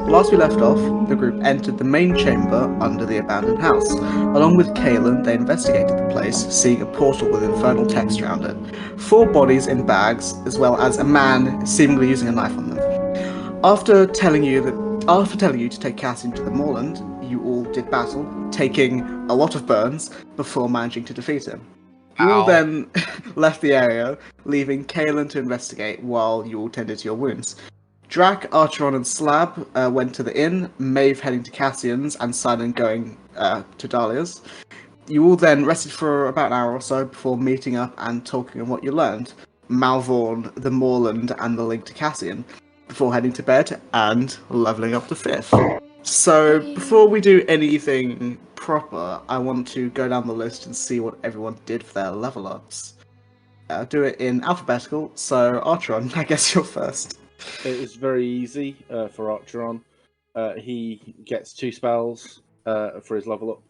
Last we left off, the group entered the main chamber under the abandoned house. Along with Kalen, they investigated the place, seeing a portal with infernal text around it. 4 bodies in bags, as well as a man seemingly using a knife on them. After telling you to take Cassian to the moorland, you all did battle, taking a lot of burns before managing to defeat him. You all then left the area, leaving Kalen to investigate while you all tended to your wounds. Drac, Archeron, and Slab went to the inn, Maeve heading to Cassian's, and Simon going to Dahlia's. You all then rested for about an hour or so before meeting up and talking on what you learned. Malvorn, the moorland, and the link to Cassian, before heading to bed and leveling up to 5th. So, before we do anything proper, I want to go down the list and see what everyone did for their level ups. I'll do it in alphabetical, so Archeron, I guess you're first. It was very easy for Archeron. He gets 2 spells for his level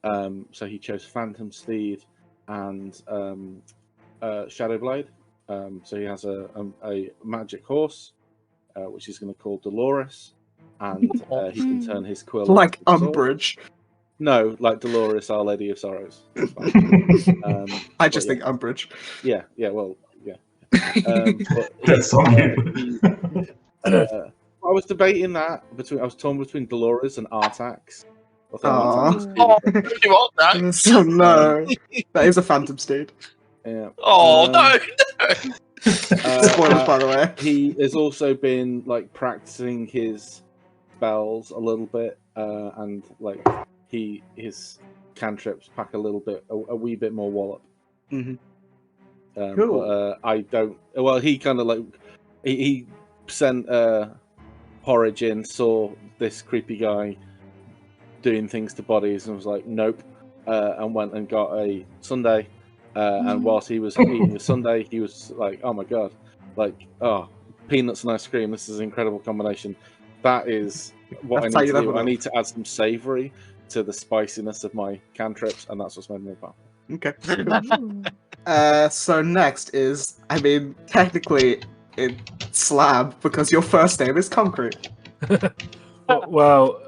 up. So he chose Phantom Steed and Shadow Blade. So he has a magic horse, which he's going to call Dolores, and he can turn his quill like into a sword. Umbridge. No, like Dolores, Our Lady of Sorrows. I just think Umbridge. Yeah, well, yeah. But That's on you. I was debating that I was torn between Dolores and Artax. I thought Artax was You want that? So no, that is a Phantom Steed. yeah. Oh no! Spoilers, by the way. He has also been like practicing his spells a little bit, and like his cantrips pack a wee bit more wallop. Mm-hmm. Cool. But I don't. Well, he kind of like he sent Porridge in, saw this creepy guy doing things to bodies, and was like, nope, and went and got a sundae. And whilst he was eating the sundae, he was like, oh my god, like, oh, peanuts and ice cream. This is an incredible combination. That is what That's I need to how you do. level I up. need to add some savoury to the spiciness of my cantrips, and that's what's made me powerful. Okay. So next is, I mean, technically, it's Slab because your first name is Concrete. Well,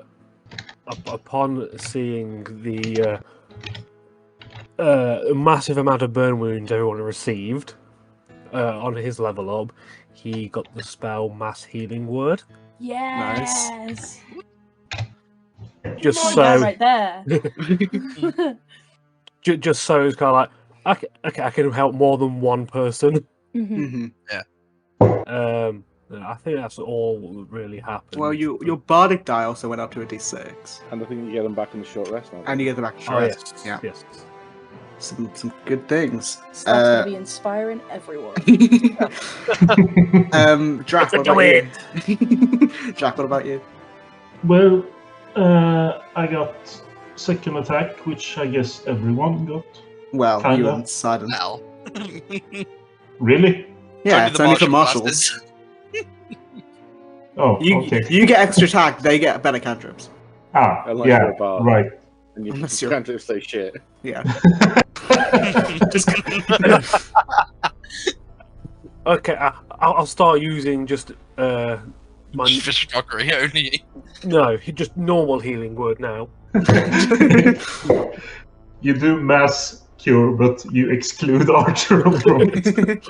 upon seeing the massive amount of burn wounds everyone received on his level up, he got the spell Mass Healing Word. Yes. Just Oh my so, God, right there. just so it's kind of like, I can help more than one person. Mhm. I think that's all that really happened. Well, your bardic die also went up to a d6, And I think you get them back in the short rest. and you get the back Oh, rest. yes. Yeah, Yes. some good things. So that's going to be inspiring everyone. Drac, what about you? Drac, what about you? Well, I got second attack, which I guess everyone got. Well, you Kinda. and Sidon. Well. Really? Yeah, it's only for marshals. classes. Oh, You okay. you get extra attack, they get better cantrips. Unless Yeah, you're a bard. right. And you Unless you're- cantrips say shit. Yeah. Okay, I'll start using just my Fishmockery only. no, just normal healing word now. You do mass cure, but you exclude Archer from it.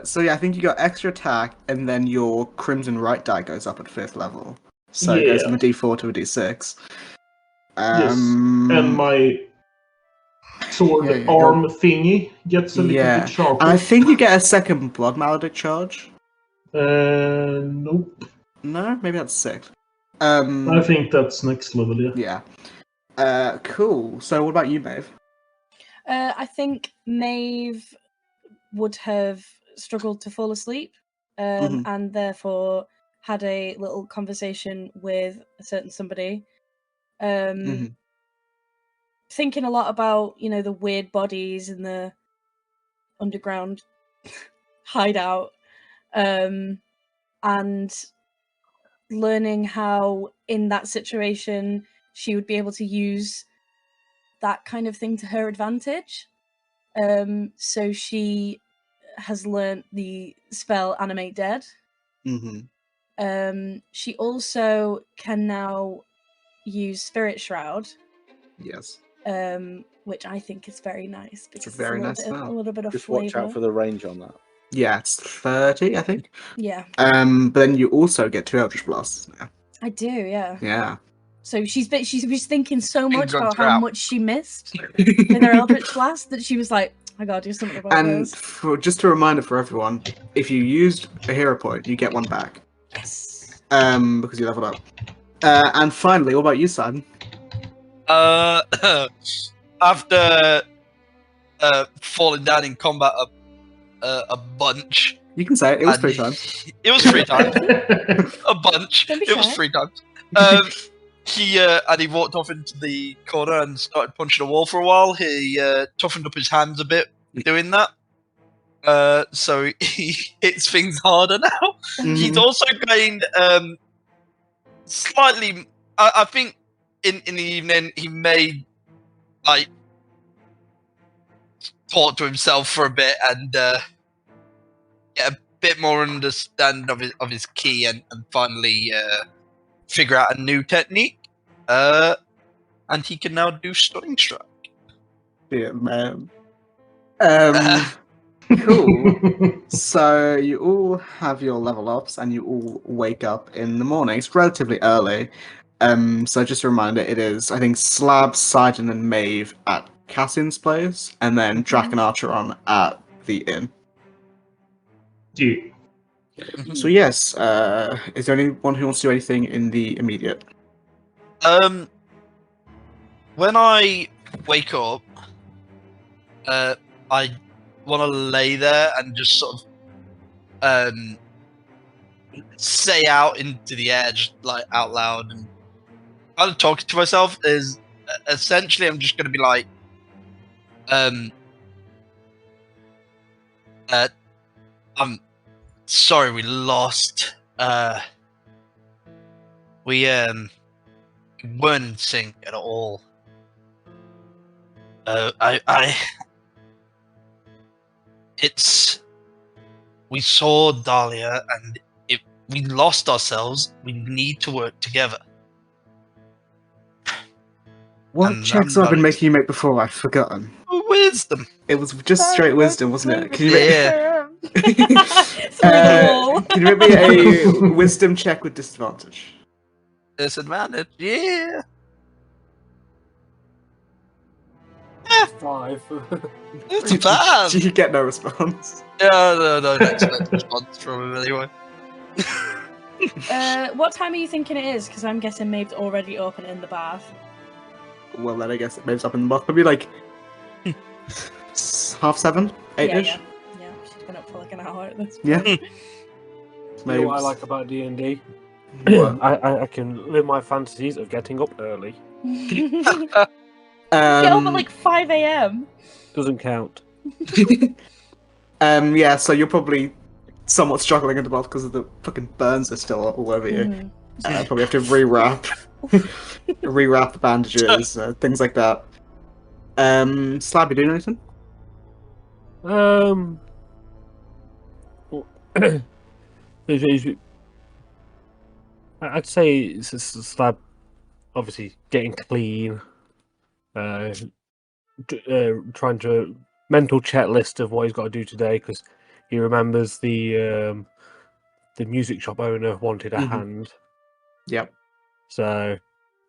So yeah, I think you got extra attack, and then your Crimson Right die goes up at 5th level. So it goes Yeah. from a d4 to a d6. Yes, and my sword Yeah, yeah, arm thingy gets a little Yeah. bit sharper. And I think you get a second Blood Maledict charge. Nope. No, maybe that's 6th. I think that's next level, yeah. Yeah. Cool. So what about you, Maeve? I think Maeve would have struggled to fall asleep, Mhm. and therefore had a little conversation with a certain somebody. Mhm. Thinking a lot about, the weird bodies in the underground hideout, and learning how in that situation she would be able to use that kind of thing to her advantage. So she has learnt the spell Animate Dead. Mm-hmm. She also can now use Spirit Shroud. Yes. Which I think is very nice because It's a very nice a spell. little bit of Just flavor. watch out for the range on that. Yeah, it's 30, I think. Yeah. But then you also get 2 Eldritch Blasts now. I do, yeah. Yeah. So she's thinking so much Fingers about how out. much she missed with her Eldritch Blast that she was like, I gotta do something about And this. just a reminder for everyone, if you used a hero point, you get 1 back. Yes. Because you leveled up. And finally, what about you, Simon? After falling down in combat a bunch. You can say it. It was and 3 times. It was 3 times. A bunch. Don't be It was shy. 3 times. He walked off into the corner and started punching a wall for a while. He toughened up his hands a bit doing that. So he hits things harder now. He's also gained slightly. I think in the evening he may like talk to himself for a bit and get a bit more understand of his key and finally figure out a new technique. And he can now do Stunning Strike. Yeah, man. Cool. So you all have your level ups and you all wake up in the morning. It's relatively early. So just a reminder, it is, I think, Slab, Sidon, and Maeve at Cassian's place, and then Drac and Archeron at the inn. Yeah. So yes, is there anyone who wants to do anything in the immediate? When I wake up, I want to lay there and just sort of say out into the air, just like out loud, and kind of talking to myself. Is essentially I'm just going to be like, I'm sorry we lost. We weren't in sync at all. We saw Dahlia, and if we lost ourselves, we need to work together. What And checks I'm have I been not making you make before? I've forgotten. Wisdom. It was just straight wisdom, wasn't it? Can you make, Through the wall. can you make me a wisdom check with disadvantage? Disadvantage. Yeah. 5. It's bad. You get no response. Yeah, no, don't expect a response from him anyway. What time are you thinking it is? Because I'm guessing Maeve's already open in the bath. Well, then I guess it moves up in the month. Maybe like 7:30, 8ish. Yeah. She's been up for like an hour at this point. Yeah. You know what I like about D&D? What? I can live my fantasies of getting up early. Get up at like 5 a.m. Doesn't count. Yeah, so you're probably somewhat struggling in the bath because of the fucking burns are still all over you. Probably have to rewrap the bandages, things like that. Slab, you doing anything? I'd say it's a Slab, obviously getting clean, trying to mental checklist of what he's got to do today because he remembers the music shop owner wanted a hand. Yep. So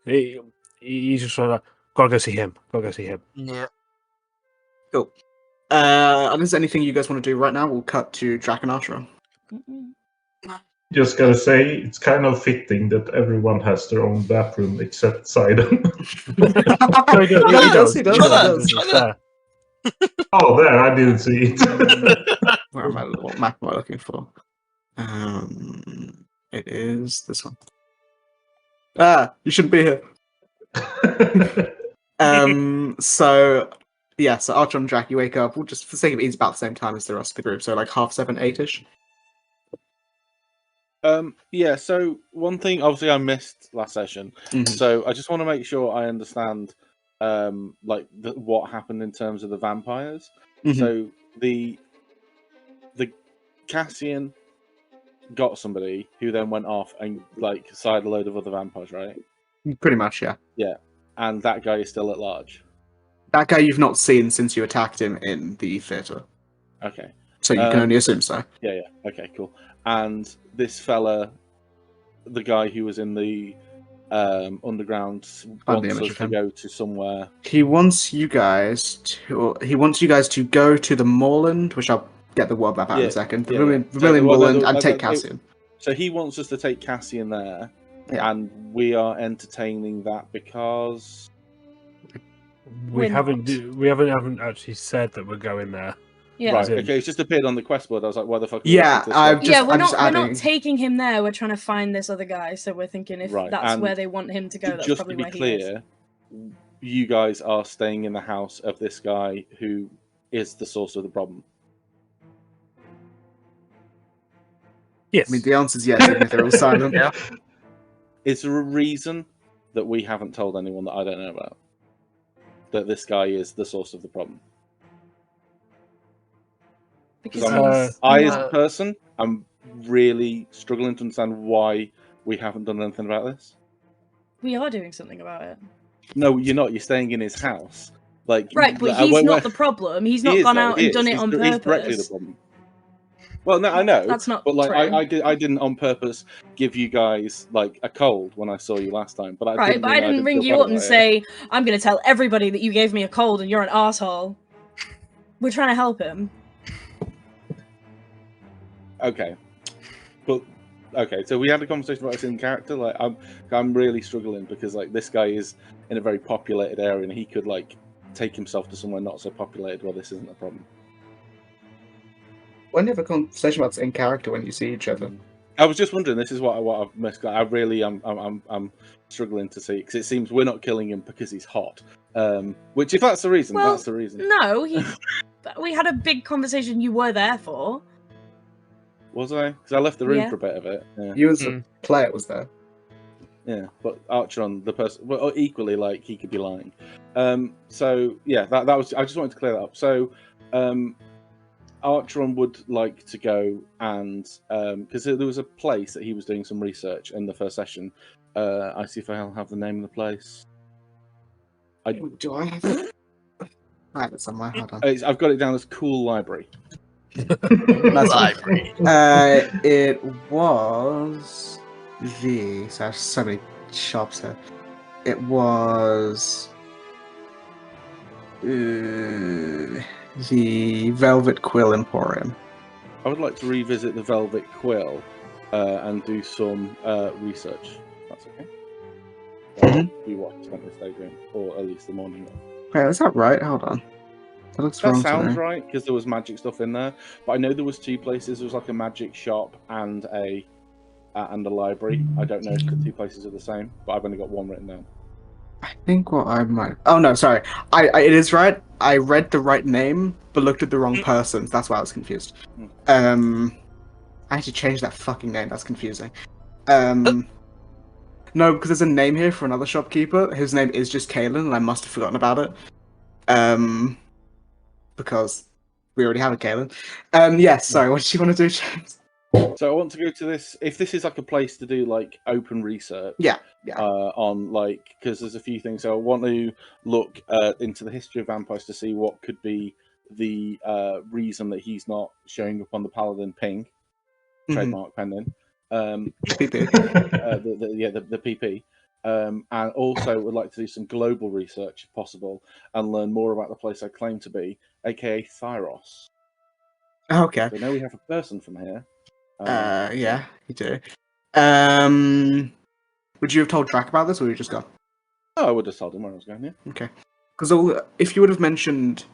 he's just like, gotta go see him. Yeah. Cool. Unless there's anything you guys want to do right now, we'll cut to Drac and Archeron. Just gotta say, it's kind of fitting that everyone has their own bathroom except Sidon. No, he does. Shut Oh, there, I didn't see it. What map am I looking for? It is this one. You shouldn't be here. So Archer and Drac, you wake up. Well, just for the sake of it, it's about the same time as the rest of the group, so like 7:30, 8ish. Yeah, so one thing obviously I missed last session, so I just want to make sure I understand what happened in terms of the vampires. So the Cassian got somebody who then went off and like sired a load of other vampires, right? Pretty much, yeah. Yeah, and that guy is still at large. That guy you've not seen since you attacked him in the theatre. Okay. So you can only assume so. Yeah. Okay, cool. And this fella, the guy who was in the underground, wants us to go to somewhere. He wants you guys to go to the moorland, which I'll get the world map out in a second. The Vermilion Moorland, and take Cassian. So he wants us to take Cassian there, and we are entertaining that because we haven't actually said that we're going there. Yeah. Right. Okay. It's just appeared on the quest board. I was like, "Why the fuck?" We're not taking him there. We're trying to find this other guy. So we're thinking if that's where they want him to go, that's probably where he is. Just to be clear, you guys are staying in the house of this guy who is the source of the problem. Yes. I mean, the answer is yes, even if they're all silent. Yeah. Is there a reason that we haven't told anyone that I don't know about? That this guy is the source of the problem? Because as a person, I'm really struggling to understand why we haven't done anything about this. We are doing something about it. No, you're not. You're staying in his house. Right, but he's not the problem. He's not gone out and done it on purpose. He's directly the problem. Well, no, I know. That's not But like, true. I didn't on purpose give you guys like a cold when I saw you last time. But I didn't ring you up and say I'm going to tell everybody that you gave me a cold and you're an asshole. We're trying to help him. Okay, but okay. So we had a conversation about this in character. Like, I'm really struggling because like this guy is in a very populated area and he could like take himself to somewhere not so populated where this isn't a problem. When you have a conversation about this in character when you see each other? I was just wondering. This is what I've missed. I really I'm struggling to see because it seems we're not killing him because he's hot. Which if that's the reason, that's the reason. No, we had a big conversation you were there for. Was I? Because I left the room for a bit of it. Yeah. You as a player was there. Yeah, but Archeron, the person, well, equally like he could be lying. So yeah, that was. I just wanted to clear that up. So, Archeron would like to go and because there was a place that he was doing some research in the first session. I see if I'll have the name of the place. Do I have it? I have it somewhere. Hold on. I've got it down as Cool Library. Library. It was the. So I have so many shops here. It was the Velvet Quill Emporium. I would like to revisit the Velvet Quill and do some research. That's okay. Do what I spent this day doing, or at least the morning of. Wait, is that right? Hold on. That sounds right because there was magic stuff in there, but I know there was two places. There was like a magic shop and a library. I don't know if the two places are the same, but I've only got one written down. I think what I might. Oh no, sorry. It is right. I read the right name, but looked at the wrong person. That's why I was confused. I had to change that fucking name. That's confusing. No, because there's a name here for another shopkeeper. His name is just Kalen, and I must have forgotten about it. Because we already have a Kalen. Yes, sorry, what did you want to do, James? So I want to go to this. If this is like a place to do like open research, on like because there's a few things. So I want to look into the history of vampires to see what could be the reason that he's not showing up on the Paladin ping, trademark pending. PP. The PP. And also would like to do some global research if possible and learn more about the place I claim to be, aka Thyros. Okay. So now we have a person from here. Yeah, you do. Would you have told Drac about this, or would you just go? Oh, I would have told him where I was going, yeah. Okay. Because if you would have mentioned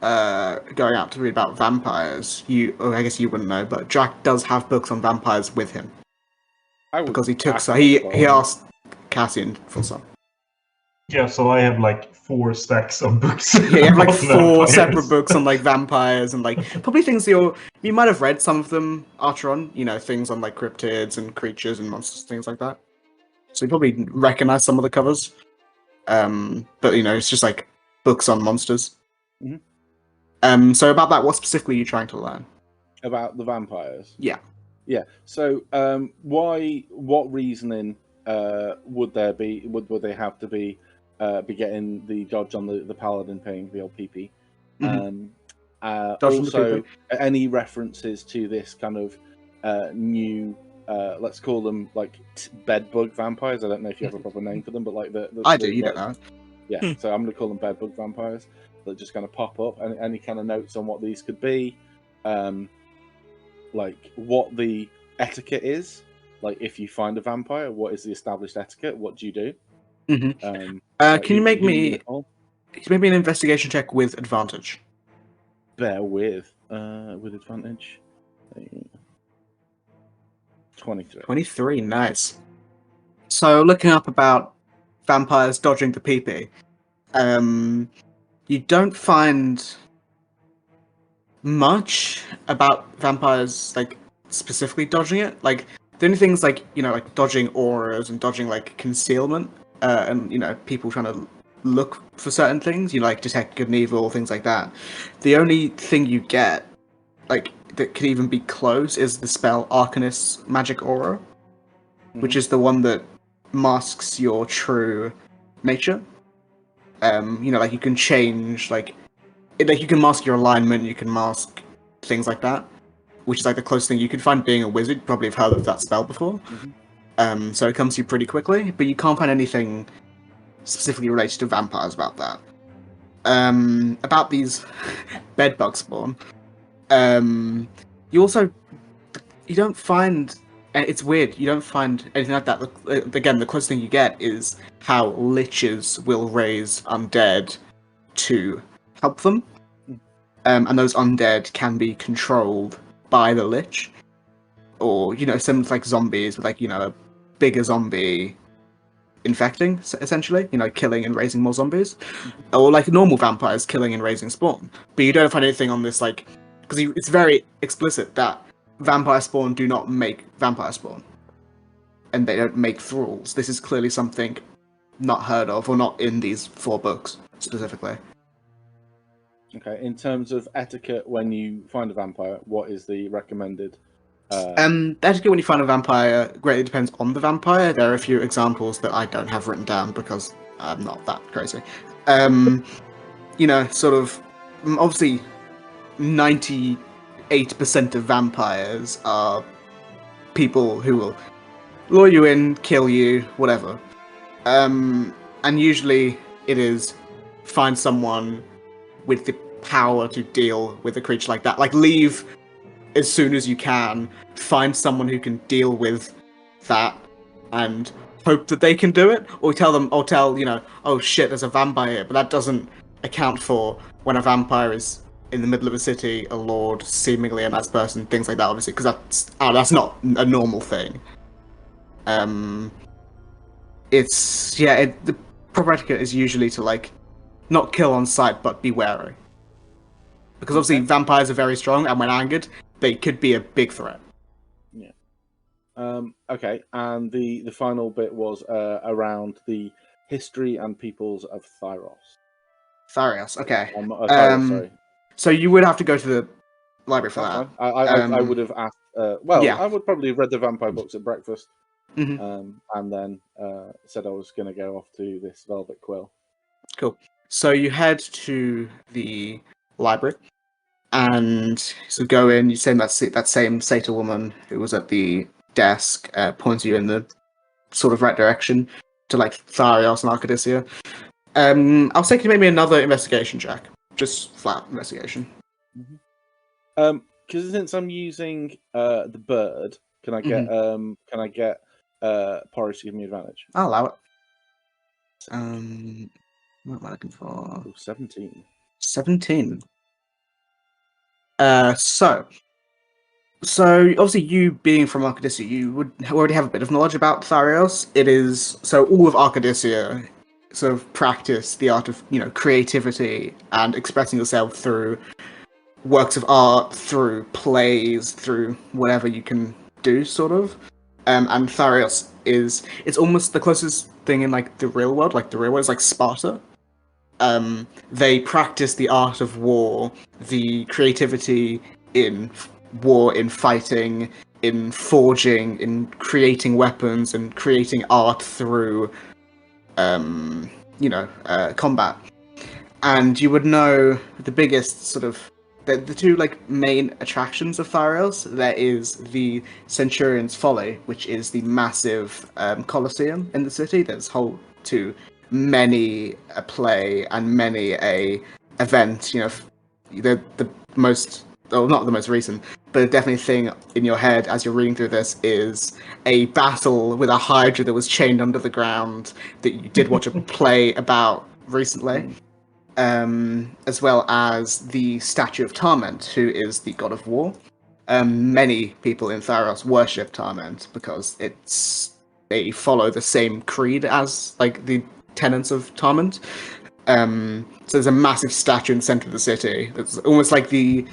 going out to read about vampires, I guess you wouldn't know, but Drac does have books on vampires with him. Because he took he asked Cassian for some. Yeah, so I have like 4 stacks of books. Yeah, you have like 4 separate books on like vampires and like probably things you might have read some of them, Archeron, things on like cryptids and creatures and monsters, things like that. So you probably recognize some of the covers. But it's just like books on monsters. Mm-hmm. So about that, what specifically are you trying to learn? About the vampires? Yeah. Yeah. So, what reasoning would there be? Would they have to be getting the dodge on the paladin paying the old PP? Mhm. Dodge on the Also, PP. any references to this kind of new, let's call them like bedbug vampires. I don't know if you have a proper name for them, but like I do. You don't like, know. yeah. So I'm going to call them bedbug vampires that just kind of pop up. And any kind of notes on what these could be, like what the etiquette is. Like if you find a vampire, what is the established etiquette? What do you do? Mhm. Like, Can you make who are you me? gonna call? Can you make me an investigation check with advantage? Bear with advantage. 23. 23, nice. So looking up about vampires dodging the PP, you don't find much about vampires like specifically dodging it. Like the only things like like dodging auras and dodging like concealment, and people trying to look for certain things. Like detect good and evil, things like that. The only thing you get like that could even be close is the spell Arcanist's Magic Aura, which is the one that masks your true nature. Like you can change like you can mask your alignment, you can mask things like that, which is like the closest thing you could find being a wizard. You probably have heard of that spell before. So it comes to you pretty quickly, but you can't find anything specifically related to vampires about that. About these bedbug spawn, you don't find. And it's weird. You don't find anything like that. Again, the closest thing you get is how liches will raise undead to help them. And those undead can be controlled by the Lich. Or, similar to like zombies with like, a bigger zombie infecting, essentially. Killing and raising more zombies. Or like normal vampires killing and raising spawn. But you don't find anything on this, like... Because it's very explicit that vampire spawn do not make vampire spawn. And they don't make thralls. This is clearly something not heard of, or not in these 4 books, specifically. Okay, in terms of etiquette when you find a vampire, what is the recommended? The etiquette when you find a vampire greatly depends on the vampire. There are a few examples that I don't have written down because I'm not that crazy. Sort of, obviously, 98% of vampires are people who will lure you in, kill you, whatever. And usually it is find someone with the power to deal with a creature like that. Like, leave as soon as you can, find someone who can deal with that, and hope that they can do it, or tell, oh shit, there's a vampire here, but that doesn't account for when a vampire is in the middle of a city, a lord, seemingly a nice person, things like that, obviously, because that's not a normal thing. The proper etiquette is usually to, like, not kill on sight, but be wary. Because obviously vampires are very strong, and when angered, they could be a big threat. Yeah. Okay, and the final bit was around the history and peoples of Thyros. Thyros, okay. Thyros, sorry. So you would have to go to the library for That's that. fine. I would have asked. Yeah. I would probably have read the vampire books at breakfast, Mhm. and then said I was going to go off to this Velvet Quill. Cool. So you head to the library, and so go in. You say that same satyr woman who was at the desk points you in the sort of right direction to like Tharios and Arcadycia. I'll say, can you make me another investigation check? Just flat investigation. Because since I'm using the bird, can I get Porridge to give me advantage? I'll allow it. What am I looking for? 17. 17. So obviously you being from Arcadycia, you would already have a bit of knowledge about Tharios. It is so all of Arcadycia sort of practice the art of creativity and expressing yourself through works of art, through plays, through whatever you can do, sort of. And Tharios it's almost the closest thing in like the real world. Like the real world is like Sparta. They practice the art of war, the creativity in war, in fighting, in forging, in creating weapons, and creating art through, combat. And you would know the biggest sort of the two like main attractions of Tharios. There is the Centurion's Folly, which is the massive Colosseum in the city that's home to many a play and many a event. The most, well, not the most recent, but definitely thing in your head as you're reading through this is a battle with a Hydra that was chained under the ground that you did watch a play about recently. As well as the statue of Tarment, who is the god of war. Many people in Tharos worship Tarment because they follow the same creed as like the tenets of Tarment. So there's a massive statue in the center of the city. It's almost like I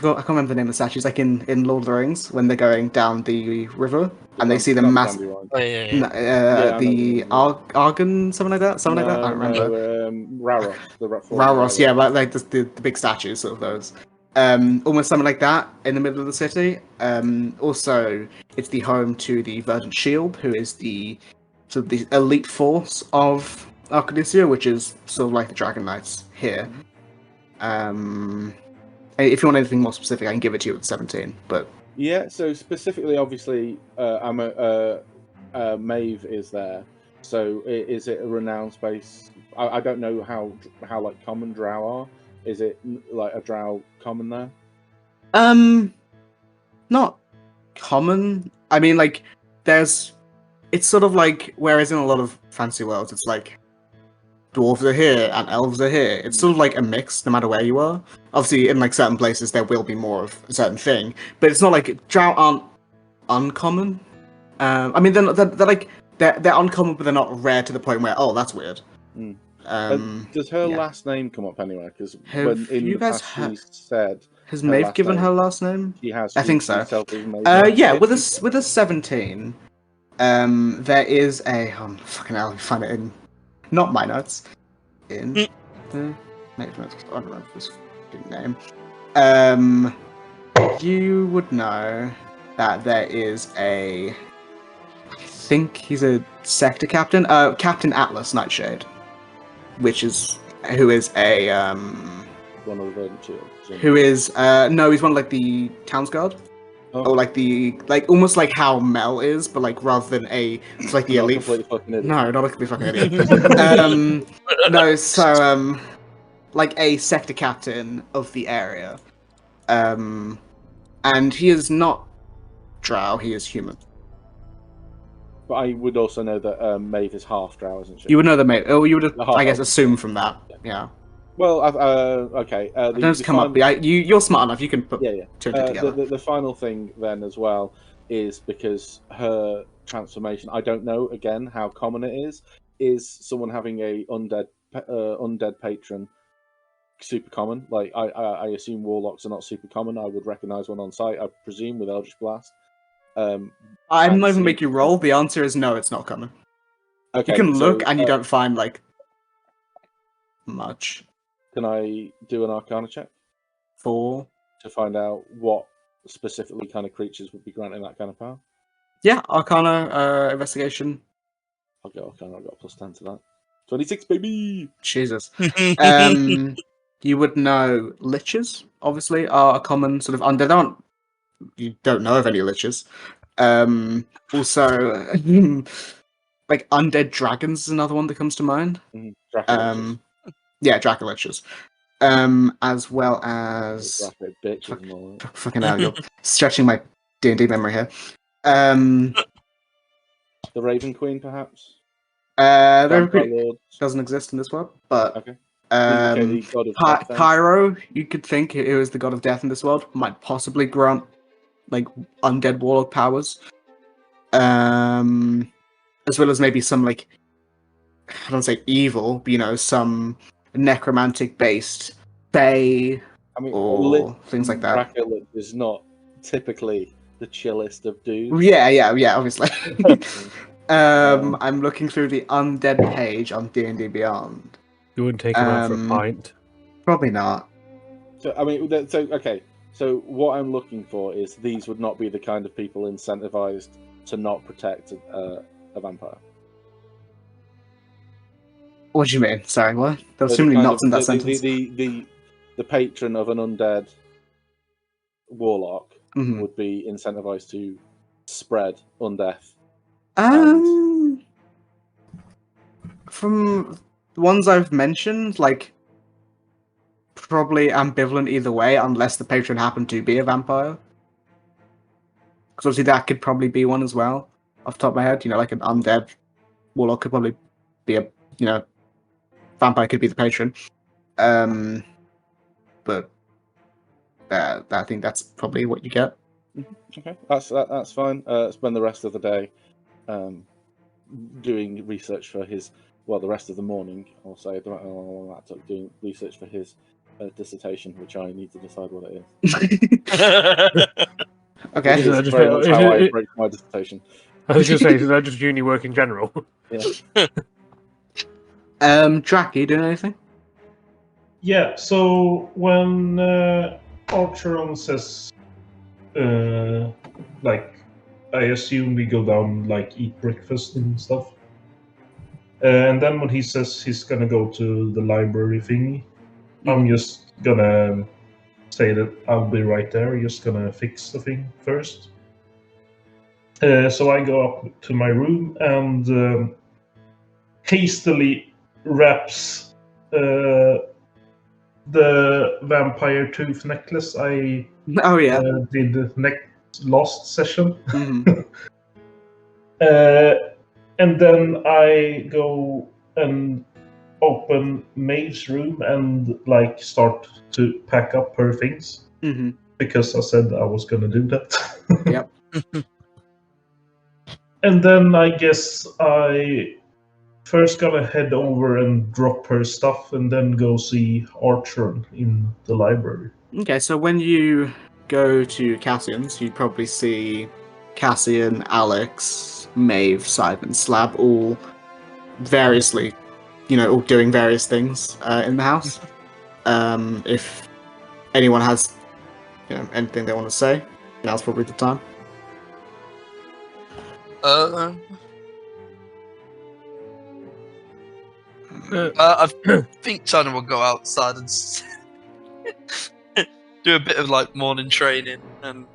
can't remember the name of the statue. It's like in Lord of the Rings when they're going down the river and they see the massive. The Argon, something like that. I don't remember. Rauros, Rauros, yeah, like the big statues, sort of those. Almost something like that in the middle of the city. Also, it's the home to the Verdant Shield, who is the sort of the elite force of Arcadia, which is sort of like the Dragon Knights here. If you want anything more specific, I can give it to you at 17. But yeah, so specifically, obviously, Maeve is there. So is it a renowned space? I don't know how like common drow are. Is it like a drow common there? Not common. I mean, like it's sort of like, whereas in a lot of fantasy worlds, it's like dwarves are here and elves are here. It's sort of like a mix, no matter where you are. Obviously, in like certain places, there will be more of a certain thing, but it's not like drow aren't uncommon. I mean, they're like they're uncommon, but they're not rare to the point where that's weird. Does her last name come up anywhere? Because when in the past she said, has Maeve given her last name? She has. I think so. Yeah, with a 17, there is a fucking hell. Find it in not my notes. In the next notes. I don't remember this name. You would know that there is I think he's a sector captain. Captain Atlas Nightshade, who is a one of the Verdant Shields. Who is no, he's one of like the Town's Guard. Or like almost like how Mel is, but like rather than it's like the elite. No, not a complete fucking idiot. No, so like a sector captain of the area, and he is not drow. He is human. But I would also know that Maeve is half drow, isn't she? You would know that Maeve. Oh, you would, I guess, assume from that. Yeah. Well, okay. Come up. You're smart enough. You can put two and two together. The final thing then as well is because her transformation. I don't know again how common it is. Is someone having a undead patron super common? Like I assume warlocks are not super common. I would recognize one on sight. I presume with Eldritch Blast. I'm not even make you roll. The answer is no. It's not common. Okay. You can look and you don't find like much. Can I do an Arcana check? To find out what specifically kind of creatures would be granting that kind of power? Yeah, Arcana investigation. I'll go Arcana. I've got a +10 to that. 26, baby! Jesus. You would know Liches, obviously, are a common sort of undead. You don't know of any Liches. Also, like undead dragons is another one that comes to mind. Yeah, Dracoliches. As well as fucking hell, you're stretching my D&D memory here. The Raven Queen, perhaps. The Raven Queen doesn't exist in this world, but okay. Pyro, you could think it was the god of death in this world, might possibly grant like undead warlock powers. As well as maybe some like, I don't say evil, but some necromantic based fae, or things like that. Dracula is not typically the chillest of dudes. Yeah, obviously. I'm looking through the undead page on D&D Beyond. You wouldn't take him out for a pint? Probably not. So I mean, okay. So what I'm looking for is these would not be the kind of people incentivized to not protect a vampire. What do you mean? Sorry, what? There were So so the many kind knots of in that sentence. the patron of an undead warlock Mhm. would be incentivized to spread undeath. From the ones I've mentioned, like, probably ambivalent either way, unless the patron happened to be a vampire. Because obviously that could probably be one as well, off the top of my head. You know, like an undead warlock could probably be a, vampire could be the patron. But I think that's probably what you get. Okay, that's fine. Spend the rest of the day doing research for his. Well, the rest of the morning, I'll say, on my laptop, doing research for his dissertation, which I need to decide what it is. Okay. This is very much how I approach my dissertation. I was going to say, is that just uni work in general? Yeah. Drac, are you doing anything? Yeah, so when Archeron says, like, I assume we go down, like, eat breakfast and stuff. And then when he says he's gonna go to the library thingy, I'm just gonna say that I'll be right there, just gonna fix the thing first. So I go up to my room and hastily wraps the vampire tooth necklace I did last session. And then I go and open Maeve's room and like start to pack up her things because I said I was gonna do that. Yep. And then I guess I first gonna head over and drop her stuff and then go see Archer in the library. Okay, so when you go to Cassian's, you probably see Cassian, Alex, Maeve, Simon, Slab, all variously, all doing various things in the house. If anyone has, anything they want to say, now's probably the time. I think China will go outside and do a bit of like morning training and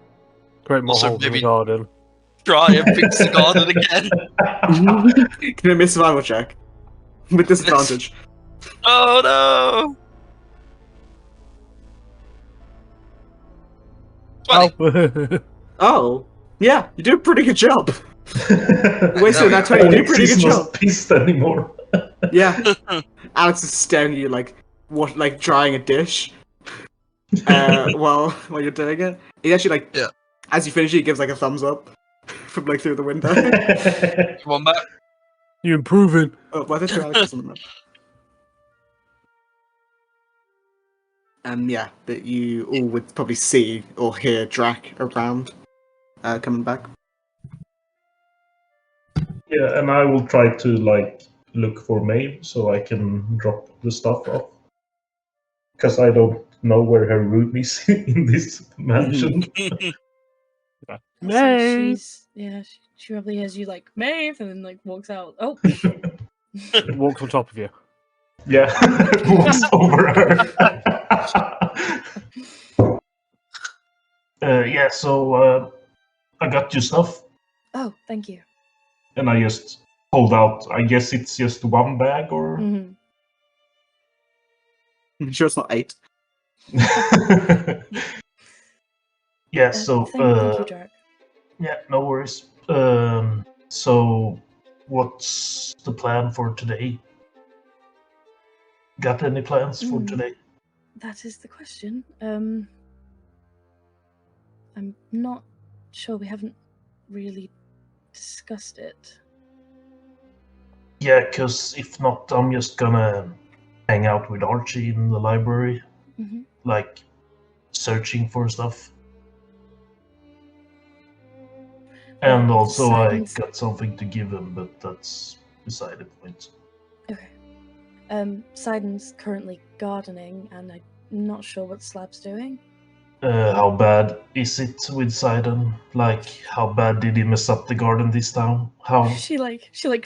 create more holes in the garden. Try and fix the garden again. Can I miss survival check with disadvantage? Oh no! 20. Oh, yeah, you do a pretty good job. Wasted that 20, you do a pretty good job. Pissed anymore. Yeah, Alex is staring at you like drying a dish while you're doing it. He actually as you finish it, he gives like a thumbs up from like through the window. Come on, Matt. You're improving. Oh, why did Alex doesn't remember? Yeah, that you all would probably see or hear Drac around coming back. Yeah, and I will try to like look for Maeve so I can drop the stuff off. Because I don't know where her room is in this mansion. Maeve! She probably hears you like, Maeve, and then like walks out. Oh! Walks on top of you. Yeah, walks over her. So I got your stuff. Oh, thank you. And I just hold out, I guess it's just one bag or... Mm-hmm. I'm sure it's not 8. Yeah, so... Thank you, Drac. Yeah, no worries. So, what's the plan for today? Got any plans for today? That is the question. I'm not sure. We haven't really discussed it. Yeah, because if not, I'm just gonna hang out with Archie in the library. Like, searching for stuff. And also I got something to give him, but that's beside the point. Okay. Sidon's currently gardening, and I'm not sure what Slab's doing. How bad is it with Sidon? Like, how bad did he mess up the garden this time? How? She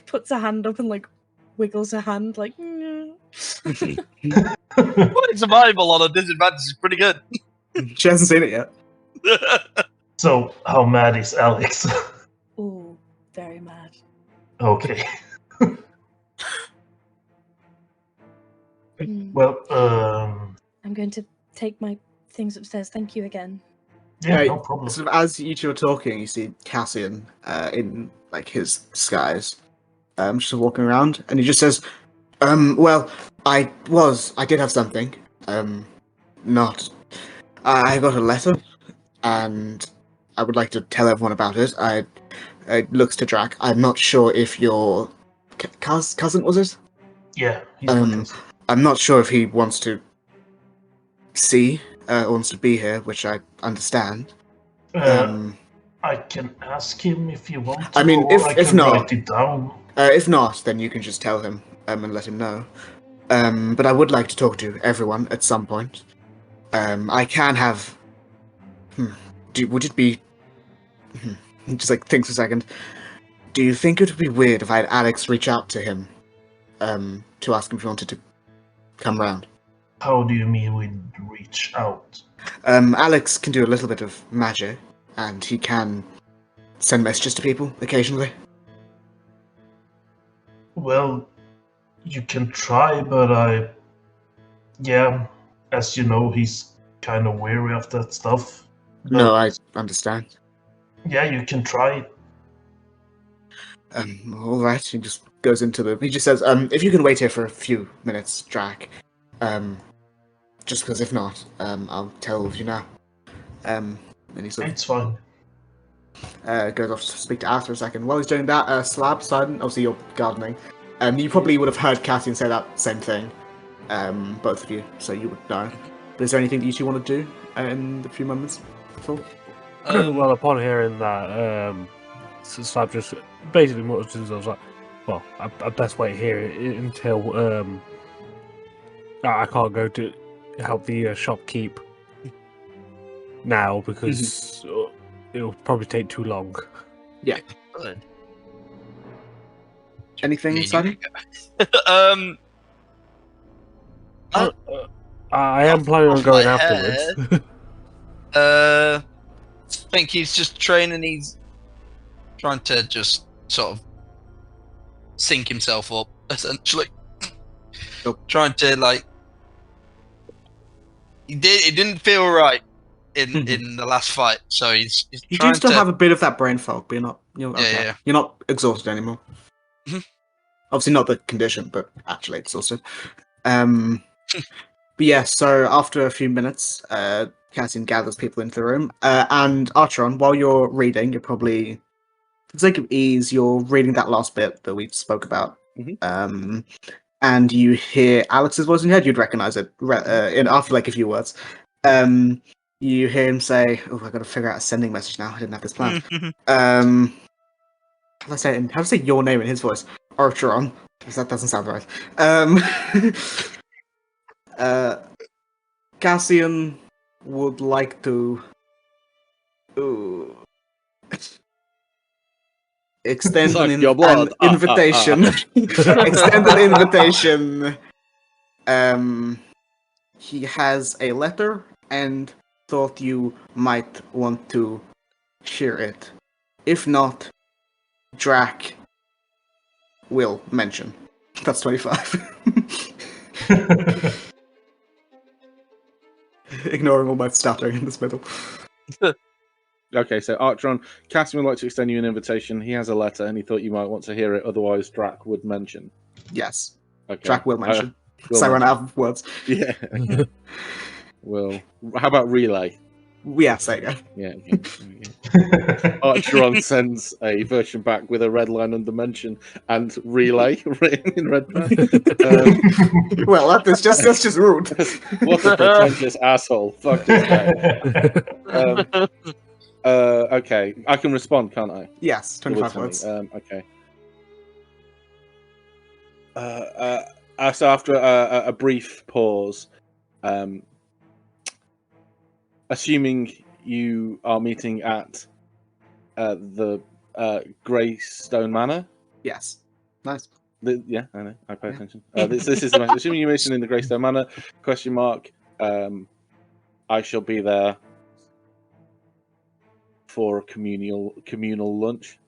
puts her hand up and like wiggles her hand like. "Mm." Well, survival on a disadvantage is pretty good. She hasn't seen it yet. So, how mad is Alex? Ooh, very mad. Okay. Mm. Well, I'm going to take my things upstairs. Thank you again. yeah, no problem. Sort of as you two are talking, you see Cassian in like his disguise, just walking around, and he just says, well, I did have something. Not. I got a letter, and I would like to tell everyone about it. It looks to Drac. I'm not sure if your cousin was it. Yeah, he's my cousin. I'm not sure if he wants to wants to be here, which I understand. I can ask him if you want to, I mean, or I if can not, write it down. If not, then you can just tell him and let him know. But I would like to talk to everyone at some point. I can have. Would it be? Just like thinks a second. Do you think it would be weird if I had Alex reach out to him, to ask him if he wanted to come round? How do you mean we reach out? Alex can do a little bit of magic, and he can send messages to people occasionally. Well, you can try, but yeah, as you know, he's kind of wary of that stuff. No, I understand. Yeah, you can try. All right. He just goes into the. He just says, if you can wait here for a few minutes, Drac. Just because if not, I'll tell all of you now. And he sort of It's fine. goes off to speak to Alice for a second. While he's doing that, Slab, Sidon, obviously you're gardening. You probably would have heard Cassian say that same thing, both of you, so you would know. But is there anything that you two want to do in the few moments before? Well, upon hearing that, Slab just basically mutters to himself like, well, I best wait here until I can't go to help the shop keep now because it'll probably take too long. Yeah. Good. Anything, Sidon? I am planning on off going my afterwards. I think he's just training. He's trying to just sort of sync himself up, essentially. Nope. Trying to like, it didn't feel right in the last fight, so he's You trying do still to have a bit of that brain fog, but you're okay. Yeah. You're not exhausted anymore. Mhm. Obviously not the condition, but actually exhausted. But yeah, so after a few minutes, Cassian gathers people into the room, and Archeron, while you're reading, you're probably, for the sake of ease, you're reading that last bit that we spoke about. Mhm. And you hear Alex's voice in your head. You'd recognize it in after like a few words. You hear him say, "Oh, I got to figure out a sending message now. I didn't have this plan." How do I say it? How do I say your name in his voice? Archeron. Because that doesn't sound right. Cassian would like to extend Suck an your blood. invitation. Extend an invitation. He has a letter and thought you might want to share it. If not, Drac will mention. That's 25. Ignoring all my stuttering in this middle. Okay, so Archeron, Cassian would like to extend you an invitation. He has a letter and he thought you might want to hear it, otherwise Drac would mention. Yes. Okay. Drac will mention. Will So I run mention. out of words. Yeah. Well, how about relay? Yes, there you go. Yeah. Archeron sends a version back with a red line under mention and relay written in red pen. Well, that's just rude. What a pretentious asshole. Fuck this guy. Okay, I can respond, can't I? Yes, 25 Tell me. words. Okay. So after a brief pause, assuming you are meeting at the Greystone Manor. Yes. Nice. Yeah, I know. I pay attention. This is the message. Assuming you're meeting in the Greystone Manor? Question mark. I shall be there for a communal lunch.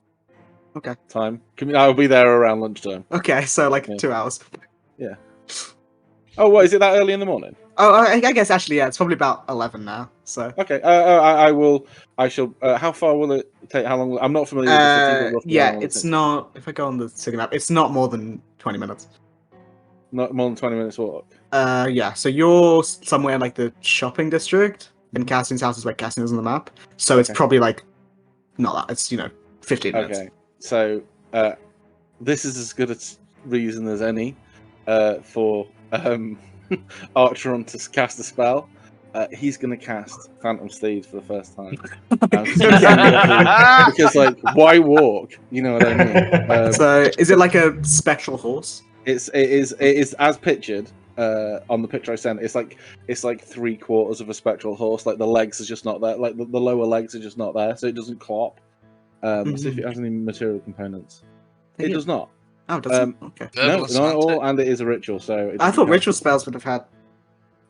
Okay. Time. I'll be there around lunchtime. Okay, so like 2 hours. Yeah. Oh, what is it that early in the morning? Oh, I guess actually, yeah, it's probably about 11 now. So okay, I will. I shall. How far will it take? How long? I'm not familiar with the city, but roughly yeah, it's not. If I go on the city map, it's not more than 20 minutes. Not more than 20 minutes walk. Yeah. So you're somewhere in like the shopping district, and Cassie's house is where Cassie is on the map. So it's probably like not that. It's 15 minutes. Okay. So this is as good a reason as any for Archeron to cast a spell. He's going to cast Phantom Steed for the first time. Because, like, why walk? You know what I mean? So, is it like a spectral horse? It is as pictured on the picture I sent. It's like 3/4 of a spectral horse. Like the legs are just not there. Like the lower legs are just not there, so it doesn't clop. Let's see if it has any material components. It does not. Oh, it doesn't. Okay. No, not at all. And it is a ritual, so I thought ritual spells would have had.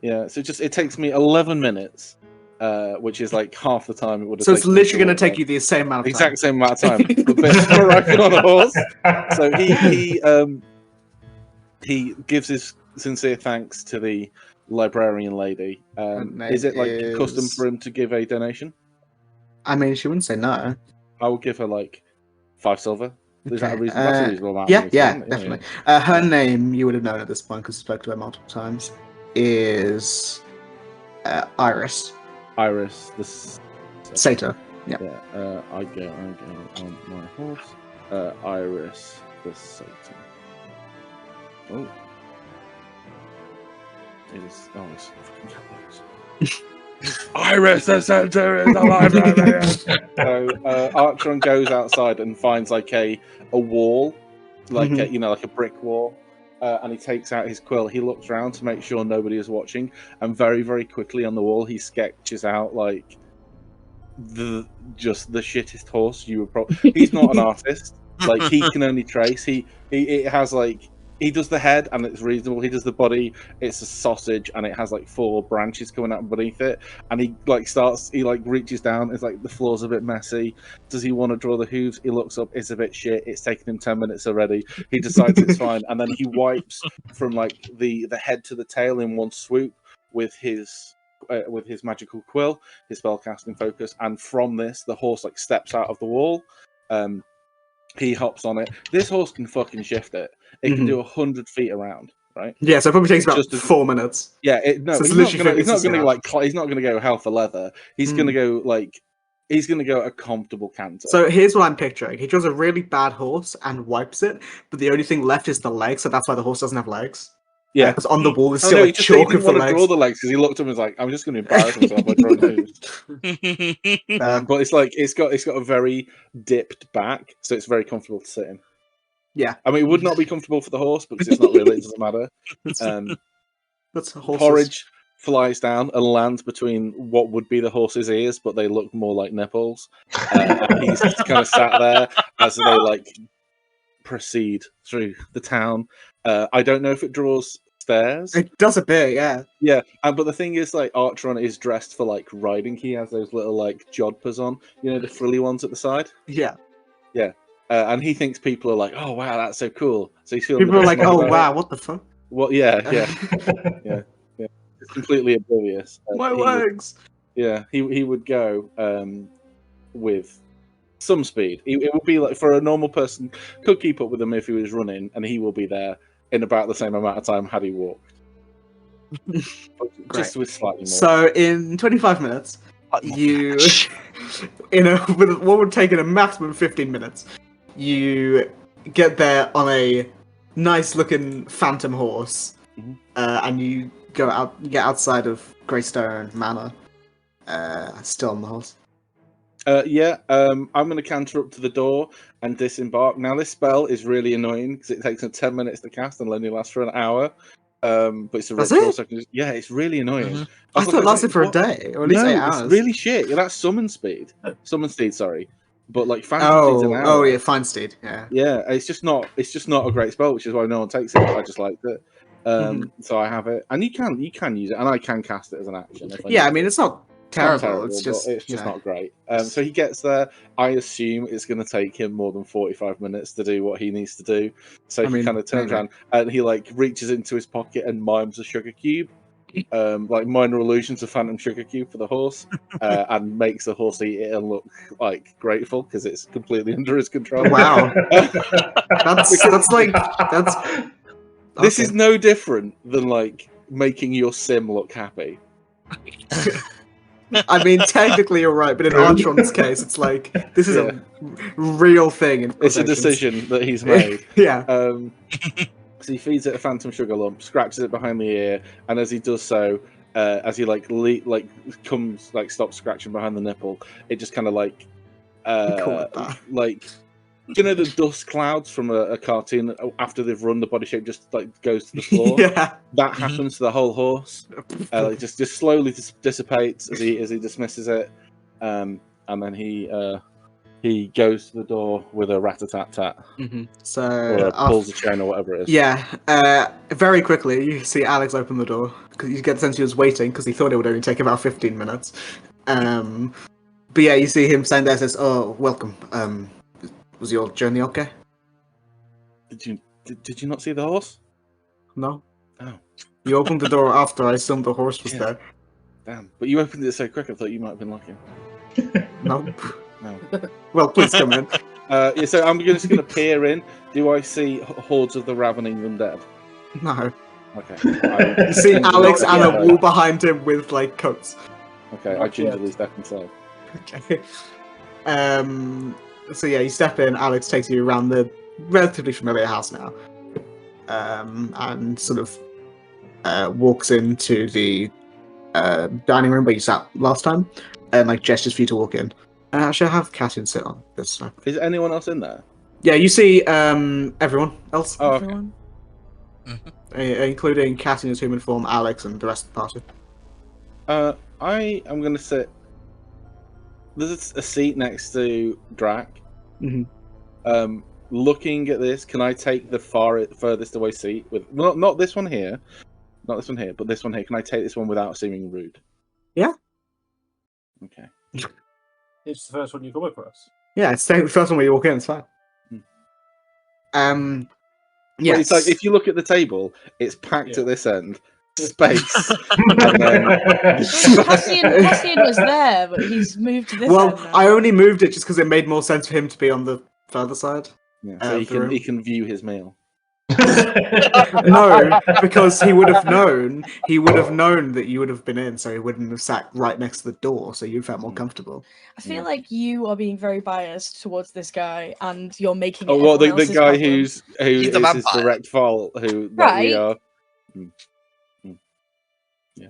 Yeah, so it takes me 11 minutes, which is like half the time it would have. So it's literally going to take you the same amount of time. Exact same amount of time. But riding on a horse. So he gives his sincere thanks to the librarian lady. Is it like custom for him to give a donation? I mean, she wouldn't say no. I will give her like 5 silver. Is that a reasonable? That's a reasonable amount. Yeah, definitely. Yeah. Her name you would have known at this point because you spoke to her multiple times. Is Iris. Iris, the Satyr. Yeah. Yeah. I go on my horse. Iris, the Satyr. Oh. It is. Oh, it's Iris, the Satyr is alive. So Archeron goes outside and finds like a wall, like like a brick wall. And he takes out his quill. He looks around to make sure nobody is watching, and very, very quickly on the wall he sketches out like the shittest horse you would probably. He's not an artist. Like he can only trace. It has like he does the head and it's reasonable. He does the body. It's a sausage and it has like 4 branches coming out beneath it. And he reaches down. It's like the floor's a bit messy. Does he want to draw the hooves? He looks up. It's a bit shit. It's taken him 10 minutes already. He decides it's fine. And then he wipes from like the head to the tail in one swoop with his magical quill, his spellcasting focus. And from this, the horse like steps out of the wall. He hops on it. This horse can fucking shift it. It can do 100 feet around, right? Yeah, so it probably takes about 4 minutes. Yeah, he's not going to go hell for leather. He's going to go a comfortable canter. So here's what I'm picturing. He draws a really bad horse and wipes it, but the only thing left is the legs, so that's why the horse doesn't have legs. Yeah, because on the wall is still chalk of the legs. Draw the legs because he looked up and was like, "I'm just going to embarrass myself by drawing those." But it's like it's got a very dipped back, so it's very comfortable to sit in. Yeah, I mean, it would not be comfortable for the horse because it's not really. It doesn't matter. That's a horse. Porridge flies down and lands between what would be the horse's ears, but they look more like nipples. And he's kind of sat there as they like proceed through the town. I don't know if it draws stairs. It does a bit, yeah. Yeah, but the thing is, like, Archeron is dressed for like riding. He has those little like jodhpurs on, the frilly ones at the side. Yeah, yeah. And he thinks people are like, "Oh wow, that's so cool." So he's feeling people are like, "Oh wow, what the fuck?" Well, yeah. It's completely oblivious. My legs. He would go with some speed. It would be like for a normal person could keep up with him if he was running, and he will be there in about the same amount of time had he walked. Just with slightly more. So in 25 minutes, you with what would take in a maximum 15 minutes, you get there on a nice-looking phantom horse, and you get outside of Greystone Manor, still on the horse. I'm going to canter up to the door and disembark. Now, this spell is really annoying because it takes 10 minutes to cast and only lasts for an hour. But it's a That's ritual. it? So yeah, it's really annoying. Mhm. I thought it lasted for a day, or at least 8 hours. It's really shit. Yeah, that's summon speed. Summon speed, sorry. But like phantom speed's an hour. Oh yeah, fine steed. Yeah. Yeah, it's just not a great spell, which is why no one takes it. But I just liked it. So I have it, and you can use it, and I can cast it as an action. If Yeah, I need mean it. it's not terrible. It's It's just not great. So he gets there. I assume it's going to take him more than 45 minutes to do what he needs to do. So he kind of turns around and he like reaches into his pocket and mimes a sugar cube, like minor illusions of phantom sugar cube for the horse, and makes the horse eat it and look like grateful because it's completely under his control. Wow. that's like This is no different than like making your sim look happy. I mean, technically you're right, but in Archon's case, it's like this is a real thing. It's a decision that he's made. Yeah. So he feeds it a phantom sugar lump, scratches it behind the ear, and as he does so, as he stops scratching behind the nipple, it just kind of like you know the dust clouds from a cartoon after they've run, the body shape just like goes to the floor. Yeah. That happens to the whole horse. Like just slowly dissipates as he dismisses it, and then he goes to the door with a rat-a-tat-tat. So or pulls a chain or whatever it is. Yeah. Very quickly, you see Alex open the door because you get the sense he was waiting because he thought it would only take about 15 minutes. But yeah, you see him stand there and says, "Oh, welcome. Was your journey okay?" Did you not see the horse? No. Oh. You opened the door after I assumed the horse was there. Damn. But you opened it so quick, I thought you might have been looking. No. No. Well, please come in. So I'm just going to peer in. Do I see hordes of the ravening undead? No. Okay. You see Alex and a wall behind him with like coats. Okay, I gingerly step inside. Okay. So yeah, you step in. Alex takes you around the relatively familiar house now, and sort of walks into the dining room where you sat last time, and like gestures for you to walk in. Actually, I have Cassian sit on this side. Is anyone else in there? Yeah, you see everyone else. Oh, everyone. Including Cassian in his human form, Alex, and the rest of the party. I am going to sit. There's a seat next to Drac. Looking at this, can I take the furthest away seat with not this one here, but this one here? Can I take this one without seeming rude? Yeah. Okay. It's the first one you come across. Yeah, it's the first one where you walk in. It's fine. Yeah, Yes. it's like if you look at the table, it's packed at this end. Space. And then... Cassian was there, but he's moved to this Well, end now. I only moved it just because it made more sense for him to be on the further side. Yeah, so he can view his meal. No, because he would have known that you would have been in, so he wouldn't have sat right next to the door, so you felt more comfortable. I feel like you are being very biased towards this guy, and you're making it. Oh, well, the everyone else's guy problem. who is his vampire. direct fault, who Right. we are. Yeah,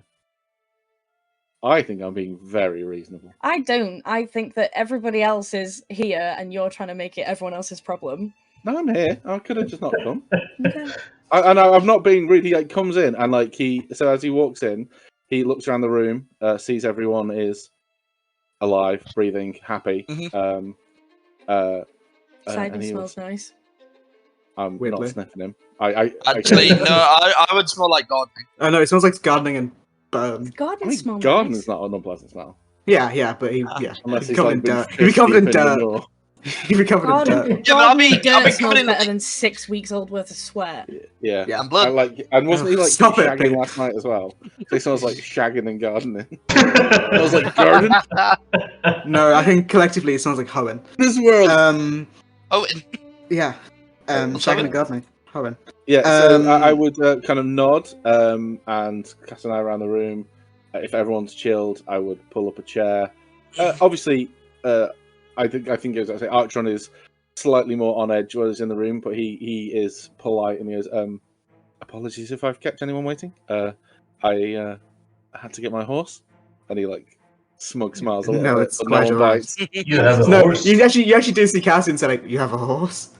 I think I'm being very reasonable. I don't. I think that everybody else is here, and you're trying to make it everyone else's problem. No, I'm here. I could have just not come. Okay. I'm not being rude. He like comes in and like so as he walks in, he looks around the room, sees everyone is alive, breathing, happy. Sidon and he smells was, nice. I'm Weirdly. not sniffing him. I Actually, no, I would smell like gardening. Oh no, it smells like gardening and Garden smells garden's nice. not an unpleasant smell. yeah, but Unless he'd he's be covered like in been dirt. He'd be covered in deep dirt. manure. He'd be covered in dirt. Yeah, but I'll be dirt covered smells in better than 6 weeks old worth of sweat. Yeah. And blood. And wasn't he like Stop it, shagging Pete. last night as well? So he smells like shagging and gardening. I was like garden. No, I think collectively it smells like hoeing. This world. Yeah. Shagging and gardening. Hoeing. Yeah, so I would kind of nod and cast an eye around the room. If everyone's chilled, I would pull up a chair. Obviously, I think it was actually Archon is slightly more on edge while he's in the room, but he is polite and he goes, "Apologies if I've kept anyone waiting. I had to get my horse," and he like smug smiles a little No, bit. it's but quite no one alright. bites. You have a No, horse. you actually do see Cassian say, like, "You have a horse."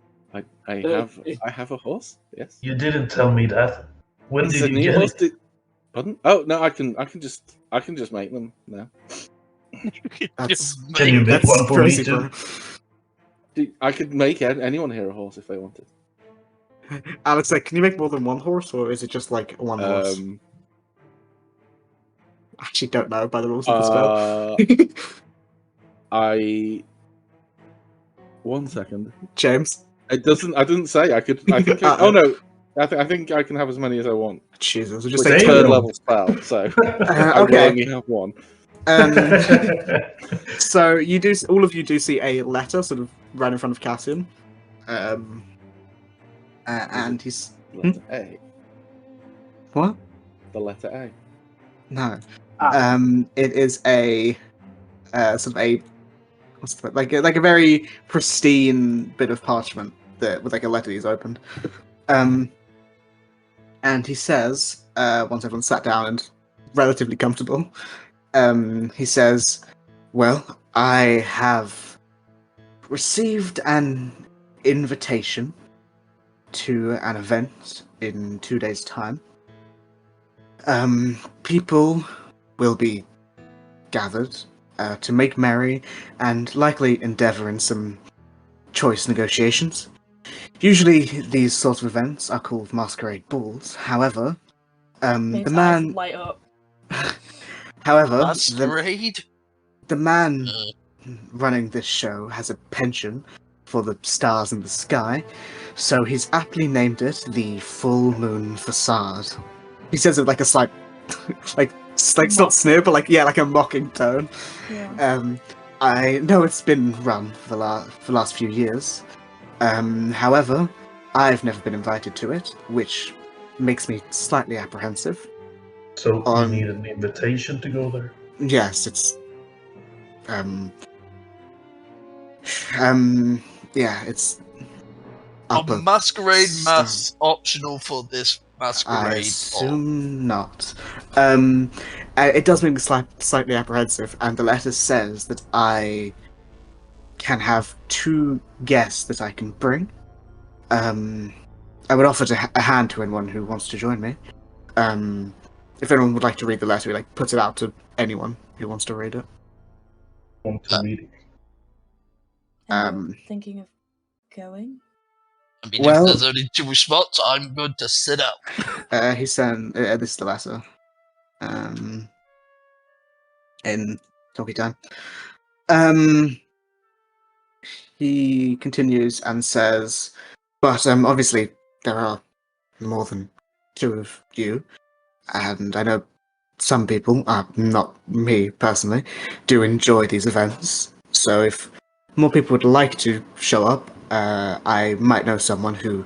I have a horse. Yes. You didn't tell me that. When It's did a you new get horse. it? Pardon? Oh no, I can just make them now. That's Can you make that's one for me crazy, too? bro. I could make anyone here a horse if they wanted. Alex, like, can you make more than one horse, or is it just like one horse? I actually don't know by the rules of the spell. I 1 second. James. It doesn't. I didn't say I could. I think. Oh no. I think I can have as many as I want. Jesus, we'll just It's say a Damn. third level spell, so I will okay. only have one. So you do. All of you do see a letter sort of right in front of Cassian, and he's Letter A. what? The letter A. No. Ah. It is a sort of a what's the, like a very pristine bit of parchment that with like a letter he's opened. And he says, once everyone's sat down and relatively comfortable, he says, "Well, I have received an invitation to an event in 2 days' time. People will be gathered to make merry and likely endeavour in some choice negotiations. Usually these sorts of events are called masquerade balls. However, Dave's the eyes man... light up. However, Masquerade? the man running this show has a penchant for the stars in the sky, so he's aptly named it the Full Moon Facade." He says it with like a slight, like it's not sneer, but like a mocking tone. Yeah. I know it's been run for the last few years. However, I've never been invited to it, which makes me slightly apprehensive. So you need an invitation to go there? Yes, it's yeah, it's Are upper masquerade star. masks optional for this masquerade? I assume not. It does make me slightly apprehensive, and the letter says that I can have 2 guests that I can bring. I would offer a hand to anyone who wants to join me. If anyone would like to read the letter, he like puts it out to anyone who wants to read it. Want to read it? Anyone thinking of going? I mean, well- if there's only 2 spots, I'm going to sit out. He sent this is the letter. In talkie time. He continues and says, "But obviously there are more than 2 of you, and I know some people, not me personally, do enjoy these events. So if more people would like to show up, I might know someone who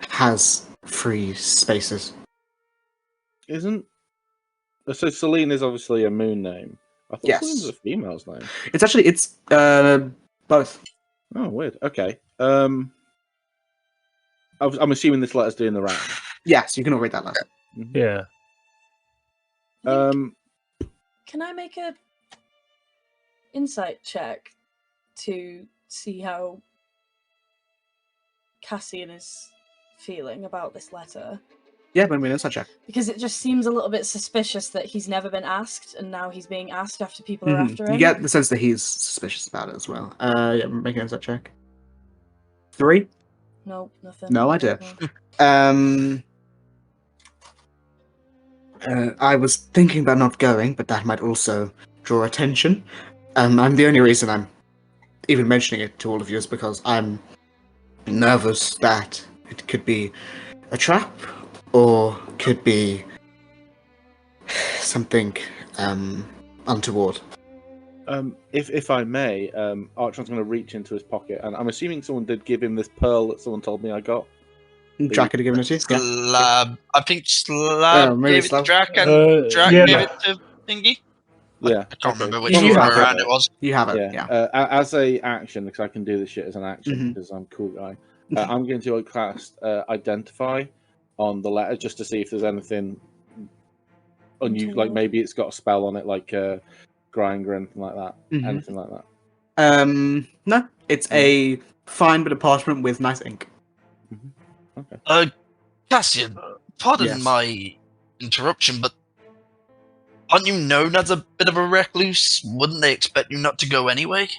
has free spaces." Isn't so? Celine is obviously a moon name. I thought Yes. Celine was a female's name. It's both. Oh, weird. Okay. I'm assuming this letter's doing the round. Yes, you can all read that letter. Yeah. Can I make a insight check to see how Cassian is feeling about this letter? Yeah, but I mean, it's a check. Because it just seems a little bit suspicious that he's never been asked, and now he's being asked after people are after him. You get the sense that he's suspicious about it as well. Yeah, make an insight check. 3? No, nothing. No idea. No. I was thinking about not going, but that might also draw attention. I'm the only reason I'm even mentioning it to all of you is because I'm nervous that it could be a trap, or could be something untoward. If I may, Archon's going to reach into his pocket, and I'm assuming someone did give him this pearl that someone told me I got. Drac had given it to you? Yeah. Slab. I think Slab maybe gave it to Slab. Drac, and Drac yeah. gave it to Thingy. Yeah, I can't remember which You way have it. around it was. You have it, yeah. As a action, because I can do this shit as an action, Mhm. because I'm a cool guy. I'm going to cast Identify on the letter just to see if there's anything unusual, like maybe it's got a spell on it, like grind or anything like that. Mhm. Anything like that. No, it's a fine bit of parchment with nice ink. Okay. Cassian, Pardon Yes. my interruption, but aren't you known as a bit of a recluse? Wouldn't they expect you not to go anyway?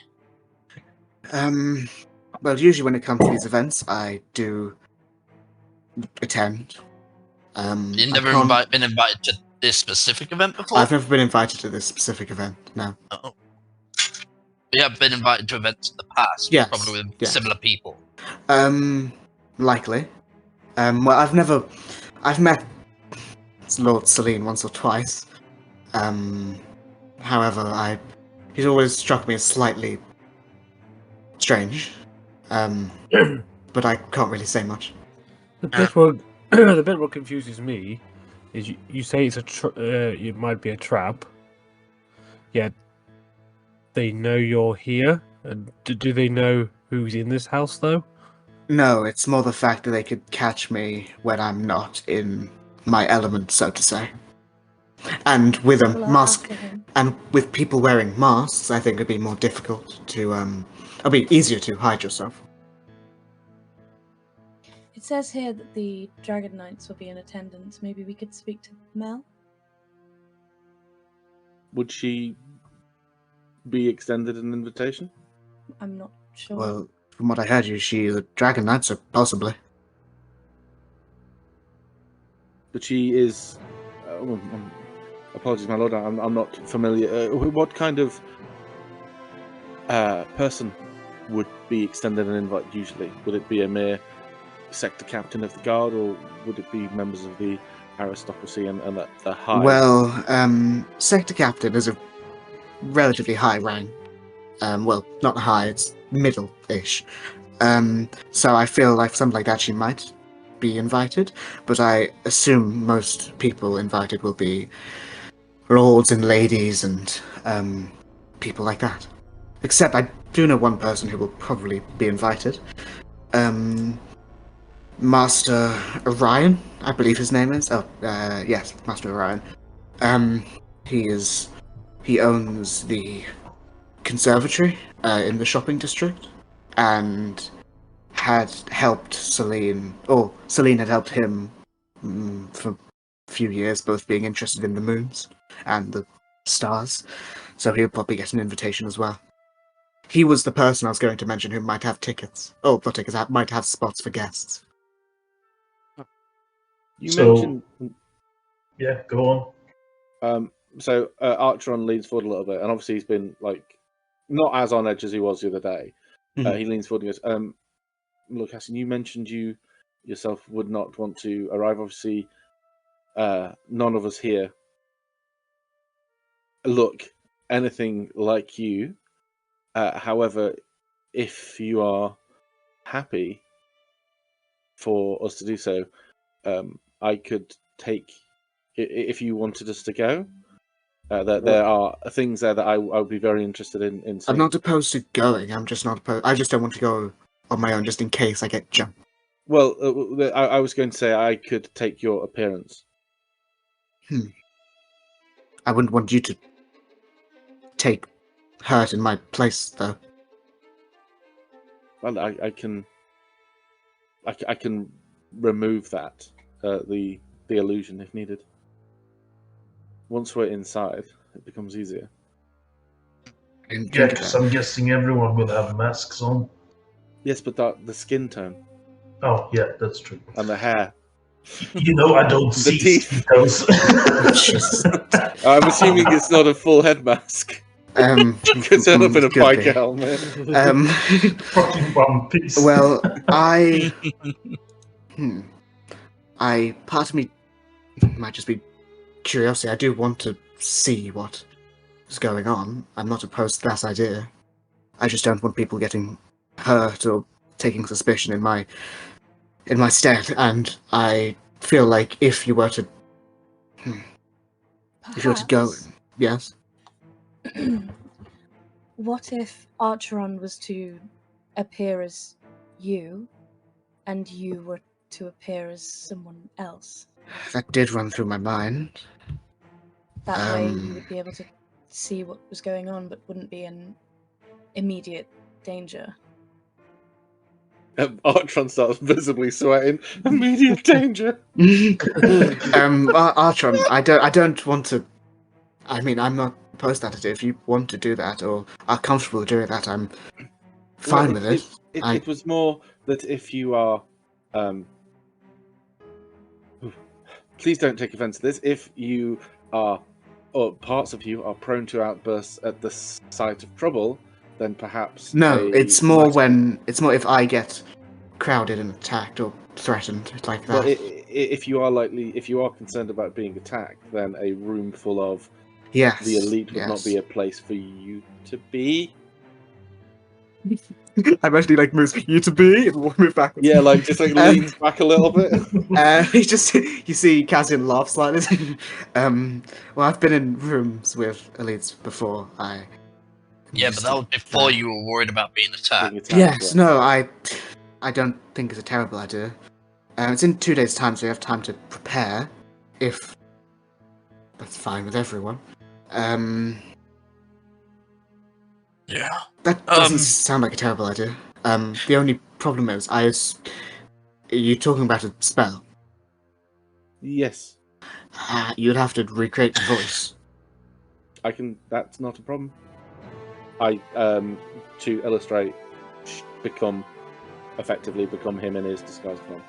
Well, usually when it comes to these events, I do attend. You've I never can't- been invited to this specific event before? I've never been invited to this specific event, no. Oh. You have been invited to events in the past, Yes, probably with yes. similar people. Likely. Well, I've met Lord Celine once or twice. However, he's always struck me as slightly strange. But I can't really say much. The bit what the bit what confuses me is you say it's it might be a trap. Yet they know you're here, and do they know who's in this house though? No, it's more the fact that they could catch me when I'm not in my element, so to say. And with a Well, I'll mask, ask him. and with people wearing masks, I think it'd be more difficult to, it'd be easier to hide yourself. It says here that the Dragon Knights will be in attendance. Maybe we could speak to Mel? Would she be extended an invitation? I'm not sure. Well, from what I heard, she's a Dragon Knight, so possibly. But she is. Apologies, my lord. I'm not familiar. What kind of person would be extended an invite usually? Would it be a mere sector captain of the guard, or would it be members of the aristocracy and the high? Well, sector captain is a relatively high rank. Well, not high, it's middle-ish. So I feel like something like that she might be invited, but I assume most people invited will be lords and ladies and people like that. Except I do know one person who will probably be invited. Master Orion, I believe his name is. Yes, Master Orion. He owns the conservatory in the shopping district, and had helped Celine, or Celine had helped him for a few years, both being interested in the moons and the stars, so he'll probably get an invitation as well. He was the person I was going to mention who might have tickets. Oh, not tickets, might have spots for guests. You mentioned. Yeah, go on. So Archeron leans forward a little bit, and obviously he's been not as on edge as he was the other day. Mhm. He leans forward and goes, "Look, Hassan, you mentioned you yourself would not want to arrive. Obviously, none of us here look anything like you. However, if you are happy for us to do so, I could take. If you wanted us to go, there are things there that I would be very interested in seeing. I'm not opposed to going, I'm just not opposed. I just don't want to go on my own just in case I get jumped. Well, I was going to say I could take your appearance. I wouldn't want you to take hurt in my place, though. Well, I can remove that the illusion if needed. Once we're inside, it becomes easier. Yeah, because I'm guessing everyone will have masks on. Yes, but the skin tone Oh, yeah, that's true. and the hair. You know, I don't see teeth. those. I'm assuming it's not a full head mask. Could turn up in a could be. biker helmet. Fucking One Piece. Well, part of me might just be curiosity. I do want to see what is going on. I'm not opposed to that idea. I just don't want people getting hurt or taking suspicion in my stead. And I feel like if you were to go, yes. What if Archeron was to appear as you, and you were to appear as someone else? That did run through my mind. That way you would be able to see what was going on, but wouldn't be in immediate danger. Artron starts visibly sweating. Immediate danger. Artron, I don't want to. I mean, I'm not opposed to that. If you want to do that or are comfortable doing that, I'm fine with it. It was more that if you are, please don't take offense to this. If you are, or parts of you are prone to outbursts at the sight of trouble, then perhaps no. It's more if I get crowded and attacked or threatened like that. But if you are concerned about being attacked, then a room full of the elite would not be a place for you to be. I'm actually moves you to be and move backwards. Yeah, just leans back a little bit. You see Cassian laugh slightly. Well, I've been in rooms with elites before. Yeah, but that was before you were worried about being attacked. Yes, no, I don't think it's a terrible idea. It's in 2 days' time, so you have time to prepare. If that's fine with everyone. Yeah. That doesn't sound like a terrible idea. The only problem is, are you talking about a spell? Yes. You'd have to recreate the voice. I can. That's not a problem. I to illustrate, effectively become him in his disguised form.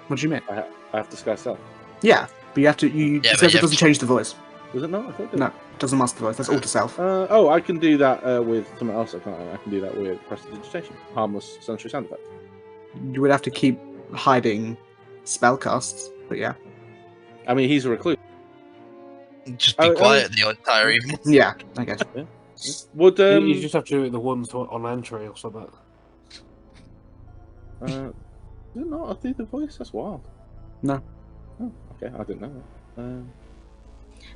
What do you mean? I have disguised self. Yeah, but you have to. It says it doesn't change the voice. Does it not? I thought it did. No, it doesn't mask the voice. That's alter self. I can do that with something else. I can do that with prestidigitation, harmless sensory sound effect. You would have to keep hiding spellcasts, but yeah. I mean, he's a recluse. Just be quiet the entire evening. Yeah, I guess. Yeah. Would you just have to do it the ones on entry or something. Is it not a theatre voice? That's wild. No. Oh, okay, I didn't know that.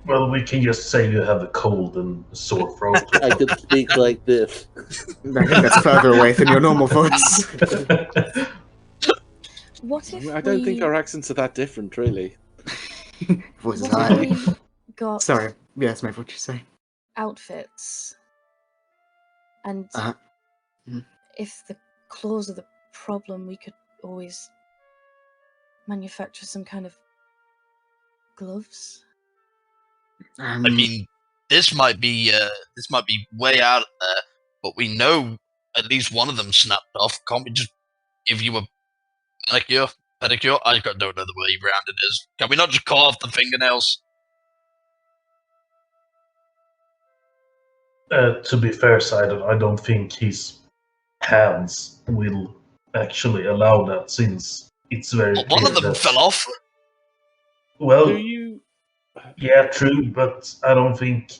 Well, we can just say you have a cold and a sore throat. I could speak like this. I think that's further away than your normal voice. What if I don't think our accents are that different, really. Voices what high. if we got Sorry. Yes, mate, what you say? outfits, and Mm. if the claws are the problem, we could always manufacture some kind of gloves. I mean, this might be way out there, but we know at least one of them snapped off. Can't we just give you a manicure, pedicure? I don't know the way round it is. Can we not just cut off the fingernails? To be fair-sided, I don't think his hands will actually allow that, since it's very Well, one clear of them that- fell off. Well, Do you? yeah, true, but I don't think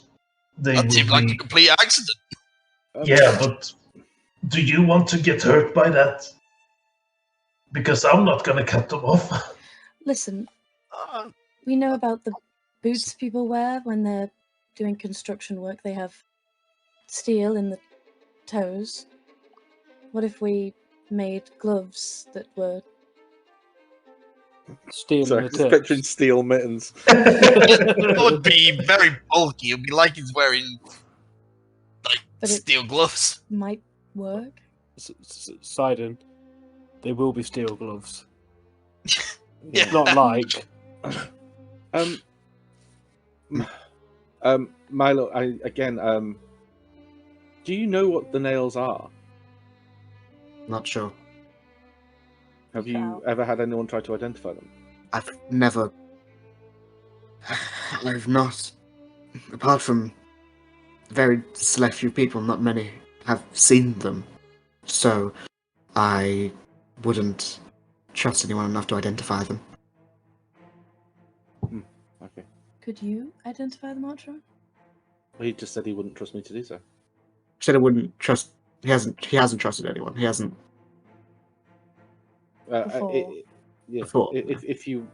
they That will seemed like a be... complete accident. Yeah, but do you want to get hurt by that? Because I'm not gonna cut them off. Listen, we know about the boots people wear when they're doing construction work. They have steel in the toes. What if we made gloves that were... Steel Sorry, in the just tips. picturing steel mittens. It would be very bulky. It'd be like he's wearing But it- steel gloves. might work? Sidon, they will be steel gloves. Yeah. Not like. Milo, do you know what the nails are? Not sure. Have you ever had anyone try to identify them? I've not, apart from very select few people, not many have seen them. So I wouldn't trust anyone enough to identify them. Okay. Could you identify them, Archer? Well, he just said he wouldn't trust me to do so. Said I wouldn't trust. He hasn't trusted anyone. He hasn't. Before. Before. If you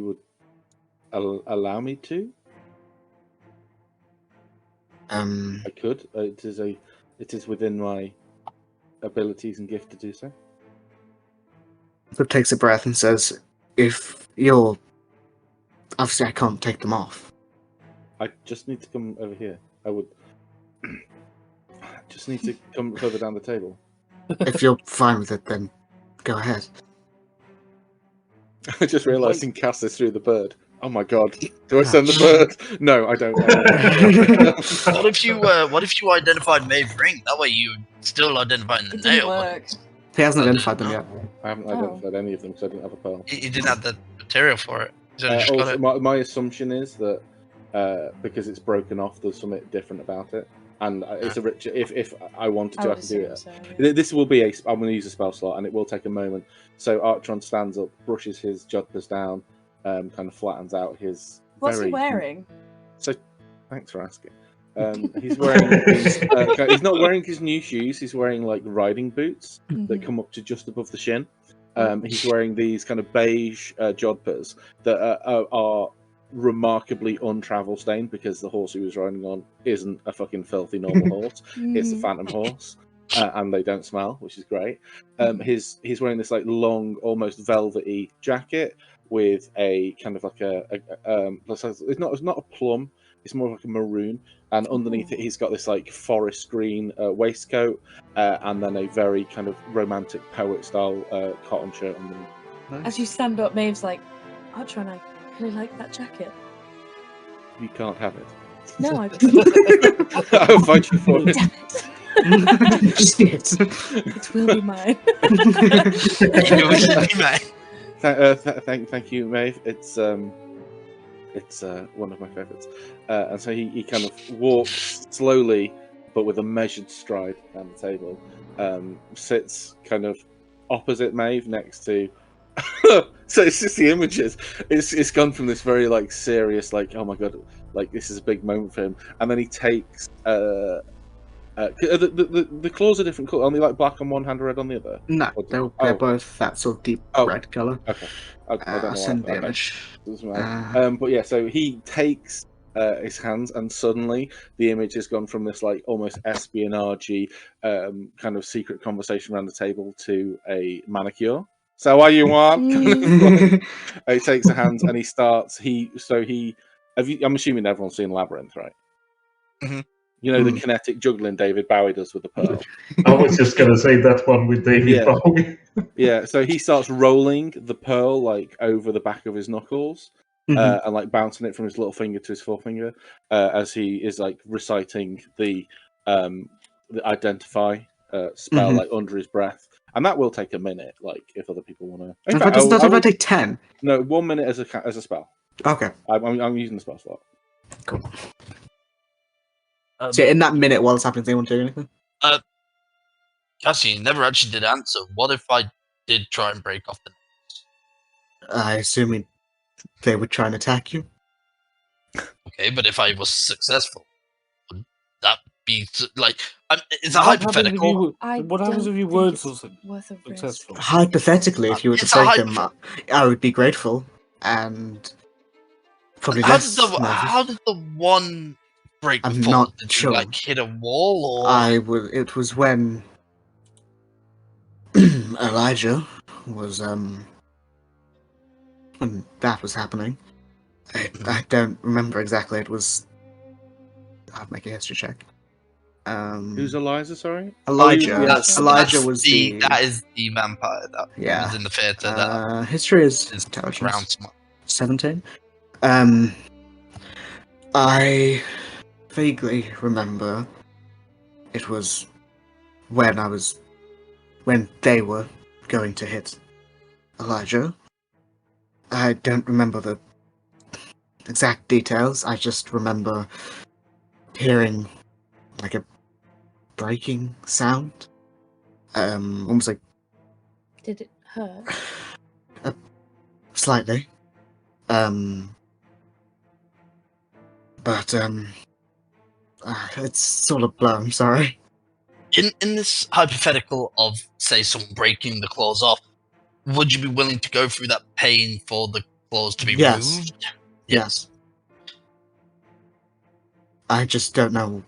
would allow me to, I could. It is within my abilities and gift to do so. So takes a breath and says, "If you're obviously, I can't take them off." I just need to come over here. I would. Just need to come further down the table. If you're fine with it, then go ahead. I just realised you can cast this through the bird. Oh my god! Do I send the bird? No, I don't. What if you identified Maeve Ring? That way you still identifying the It didn't nail. work. He hasn't identified them yet. I haven't identified any of them because I didn't have a pearl. You didn't have the material for it. He's only just got Also, it. my assumption is that because it's broken off, there's something different about it, and it's a rich. If I wanted to, I could do it. So, yeah. This will be I'm going to use a spell slot, and it will take a moment. So Archtron stands up, brushes his jodhpurs down, kind of flattens out his. What's he wearing? So, thanks for asking. He's wearing. He's not wearing his new shoes. He's wearing like riding boots that come up to just above the shin. He's wearing these kind of beige jodhpurs that are remarkably untravel stained because the horse he was riding on isn't a fucking filthy normal horse. It's a phantom horse, and they don't smell, which is great. He's wearing this like long, almost velvety jacket with a kind of like it's not a plum. It's more like a maroon, and underneath it, he's got this like forest green waistcoat, and then a very kind of romantic poet-style cotton shirt underneath. Nice. As you stand up, Maeve's like, Archtron, I really like that jacket. You can't have it. No, I I'll fight you for it. Damn it. Shit. It will be mine. Thank you, Maeve. It's one of my favourites. And so he kind of walks slowly, but with a measured stride down the table. Sits kind of opposite Maeve, next to. So it's just the images. It's gone from this very like serious, like oh my god, like this is a big moment for him, and then he takes. The claws are different colour. Only like black on one hand, red on the other. No, they're both that sort of deep red colour. Okay. I don't know I'll send the image. But yeah, so he takes his hands, and suddenly the image has gone from this like almost espionage kind of secret conversation around the table to a manicure. So what you want? He takes the hands and he starts. I'm assuming everyone's seen Labyrinth, right? Mm-hmm. You know the kinetic juggling David Bowie does with the pearl. I was just gonna say that one with David Bowie. Yeah, so he starts rolling the pearl like over the back of his knuckles, and like bouncing it from his little finger to his forefinger, as he is like reciting the identify spell like under his breath. And that will take a minute, like if other people want to. Does that take 10? No, 1 minute as a spell. Okay. I'm using the spell slot. Cool. So in that minute while it's happening, does anyone do anything? Cassie, you never actually did answer. What if I did try and break off the nails? I assume they would try and attack you. Okay, but if I was successful, would that be like? It's a hypothetical. What happens if you weren't successful? Hypothetically, if you were to break them, I would be grateful and probably less. How did the one break? I'm before? not Did sure. You, like hit a wall, or It was when Elijah was when that was happening. I don't remember exactly. It was. I'll make a history check. Who's Eliza? Sorry, Elijah. Elijah was that is the vampire that was in the theatre. History is intelligence. 17. I vaguely remember it was when they were going to hit Elijah. I don't remember the exact details. I just remember hearing like a breaking sound. Almost like. Did it hurt? Slightly. But it's sort of blur. I'm sorry. In this hypothetical of say someone breaking the claws off, would you be willing to go through that pain for the claws to be removed? Yes. I just don't know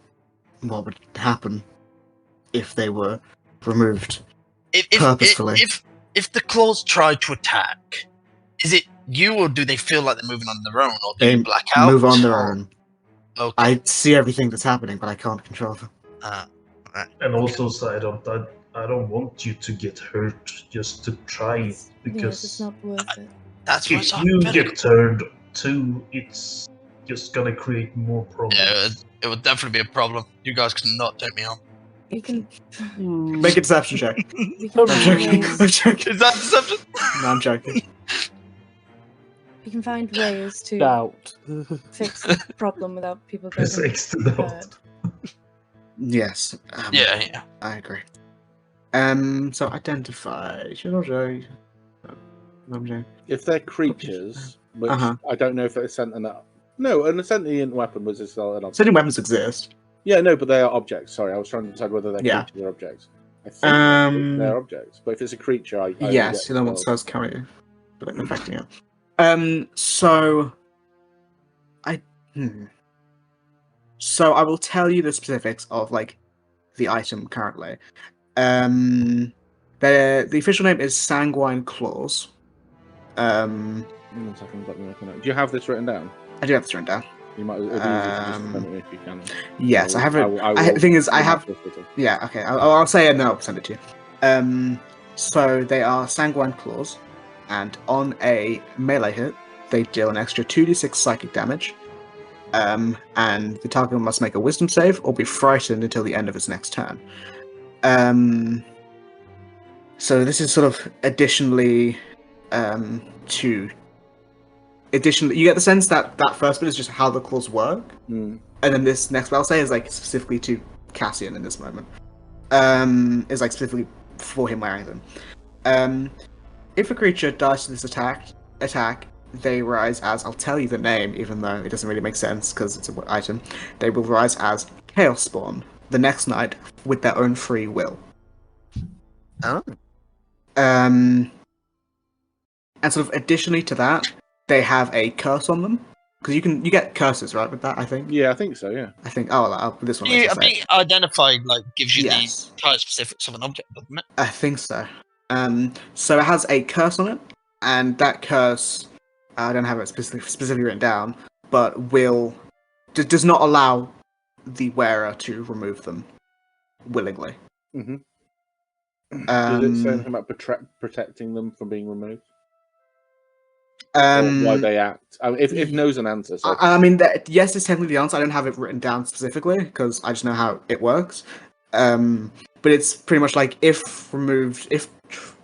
what would happen if they were removed purposefully. If the claws try to attack, is it you, or do they feel like they're moving on their own, or do they black out? Move on their own. Okay. I see everything that's happening, but I can't control them. And also, I don't want you to get hurt just to try it, Yes, it's because not worth it. That's what's if up. you get turned too, it's just gonna create more problems. Yeah, it would definitely be a problem. You guys cannot take me on. You can. Make a deception check. We can I'm find joking. ways. I'm joking. Is that deception? No, I'm joking. We can find ways to Doubt. fix the problem without people Press getting X to doubt. hurt. Yes. Yeah. I agree. So identify. If they're creatures, which Uh-huh. I don't know if it's sentient. No, an sentient weapon was just an object. Sentient weapons exist. Yeah, no, but they are objects. Sorry, I was trying to decide whether they're Yeah. creatures or objects. I think they're objects, but if it's a creature, I Yes, you know what does carry you, but affecting it. So I will tell you the specifics of like the item currently. The official name is Sanguine Claws. 1 second, let me make a note. Do you have this written down? I do have this written down. You might. It'd be easy to just send it if you can. Yes, I have it. The thing is, I have. Yeah, okay. I'll say it and then I'll send it to you. So they are Sanguine Claws, and on a melee hit, they deal an extra 2d6 psychic damage. And the target must make a Wisdom save or be frightened until the end of its next turn. So this is sort of additionally you get the sense that that first bit is just how the claws work, and then this next bit I'll say is like specifically to Cassian in this moment. Is like specifically for him wearing them. If a creature dies to this attack, they rise as, I'll tell you the name, even though it doesn't really make sense because it's an item. They will rise as Chaos Spawn the next night with their own free will. Oh. And sort of additionally to that, they have a curse on them because you get curses, right? With that, I think. Yeah, I think so. Yeah. I think. This one. I think identify gives you Yes. the type specifics of an object, doesn't it? I think so. So it has a curse on it, and that curse, I don't have it specifically written down, but does not allow the wearer to remove them willingly. Mm-hmm. Does it say anything about protecting them from being removed? Or why they act? I mean, if no's an answer. So. I mean, yes, it's technically the answer. I don't have it written down specifically because I just know how it works. But it's pretty much like if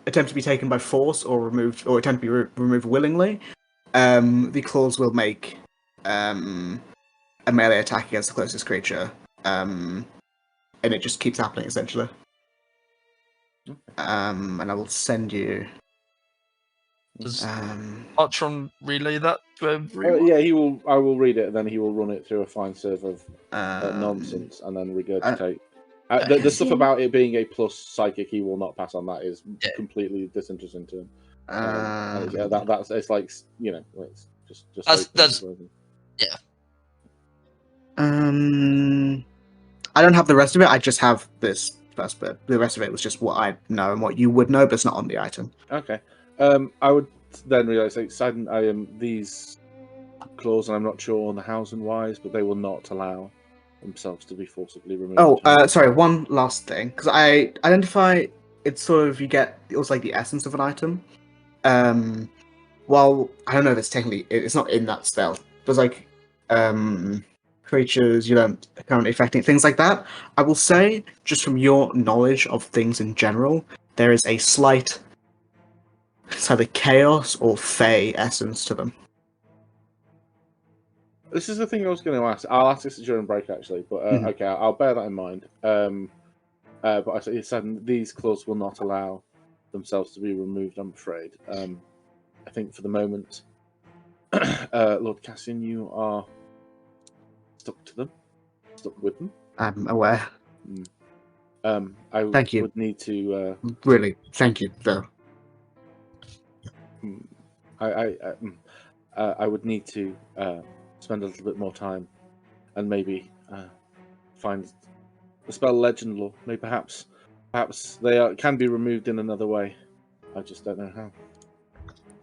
attempt to be taken by force or removed, or attempt to be removed willingly, the claws will make a melee attack against the closest creature, and it just keeps happening essentially. And I will send you. Does Artron relay that to everyone? Yeah, he will. I will read it, and then he will run it through a fine serve of nonsense, and then regurgitate. The stuff about it being a plus psychic, he will not pass on. That is completely disinteresting to him. That's it's like it's just. That's yeah. I don't have the rest of it. I just have this first bit. The rest of it was just what I know and what you would know, but it's not on the item. Okay. I would then realize these claws, and I'm not sure on the hows and whys, but they will not allow themselves to be forcibly removed. Sorry, one last thing, because I identify it's sort of it's like the essence of an item. Well, I don't know if it's technically it's not in that spell, but it's like creatures currently affecting things like that. I will say, just from your knowledge of things in general, there is a slight. It's either chaos or fey essence to them. This is the thing I was going to ask. I'll ask this during break, actually, but okay, I'll bear that in mind. But I said these claws will not allow themselves to be removed, I'm afraid. I think for the moment, Lord Cassian, you are stuck with them. I'm aware. Thank you. Would need to... really, thank you, though. I would need to spend a little bit more time and maybe find the spell legend lore. Maybe perhaps they can be removed in another way. I just don't know how.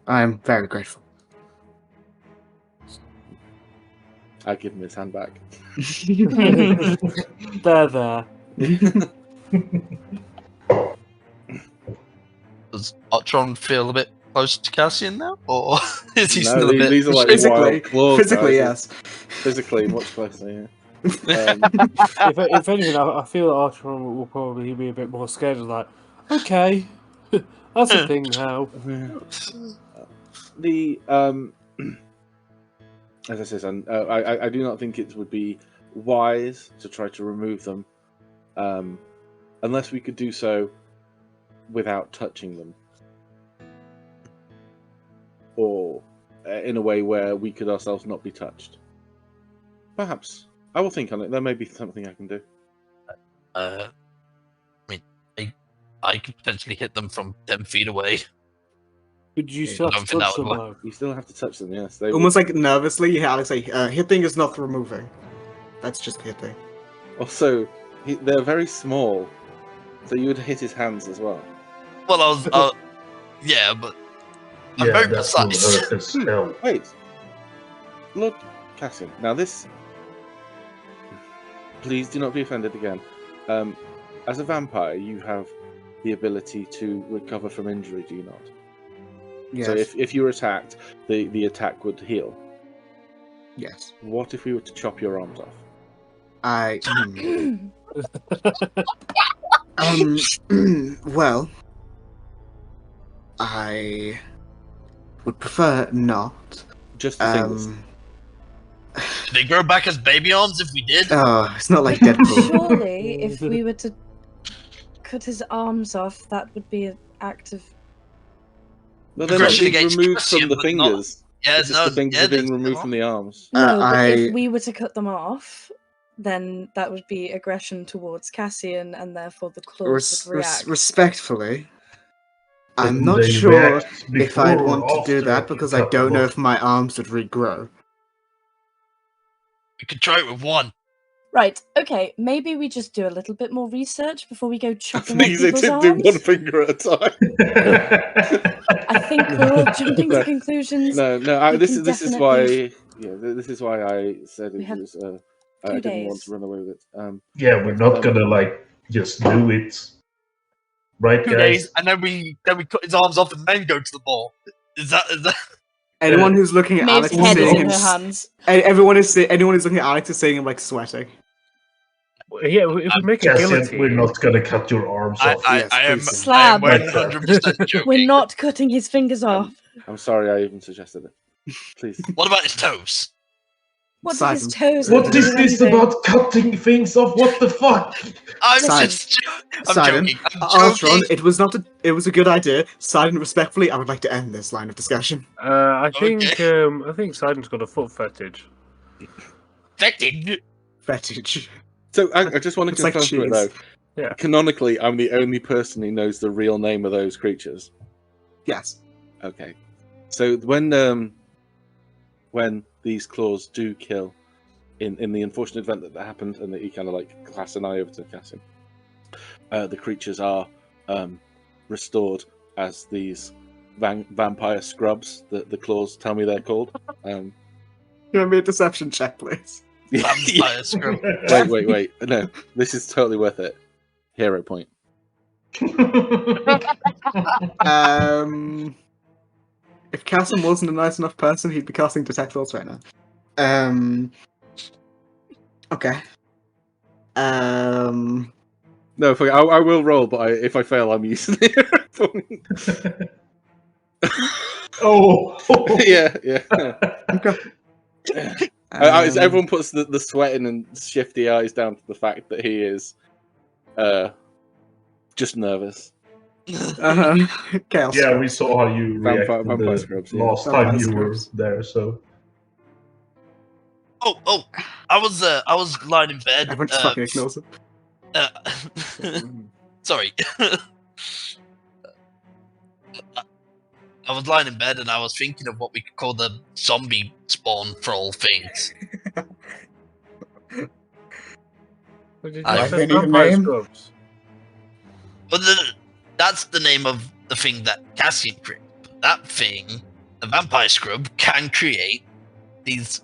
I am very grateful. I give him his hand back. There. Does Otron feel a bit close to Cassian now, or is he No, still a bit? these are like physically, wild claws. physically, guys. yes. Physically, much closer. Yeah. If anything, I feel that Archeron will probably be a bit more scared of that. Okay, that's a thing now. The as I said, I do not think it would be wise to try to remove them, unless we could do so without touching them, or in a way where we could ourselves not be touched. Perhaps I will think on it. There may be something I can do. I mean, I could potentially hit them from 10 feet away. But you still have to I don't think touch that them, would though. You still have to touch them. Yes, they Almost like nervously, you hear Alex say, hitting is not removing. That's just hitting. Also, they're very small, so you would hit his hands as well. Well, I was, yeah, but I'm very that will precise. hurt as hell. Wait, Lord Cassian. Now this, please do not be offended again. As a vampire, you have the ability to recover from injury, do you not? Yes. So if you were attacked, the attack would heal. Yes. What if we were to chop your arms off? Well, I would prefer not. Just the fingers. Did they grow back as baby arms if we did? Oh, it's not like Deadpool. Surely, if we were to cut his arms off, that would be an act of. No, they're not Aggression being against removed Cassian, from the but not- fingers. Yeah, It's just the fingers are being removed from the arms. No, but if I- we were to cut them off, then that would be aggression towards Cassian, and therefore the claws would react. Respectfully, I'm Then not they sure react if I'd before or want to do after that you because I cut them don't know off. if my arms would regrow. We could try it with one. Right, okay, maybe we just do a little bit more research before we go chopping off These are people's to do one arms. finger at a time. I think we're all jumping to conclusions. No, We this can is why. definitely- Yeah, this is why I said We it have was. I 2 didn't want days. to run away with it. Yeah, we're not gonna just do it, right, 2 guys? days, and then we cut his arms off and then go to the ball. Is that? Anyone who's looking at Maeve's Alex is head is seeing in him. her hands. Anyone who's looking at Alex is seeing him like sweating. Yeah, if we make a Cassian, guillotine, we're not gonna cut your arms off. Yes, I am please do. Slab. 100% joking. We're not cutting his fingers off. I'm sorry I even suggested it. Please. What about his toes? What did his Simon. toes? What have to is do with this anything? about cutting things off? What the fuck? I'm Simon. just. I'm Simon, joking. I'm Artron, joking. it was a good idea. Silent, respectfully, I would like to end this line of discussion. I think Okay. I think Sidon's got a foot fetish. Fetid. Fetish. So I just want to It's like confirm to it though. cheese. Yeah. Canonically, I'm the only person who knows the real name of those creatures. Yes. Okay. So when these claws do kill, in the unfortunate event that happened, and that you kind of like class an eye over to Cassian, the creatures are restored as these vampire scrubs. The claws tell me they're called. Give me a deception check, please. Vampire scrub. Wait. No, this is totally worth it. Hero point. If Cassim wasn't a nice enough person, he'd be casting Detect Thoughts right now. Okay. No, I will roll, but if I fail, I'm using the hero point. Oh. yeah. Okay. As everyone puts the sweating and shifty eyes down to the fact that he is just nervous. Chaos. Yeah, we saw how you reacted Vampire the scrubs, yeah. last Vampire time you were scrubs. there, so... Oh! I was lying in bed. Everyone just fucking ignores it. Sorry. I was lying in bed and I was thinking of what we could call the zombie spawn troll things. What did you I say? need a Vampire name. scrubs. But that's the name of the thing that Cassian created. That thing, the vampire scrub, can create these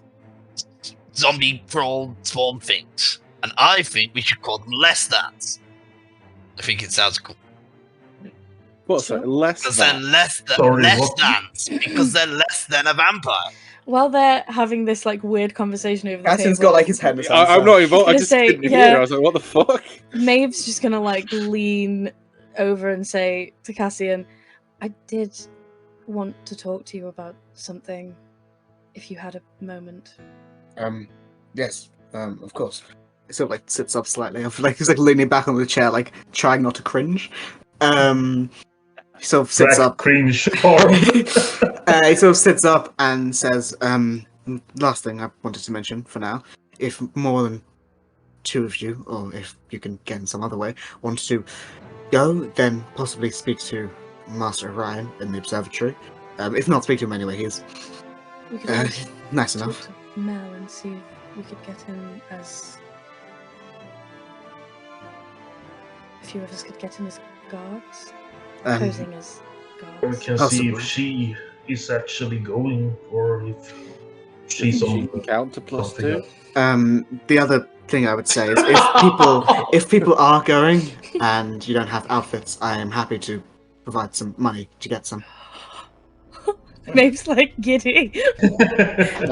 zombie troll spawn things. And I think we should call them less thans. I think it sounds cool. What? Sorry, less Because than. they're less Sorry, less what? thans. Because they're less than a vampire. While they're having this like weird conversation over the Cassian's table, got like his head in his I'm hands. not involved. I gonna just say, didn't yeah. hear. I was like, what the fuck? Maeve's just gonna like lean over and say to Cassian, I did want to talk to you about something, if you had a moment. Yes, of course. He sort of like sits up slightly. I feel like he's like leaning back on the chair, like trying not to cringe. He sort of sits up. Cringe hard. He sort of sits up and says, last thing I wanted to mention for now, if more than two of you, or if you can get in some other way, want to go, then possibly speak to Master Orion in the observatory. If not, speak to him anyway. He's We could always nice talk enough. to Mel and see if we could get him as... A few of us could get him as guards. Posing as We guards. can see if she is actually going, or if she's She on can count to plus something 2. else. The other thing I would say is if people are going and you don't have outfits, I am happy to provide some money to get some. Maeve's like giddy.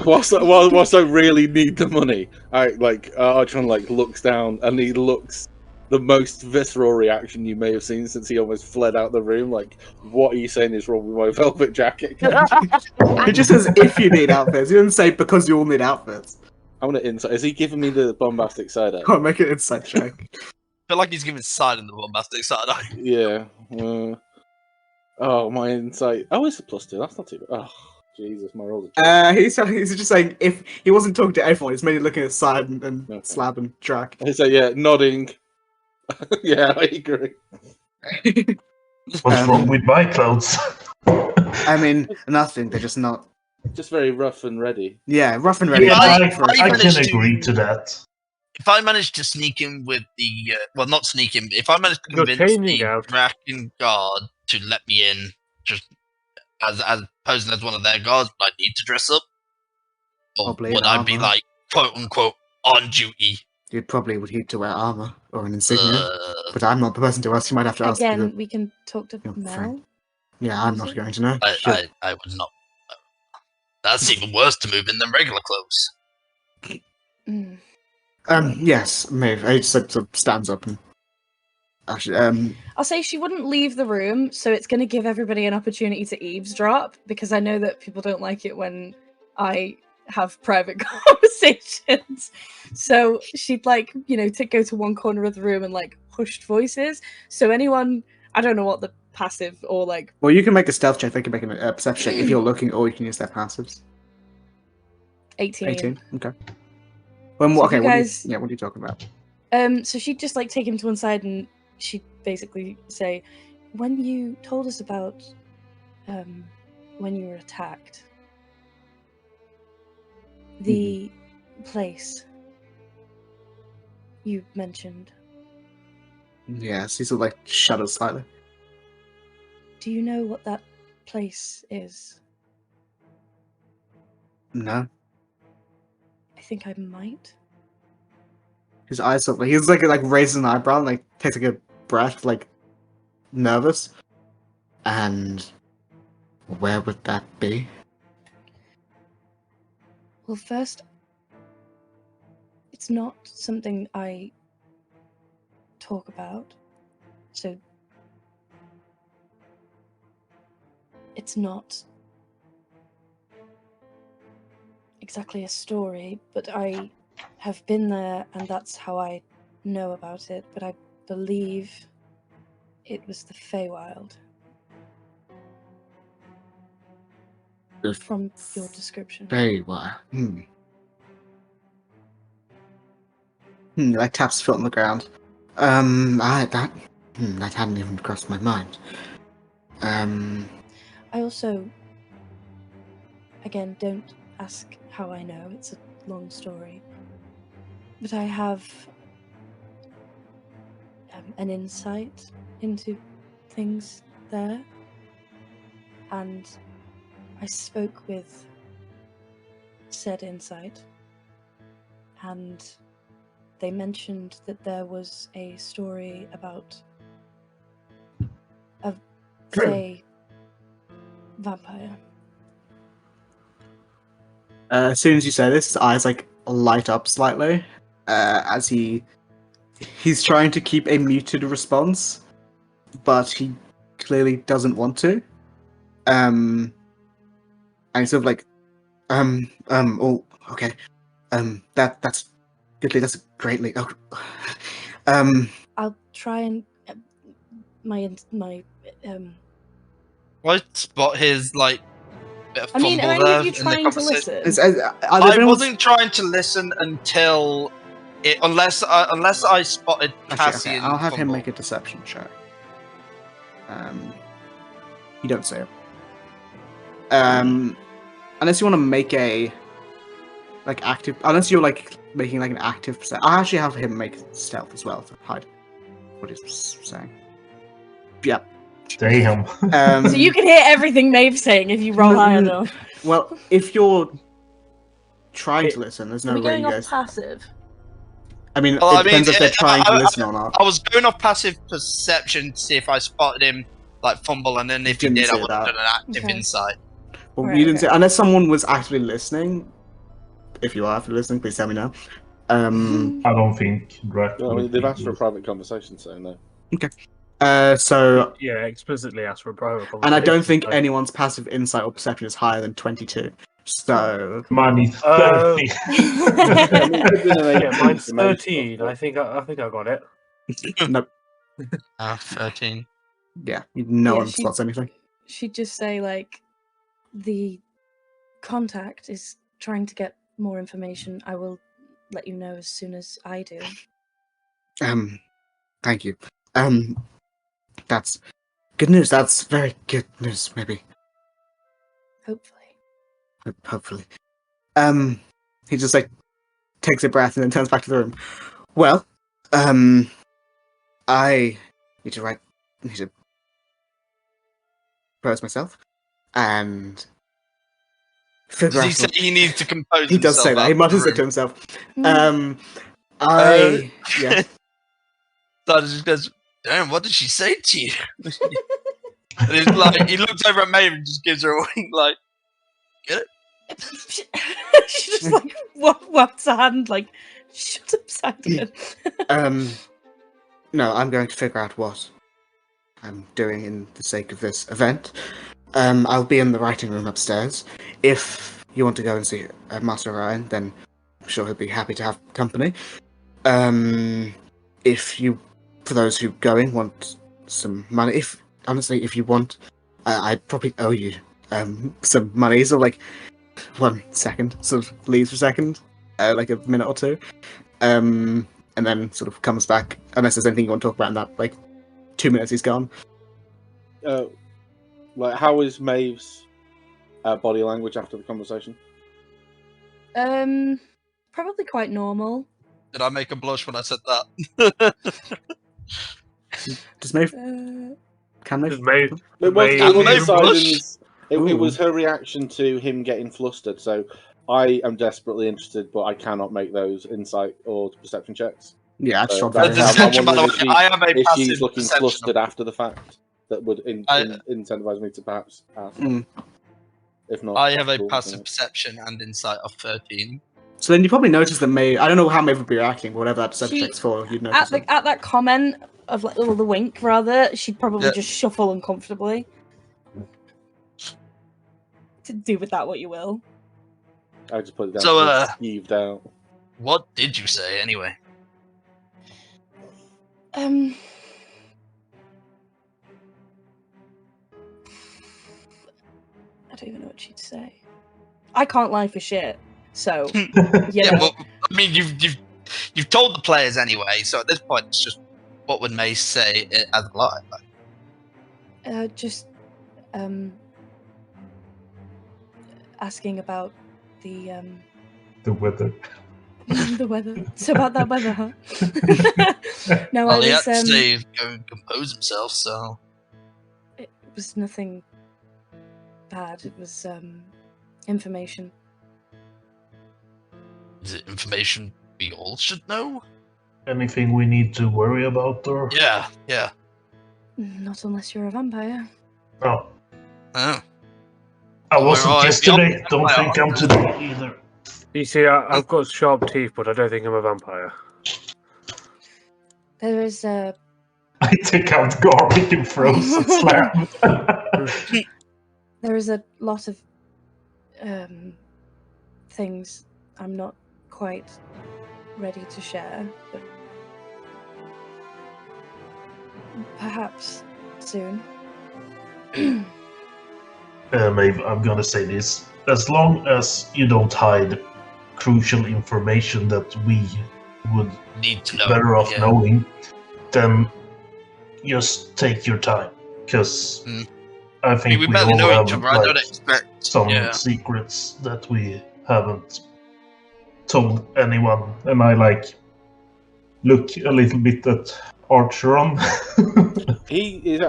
Whilst I really need the money, Archon like looks down and he looks the most visceral reaction you may have seen since he almost fled out the room. Like, what are you saying is wrong with my velvet jacket? He just says if you need outfits. He doesn't say because you all need outfits. I want to insight. Is he giving me the bombastic side eye? Go on, make an insight check. I feel like he's giving side in the bombastic side. Yeah. Oh, my insight. Oh, it's a plus 2. That's not too bad. Oh, Jesus, my roll. He's just saying if he wasn't talking to everyone, he's mainly looking at Side and Okay. Slab and Drac. So yeah, nodding. Yeah, I agree. What's wrong with my clothes? I mean, nothing. They're just not. Just very rough and ready. Yeah, rough and ready. Yeah, and I can managed to- agree to that. If I manage to sneak in with the well, not sneak in. If I manage to You're convince changing the out. Draken guard to let me in, just as posing as one of their guards, would I need to dress up, or Probably would in I be armor. like quote unquote on duty? You probably would need to wear armor or an insignia, but I'm not the person to ask. You might have to ask. Again, we can talk to your Mel. friend. Yeah, I'm not going to know. Sure. I would not. That's even worse to move in than regular clothes. Mm. Yes, Maeve. He just sort of stands up and actually, I'll say she wouldn't leave the room, so it's going to give everybody an opportunity to eavesdrop, because I know that people don't like it when I have private conversations. So she'd like, to go to one corner of the room and like hushed voices. So anyone, I don't know what the passive or like... Well, you can make a stealth check. They can make a perception check if you're looking, or you can use their passives. 18. 18. Okay. Well, So okay. you guys- what are you talking about? So she'd just like take him to one side and she'd basically say, when you told us about when you were attacked, the place you mentioned, Yes, he sort of like shudders slightly. do you know what that place is? No, I think I might. his eyes sort of he's like raises an eyebrow and like takes like a breath, like nervous. And where would that be? Well, first, it's not something I talk about, so it's not exactly a story, but I have been there and that's how I know about it, but I believe it was the Feywild. The From your description. Very well. Like taps his foot on the ground. That hadn't even crossed my mind. I also, again, don't ask how I know, it's a long story, but I have an insight into things there, and I spoke with said insight, and they mentioned that there was a story about a fey vampire. As soon as you say this, his eyes like light up slightly as he's trying to keep a muted response, but he clearly doesn't want to. And he's sort of like, oh, okay, that's goodly, that's greatly. Oh, I'll try and my I spot his like bit of I mean, fumble are any there of you in the trying to conversation. listen? I wasn't trying to listen until unless I spotted Actually, Cassian. okay, I'll have him fumble. make a deception check. You don't say it. Unless you want to make a like active, unless you're like making like an active percent. I'll actually have him make stealth as well to hide what he's saying. Yeah. Damn. So you can hear everything Maeve's saying if you roll high enough. Well, if you're trying to listen, there's Are no we way going you off guys. passive? I mean, Well, it depends if they're trying to listen or not. I was going off passive perception to see if I spotted him like fumble, and then if he Didn't did, I see would have that. done an active Okay. insight. Well, Right, you didn't okay. say unless someone was actually listening. If you are actually listening, please tell me now. I don't think Drac. Well, I mean, would they've be asked for a good. private conversation, so no. So, Yeah, explicitly asked for a private conversation. and I don't think so- anyone's passive insight or perception is higher than 22. So, Money Uh, 30. Yeah, mine's 13. I think I got it. no, 13. yeah, no Yeah, one spots anything. She'd just say like, the contact is trying to get more information. I will let you know as soon as I do. Thank you. That's good news. That's very good news. Maybe, Hopefully. hopefully. He just like takes a breath and then turns back to the room. Well, I need to compose myself and figure Does he out. say he needs to compose He does himself say that. He after mutters the it to room? himself. Uh, Yeah. So just goes, damn, what did she say to you? And he's like, he looks over at Maeve and just gives her a wink, like, get it? She just like whaps her hand like, shut up, Simon. No, I'm going to figure out what I'm doing in the sake of this event. I'll be in the writing room upstairs. If you want to go and see Master Ryan, then I'm sure he'll be happy to have company. If you, for those who going, want some money, if you want, I probably owe you some money. So like 1 second, sort of leaves for a second, like a minute or two, and then sort of comes back. Unless there's anything you want to talk about in that like 2 minutes, he's gone. Like, how is Maeve's body language after the conversation? Probably quite normal. Did I make a blush when I said that? Does Maeve? Can Maeve? Does Maeve- It was, Maeve- it was Maeve Simon's- it Ooh. was her reaction to him getting flustered. So I am desperately interested, but I cannot make those insight or perception checks. Yeah, I've shot that's very how- hard. Deception, by the wondering way, I have a if passive she's looking perception. flustered after the fact, that would incentivize me to perhaps ask. Mm. If not, I have a cool, passive yeah. perception and insight of 13. So then you probably notice that Maeve. I don't know how Maeve would be reacting, but whatever that deception She- check's for, you'd notice it. At that comment of like, or the wink rather, she'd probably Yeah. just shuffle uncomfortably. To do with that what you will. I just put it down. So, to skeeved out. What did you say anyway? I don't even know what she'd say. I can't lie for shit. So Yeah, know. well, I mean, you've told the players anyway, so at this point, it's just what would May say as a lie? Like, just asking about the weather. the weather. So about that weather, huh? No, well, I he was had to say go and compose himself, so it was nothing bad. It was information. is it information we all should know? anything we need to worry about, or? Yeah. Not unless you're a vampire. No. Oh. I wasn't Alright, yesterday. Don't vampire. think I'm today either. You see, I've got sharp teeth, but I don't think I'm a vampire. There is a. I take out garlic and frozen slam. There is a lot of things I'm not quite ready to share, but perhaps soon. Maybe I'm gonna say this. As long as you don't hide crucial information that we would Need to be know. better off yeah. knowing, then just take your time. Because I think We we barely all know have each other. I don't expect. some Yeah. secrets that we haven't told anyone. And I look a little bit at Archeron.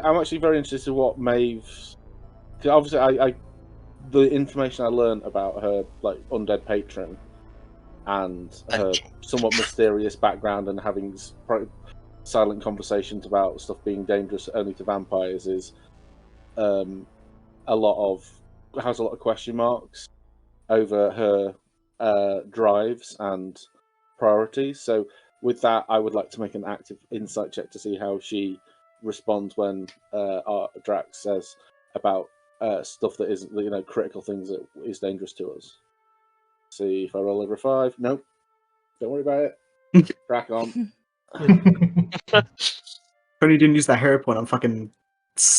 I'm actually very interested in what Maeve's. Cause obviously, the information I learned about her undead patron and her somewhat mysterious background and having silent conversations about stuff being dangerous only to vampires is has a lot of question marks over her drives and priorities. So with that, I would like to make an active insight check to see how she responds when Drax says about stuff that isn't, critical things that is dangerous to us. See if I roll over 5. Nope. Don't worry about it. Crack on. Only didn't use that hero point on fucking.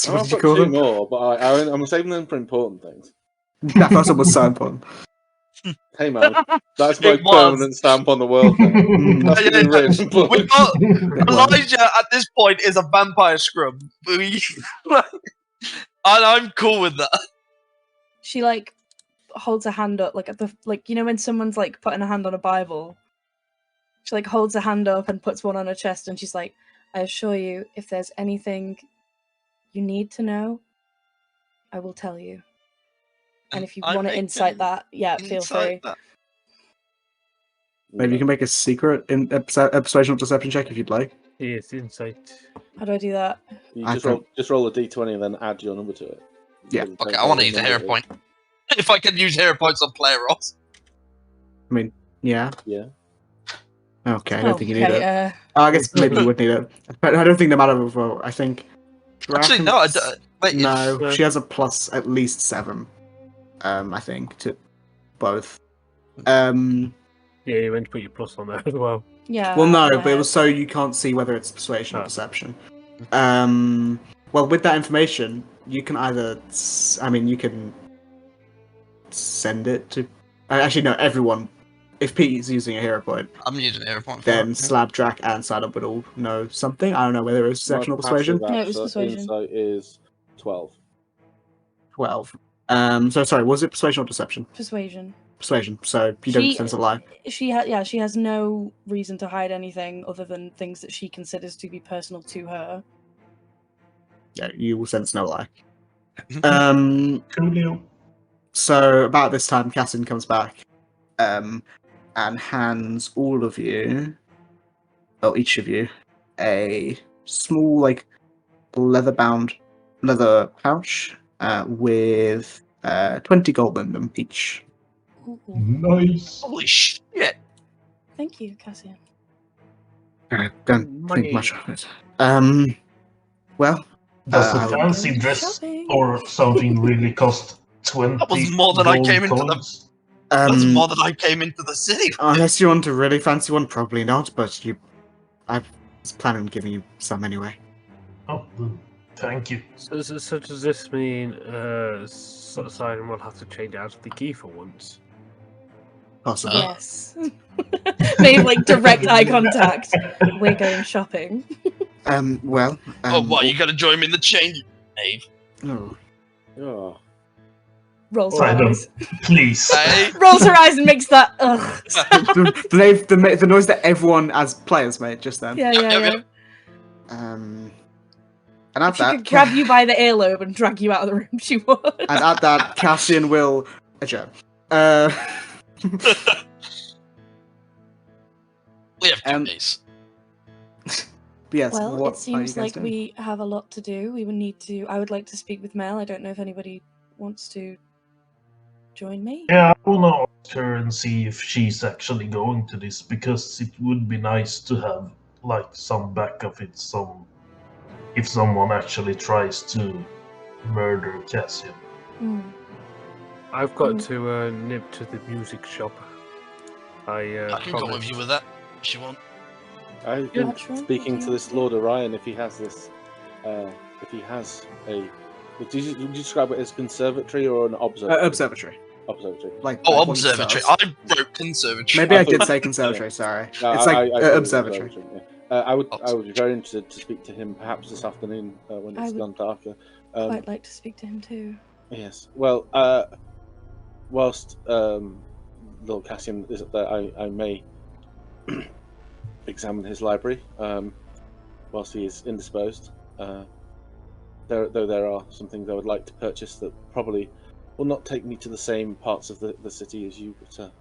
I've What did you got call 2 them? more, but I'm saving them for important things. That first one was so important. Hey man, that's my It was. permanent stamp on the world now. That's been written. We got It was. Elijah at this point is a vampire scrub. And I'm cool with that. She holds a hand up, at the when someone's putting a hand on a Bible. She holds a hand up and puts one on her chest, and she's like, "I assure you, if there's anything you need to know, I will tell you. And if you want to insight that, feel free." Maybe you can make a secret in persuasion or deception check if you'd like. Yes, insight. How do I do that? You I just roll a d20 and then add your number to it. Yeah. Okay, I want to use a hero point. If I can use hero points on player roles. I mean, yeah. Yeah. Okay, I don't think you need it. Okay, I guess maybe you would need it. But I don't think they matter overall. I think. Actually, no. I don't. Wait, No, she has a plus at least 7. I think to both. Yeah, you went to put your plus on there as well. yeah. Well, no, go but it was ahead. so you can't see whether it's persuasion or Oh. deception. Well, with that information, you can either. You can send it to. Actually, no. Everyone. If Pete's using a hero point, I'm using a hero point. then Slabdrack and Sideup would all know something. I don't know whether it was deception or persuasion. No, it was persuasion. Insight is 12. 12. So sorry, was it persuasion or deception? Persuasion. Persuasion. So you don't sense a lie. She has no reason to hide anything other than things that she considers to be personal to her. Yeah, you will sense no lie. Coolio. So about this time, Cassin comes back, and hands all of you, each of you, a small leather pouch with 20 gold in them each. Ooh. Nice. Holy shit! Thank you, Cassian. I don't Money. think much of it. Well, Does I a will- fancy dress Shopping. or something really cost 20 That was more than I gold came into the- coins? That's more than I came into the city. Unless you want a really fancy one, probably not. But I was planning on giving you some anyway. Oh, thank you. So does this mean Simon will have to change out of the key for once? Possibly. Yes. They have direct eye contact. We're going shopping. Well. Oh, what? You gotta join me in the change, Dave. Oh. Oh. Rolls her Sidon, eyes. please. Hey. Rolls her eyes and makes that ugh. the noise that everyone as players made just then. Yeah. And at If she that, could grab you by the earlobe and drag you out of the room, she would. and at that, Cassian will adjourn. We have 2 days. But yes, Well, what it are seems you guys like doing? we have a lot to do. We would need to. I would like to speak with Mel. I don't know if anybody wants to join me. Yeah, I want to ask her and see if she's actually going to this, because it would be nice to have like some backup if someone actually tries to murder Cassian. I've got to nip to the music shop. I can go with you with that if you want. I've Yeah. been Archer, speaking what do to you this want to do? Lord Orion if he has this. If he has a. Would you describe it as conservatory or an observatory? Observatory. Observatory. Like Oh, what he observatory. says. I wrote conservatory. Maybe I thought- did say conservatory. Sorry, No, it's like I thought it was observatory. Yeah. I would be very interested to speak to him perhaps this afternoon when I it's would gone darker. Quite like to speak to him too. Yes. Well, whilst Lord Cassian is up there, I may examine his library whilst he is indisposed. Though there are some things I would like to purchase that probably will not take me to the same parts of the city as you. But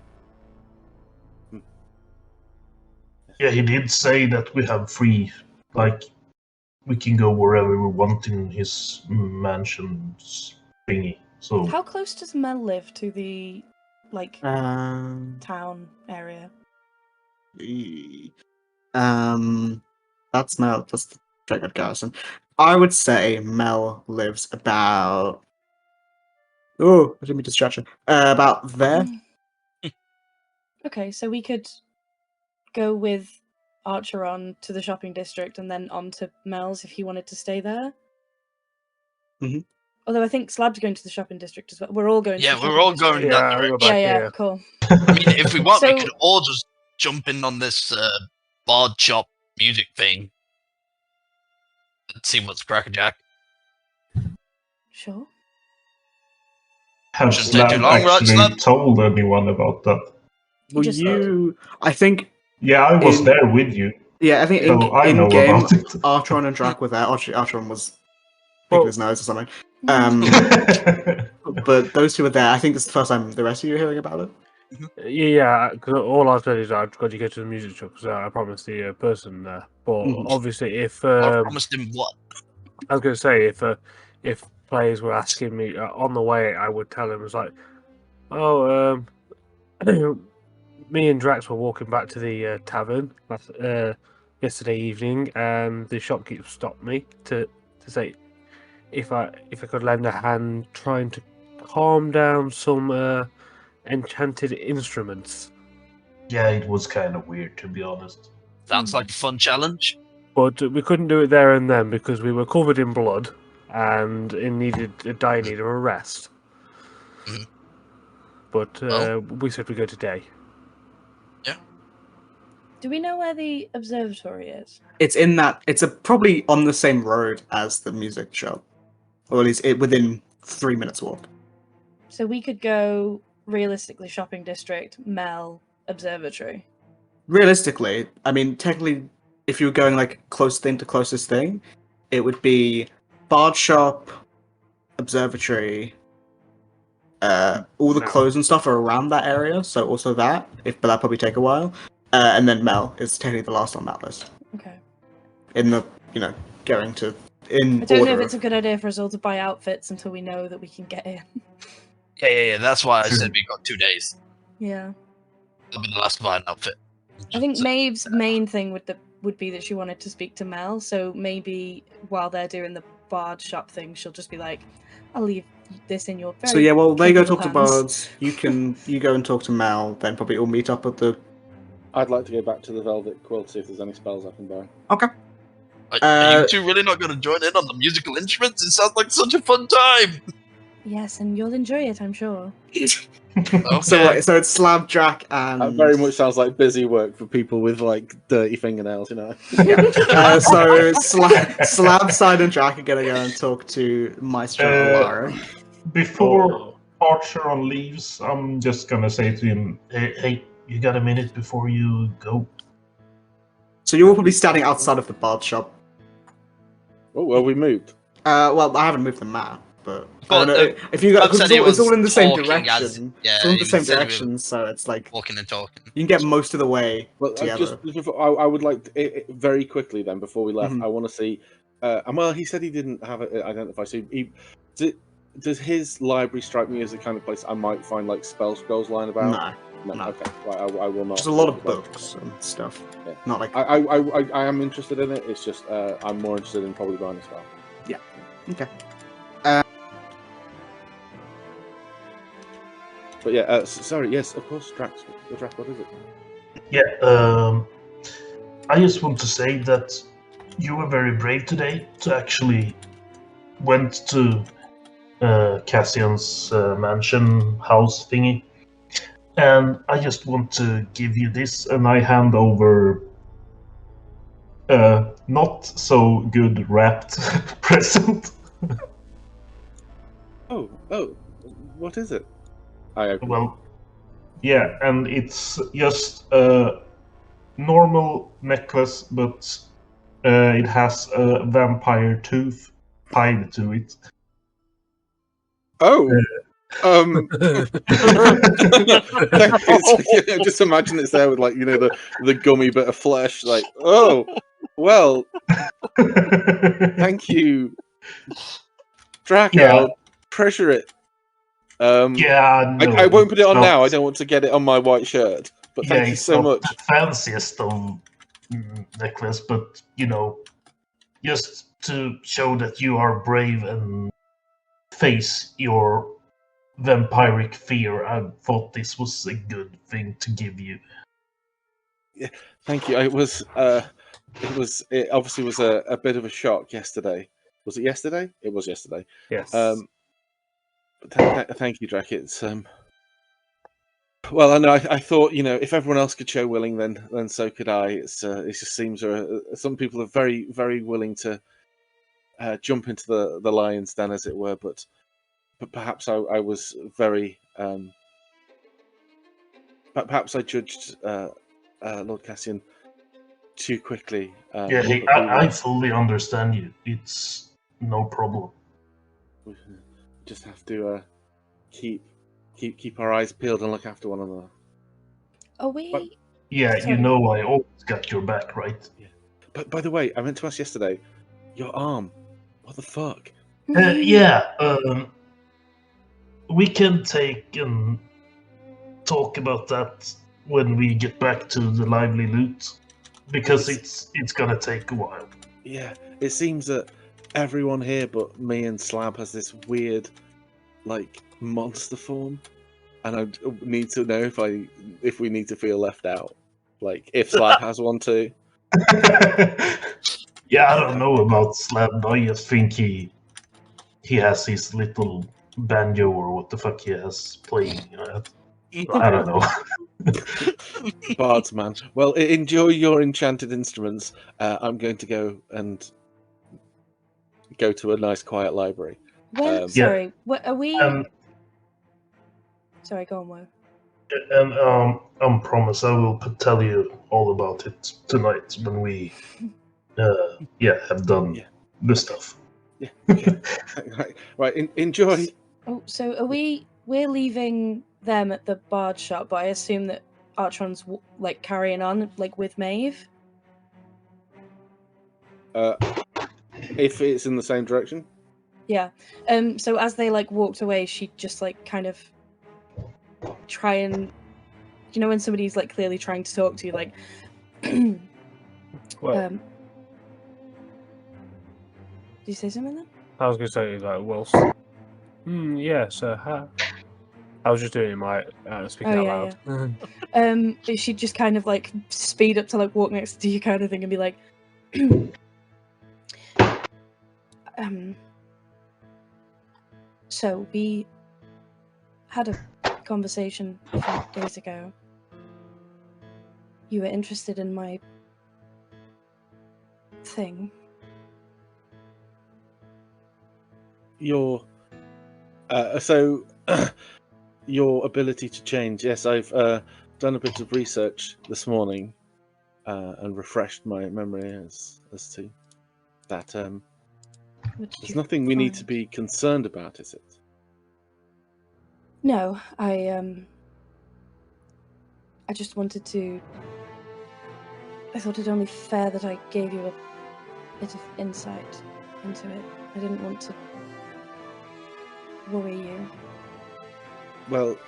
Yeah, he did say that we have free, like, we can go wherever we want in his mansion's thingy. So How close does Mel live to the town area? That's Mel. That's the Dragon Garrison. I would say Mel lives about. Oh, I didn't mean to stretch it. About there. Okay, so we could go with Archer on to the shopping district and then on to Mel's if he wanted to stay there. Mhm. Although I think Slab's going to the shopping district as well. We're all going. Yeah, to the we're shopping all going district. that I'll go direction. back Yeah, here. cool. I mean, if we want, we So- could all just jump in on this bard shop music thing and see what's crackerjack. Sure. have Shouldn't take too Slab long, right, actually Slab? told anyone about that? Well, just- I think. Yeah, I was In- there with you, Yeah, I think so I in know game, about it. Artron and Drac were there. Artron was picking Well- his nose or something. Mm. But those two were there. I think it's the first time the rest of you are hearing about it. Yeah, because all I've said is I've got to go to the music shop because I promised the person there. But Mhm. obviously, if I promised him what? I was going to say if players were asking me on the way, I would tell them it's like, oh, me and Drax were walking back to the tavern yesterday evening, and the shopkeeper stopped me to say if I could lend a hand trying to calm down some enchanted instruments. Yeah, it was kind of weird, to be honest. Sounds like a fun challenge. But we couldn't do it there and then because we were covered in blood and it needed a dire need of a rest. Mhm. But Well- we said we go today. Do we know where the observatory is? It's in that. It's probably on the same road as the music shop, or at least within 3 minutes walk. So we could go realistically shopping district, Mel, observatory. Realistically, I mean, technically, if you were going like closest thing to closest thing, it would be bard shop, observatory. All the No. clothes and stuff are around that area, so also that. But that'd probably take a while. And then Mel is technically the last on that list. Okay. In the going to in I don't know order. if it's a good idea for us all to buy outfits until we know that we can get in. Yeah. That's why I Sure. said we got 2 days. Yeah. That'll be the last buy an outfit. I think So- Maeve's main thing would be that she wanted to speak to Mel, so maybe while they're doing the bard shop thing, she'll just be like, I'll leave this in your very So yeah, well, they go capable talk to hands." bards. You go and talk to Mel. Then probably all meet up at the. I'd like to go back to the Velvet Quill to see if there's any spells I can buy. Are you two really not going to join in on the musical instruments? It sounds like such a fun time. Yes, and you'll enjoy it, I'm sure. Okay. So it's Slab, Jack, and That very much sounds like busy work for people with like dirty fingernails, so Slab, Side, and Jack are gonna go and talk to Maestro Lara. Before Archeron leaves, I'm just gonna say to him, hey, you got a minute before you go? So you're all probably standing outside of the bard shop. Oh, well, we moved. Well, I haven't moved the map. But I don't know if you got it's all in the same direction. It's all in the same direction, so it's like walking and talking. You can get most of the way Well, together. I would like to, very quickly then before we left. I want to see. Well, he said he didn't have it identified. So does his library strike me as the kind of place I might find like spell scrolls lying about? No. Okay, right, I will not. Just a lot of books and stuff. Yeah. Not like I am interested in it. It's just I'm more interested in probably buying a spell. Yeah. Okay. But yeah, sorry. Yes, of course, Drax. What is it? Yeah. I just want to say that you were very brave today to actually went to Cassian's mansion house thingy, and I just want to give you this, and I hand over not so good wrapped present. Oh, what is it? Well, yeah, and it's just a normal necklace, but it has a vampire tooth tied to it. Oh, just imagine it's there with like the gummy bit of flesh. Like, oh, well, thank you, Drac. Yeah. I'll treasure it. Yeah, no, I won't put it on not... now. I don't want to get it on my white shirt. But thank you so much. The fanciest of necklace, but just to show that you are brave and face your vampiric fear, I thought this was a good thing to give you. Yeah, thank you. It obviously was a bit of a shock yesterday. Was it yesterday? It was yesterday. Yes. Thank you, Drac. It's well, I know. I thought if everyone else could show willing, then so could I. It just seems some people are very, very willing to jump into the lion's den, as it were. But perhaps I was very. Perhaps I judged Lord Cassian too quickly. I fully understand you. It's no problem. We just have to keep our eyes peeled and look after one another. Are we? Yeah, Sorry. you know I always got your back, right? Yeah. But by the way, I meant to ask yesterday, your arm. What the fuck? We can take and talk about that when we get back to the lively loot, because it's gonna take a while. Yeah, it seems that everyone here but me and Slab has this weird, like, monster form, and I need to know if we need to feel left out, like if Slab has one too. Yeah, I don't know about Slab. I just think he has his little banjo or what the fuck he has playing. I don't know. Bards, man. Well, enjoy your enchanted instruments. I'm going to go to a nice quiet library. Sorry, what are we? Sorry, go on, Wo. And I promise I will tell you all about it tonight when we have done the stuff. Yeah. Okay. right. Enjoy. Oh, so are we? We're leaving them at the bard shop, but I assume that Archon's like carrying on like with Maeve. If it's in the same direction. Yeah. So as they like walked away, she just like kind of try and when somebody's like clearly trying to talk to you, like Well, did you say something then? I was going to say, like, well, yes, I was just doing my speaking out loud. But she'd just kind of like speed up to like walk next to you kind of thing and be like, so we had a conversation a few days ago. You were interested in my thing. Your your ability to change. Yes, I've done a bit of research this morning and refreshed my memory as to that. There's nothing we need to be concerned about, is it? No, I just wanted to. I thought it only fair that I gave you a bit of insight into it. I didn't want to worry you. Well,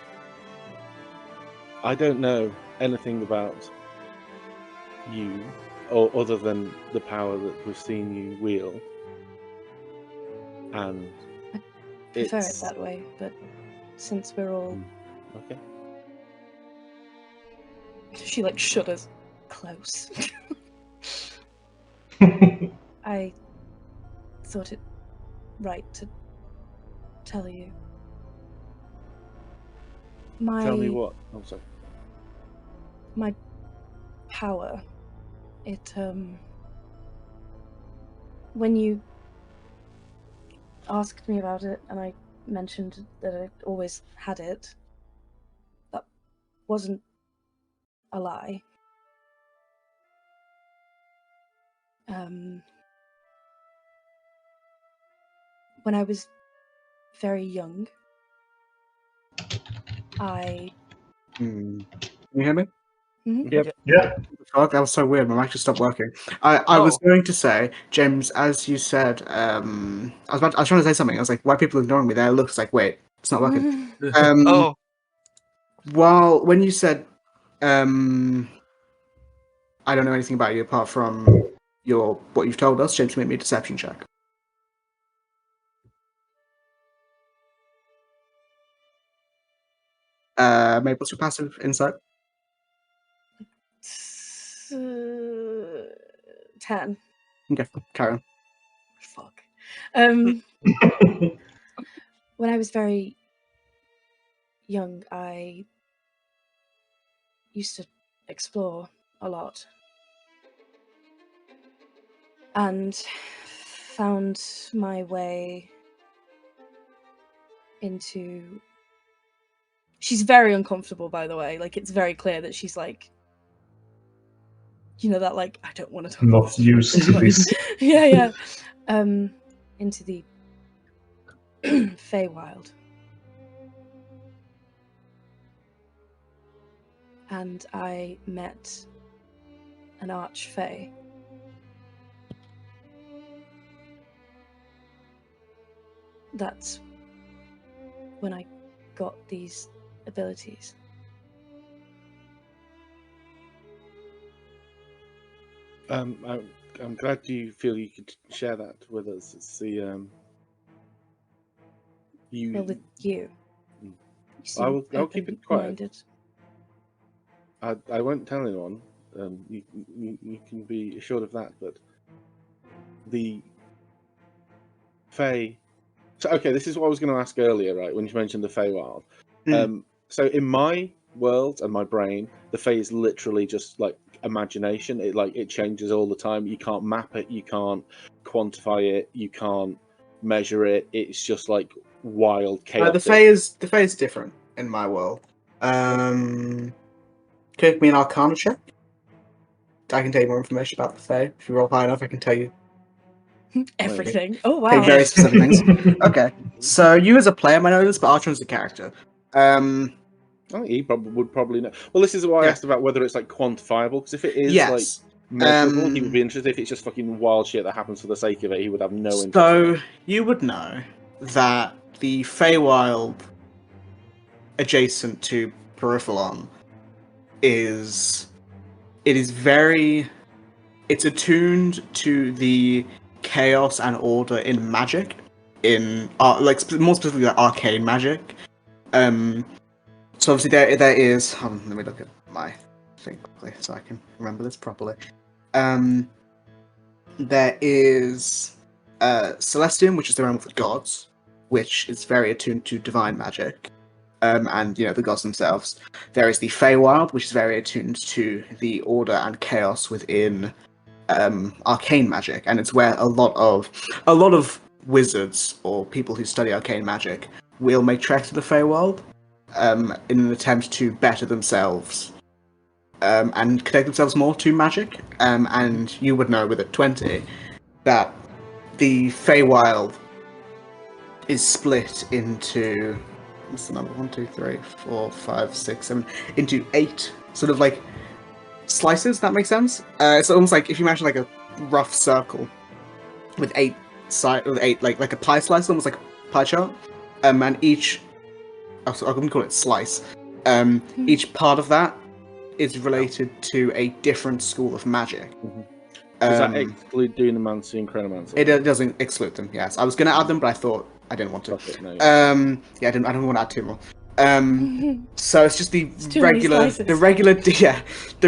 I don't know anything about you, or other than the power that we've seen you wield. And I prefer it that way, but since we're all... Okay. She, like, shudders close. I thought it right to tell you. Tell me what? Oh, sorry. My power, it, when you asked me about it and I mentioned that I always had it, that wasn't a lie. When I was very young, Can you hear me? Mm-hmm. Yeah. Fuck, that was so weird. My mic just stopped working. I was going to say, James, as you said, I was trying to say something. I was like, why are people ignoring me? There it looks like, wait, it's not working. Well, when you said, I don't know anything about you apart from what you've told us, James, make me a deception check. Maybe what's your passive insight? 10. Okay, carry on. Fuck. When I was very young, I used to explore a lot and found my way into... She's very uncomfortable, by the way. Like, it's very clear that she's like, you know, that like, I don't want to talk about Not used to this. yeah. Into the Feywild. And I met an archfey. That's when I got these abilities. I'm glad you feel you could share that with us. It's the Well, with you. You I'll keep it quiet. open-minded. I won't tell anyone. You can be assured of that. But the Fey. So okay, this is what I was going to ask earlier, right? When you mentioned the Feywild. So in my world and my brain, the Fey is literally just like imagination. It changes all the time. You can't map it. You can't quantify it. You can't measure it. It's just like wild chaos. The Fey is different in my world. Click me an Arcana check. I can tell you more information about the Fey. If you roll high enough, I can tell you everything. Oh wow! Tell you very specific things. Okay, so you as a player might know this, but Archon is a character. He would probably know. Well, this is why I asked about whether it's like quantifiable, because if it is like measurable, he would be interested. If it's just fucking wild shit that happens for the sake of it, he would have no interest. So you would know that the Feywild adjacent to Periphalon it's attuned to the chaos and order in magic, more specifically like arcane magic. So obviously there is. Let me look at my thing quickly so I can remember this properly. There is Celestium, which is the realm of the gods, which is very attuned to divine magic, and the gods themselves. There is the Feywild, which is very attuned to the order and chaos within arcane magic, and it's where a lot of wizards or people who study arcane magic will make treks to the Feywild in an attempt to better themselves and connect themselves more to magic. And you would know with a 20 that the Feywild is split into, what's the number? 1, 2, 3, 4, 5, 6, 7, into 8 sort of like slices. That makes sense. It's almost like if you imagine like a rough circle with 8 like a pie slice, almost like a pie chart. And each, I'm going to call it slice. Each part of that is related to a different school of magic. Does that exclude Dunamancy and Chronomancy? It doesn't exclude them. Yes, I was going to add them, but I thought I didn't want to. I don't want to add 2 more. So it's just the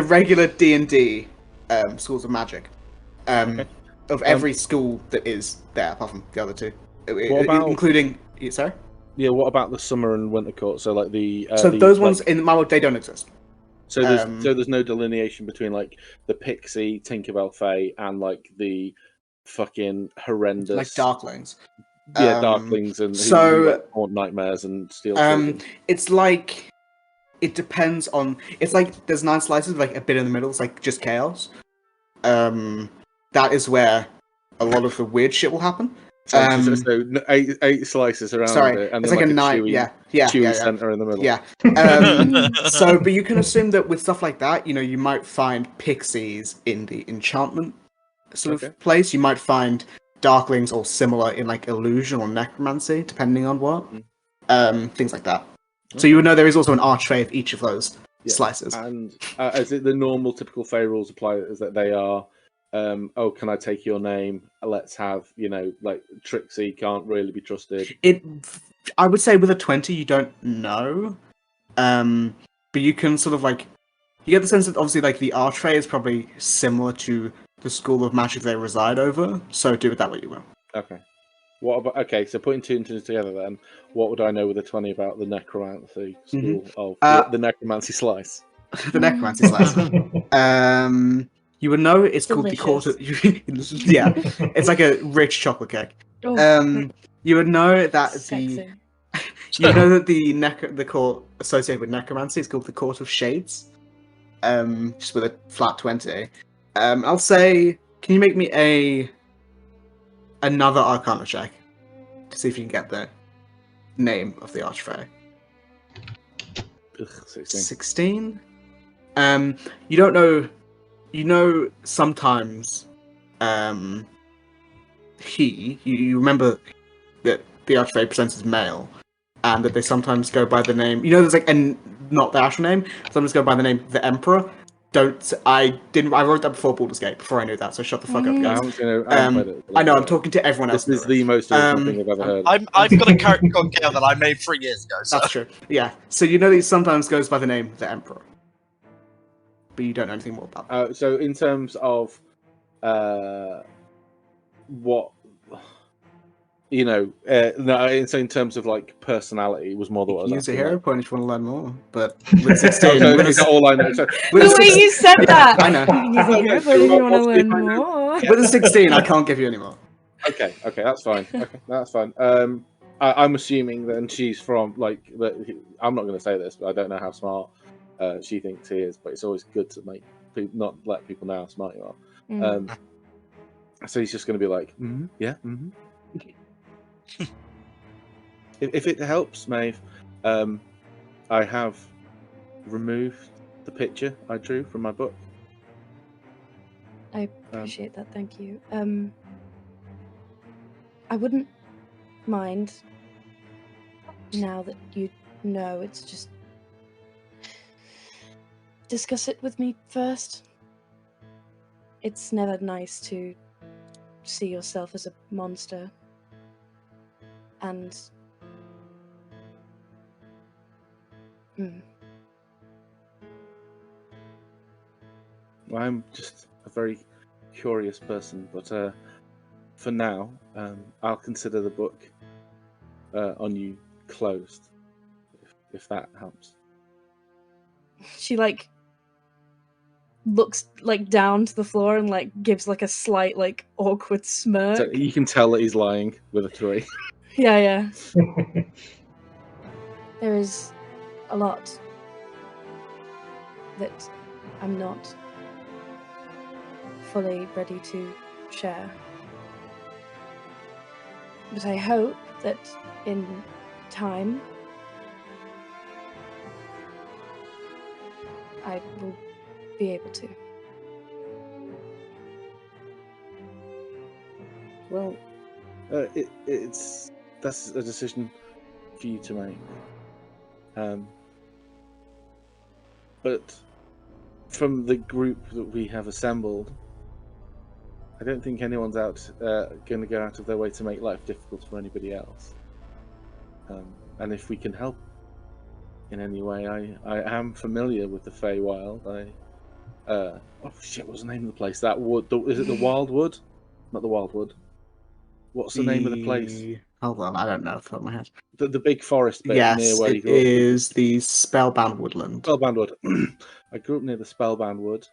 regular D&D schools of magic. Of every school that is there, apart from the other 2, including. Sorry. Yeah. What about the summer and winter court? So like the. So those ones in my world, they don't exist. So there's no delineation between like the Pixie, Tinkerbell Fae, and like the fucking horrendous like Darklings. Yeah, Darklings and who haunt nightmares and steal children. It's like it depends on. It's like there's 9 slices, with like a bit in the middle. It's like just chaos. That is where a lot of the weird shit will happen. So 8 slices around it, and it's then like a 9, chewy center in the middle. Yeah. But you can assume that with stuff like that, you might find pixies in the enchantment sort of place. You might find darklings or similar in like illusion or necromancy, depending on what. Things like that. So you would know there is also an archfey of each of those slices. And is it the normal typical Fey rules apply? Is that they are? Can I take your name? Let's have, like Trixie can't really be trusted. I would say with a 20, you don't know. But you can sort of like, you get the sense that obviously like the Archfey is probably similar to the school of magic they reside over. So do it that way you will. Okay. So putting 2 and 2 together then, what would I know with a 20 about the necromancy school of the necromancy slice? The necromancy slice. You would know it's called the court of... Yeah, it's like a rich chocolate cake. You would know that the court associated with necromancy is called the Court of Shades. Just with a flat 20. I'll say, can you make me another Arcana check to see if you can get the name of the Archfey? 16. You don't know. Sometimes you remember that the Archfey presents as male, and that they sometimes go by the name. There's like not the actual name. Sometimes go by the name the Emperor. I wrote that before Baldur's Gate, before I knew that. So shut the fuck up, guys. I know. I'm talking to everyone else. This is the most original thing I've ever heard. I've got a character called Gale that I made 3 years ago. So. That's true. Yeah. So that he sometimes goes by the name the Emperor. But you don't know anything more about that. So in terms of what so in terms of like personality was more than what I was use a asking hero about. point if you want to learn more. But with 16, is that all I know? So, The way you said that, I know. use a hero point if you want to learn more. With a 16, I can't give you any more. Okay, that's fine. That's fine. I'm assuming then she's from like. I'm not going to say this, but I don't know how smart she thinks he is. But it's always good to not let people know how smart you are. So he's just going to be like, yeah. If it helps, Maeve, I have removed the picture I drew from my book. I appreciate that, thank you. I wouldn't mind, now that you know, it's just... discuss it with me first. It's never nice to see yourself as a monster. And... Well, I'm just a very curious person, but for now, I'll consider the book on you closed, if that helps. She looks down to the floor and gives a slight awkward smirk. So you can tell that he's lying with a 3. Yeah. There is a lot that I'm not fully ready to share. But I hope that in time I will be able to. Well, that's a decision for you to make. But from the group that we have assembled, I don't think anyone's going to go out of their way to make life difficult for anybody else. And if we can help in any way, I am familiar with the Feywild. Oh shit! What's the name of the place? That wood? Is it the Wildwood? Not the Wildwood. What's the name of the place? Hold on, I don't know off the top of my head. The big forest bit Yes, near where you it grew up. is the Spellbound Woodland. Spellbound Wood. I grew up near the Spellbound Wood,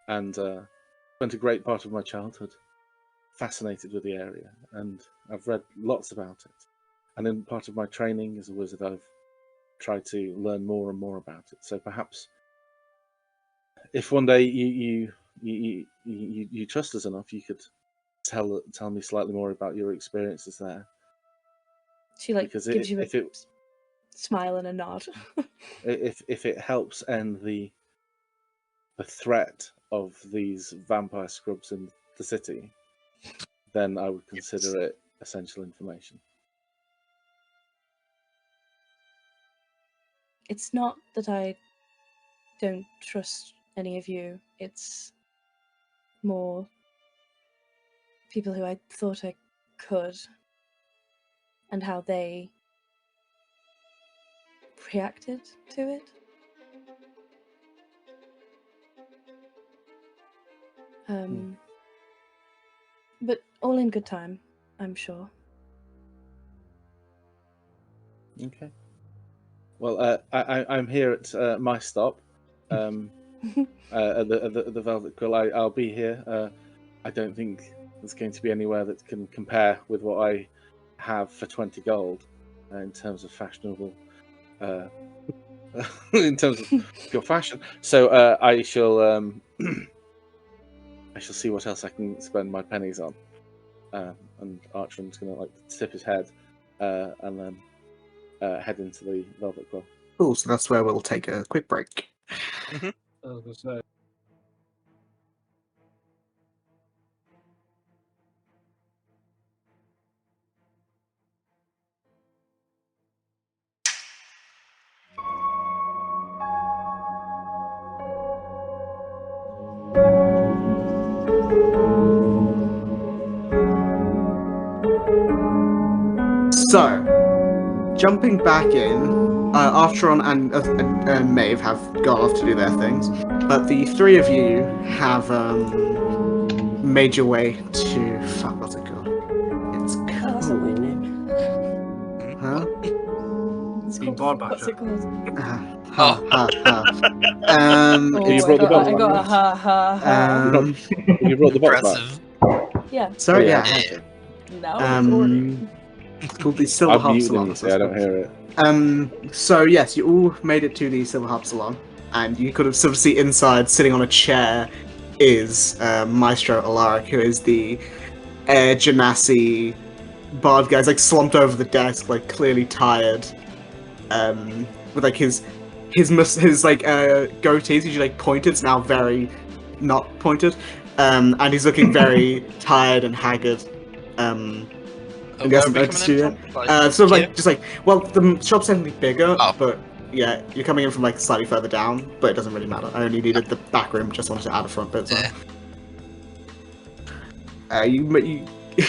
and spent a great part of my childhood fascinated with the area, and I've read lots about it. And in part of my training as a wizard, I've tried to learn more and more about it. So perhaps, if one day you trust us enough, you could tell me slightly more about your experiences there. She like Because gives you if a it smile and a nod. if it helps end the threat of these vampire scrubs in the city, then I would consider it essential information. It's not that I don't trust any of you. It's more people who I thought I could and how they reacted to it. But all in good time, I'm sure. Okay. Well, I'm here at my stop, at the Velvet Quill. I'll be here. I don't think there's going to be anywhere that can compare with what I have for 20 gold in terms of fashionable, in terms of pure fashion. So I shall see what else I can spend my pennies on. And Archon's going to like tip his head and then head into the Velvet Quill. Cool, so that's where we'll take a quick break. I was gonna say. So, jumping back in, Archeron and Maeve have gone off to do their things, but the three of you have made your way to... Fuck, what's it called? It's called... Oh, that's a weird name. Huh? It's Being called... Bard What's it called? Oh, you brought the box I got a back? ha ha ha. You brought the box back? Impressive. Yeah. So, yeah. Yeah. Now it's ordered. It's called the Silver I've Harp muted Salon. him, so I don't hear it. So yes, you all made it to the Silver Harp Salon, and you could have sort of see inside, sitting on a chair, is Maestro Alaric, who is the Air Genasi bard guy. He's like slumped over the desk, like clearly tired, with like his like goatee is usually like pointed, it's now very not pointed, and he's looking very tired and haggard. I guess I'm sort of like just like, well, the shop's technically bigger, but yeah, you're coming in from like slightly further down, but it doesn't really matter. I only needed the back room, just wanted to add a front bit. So. You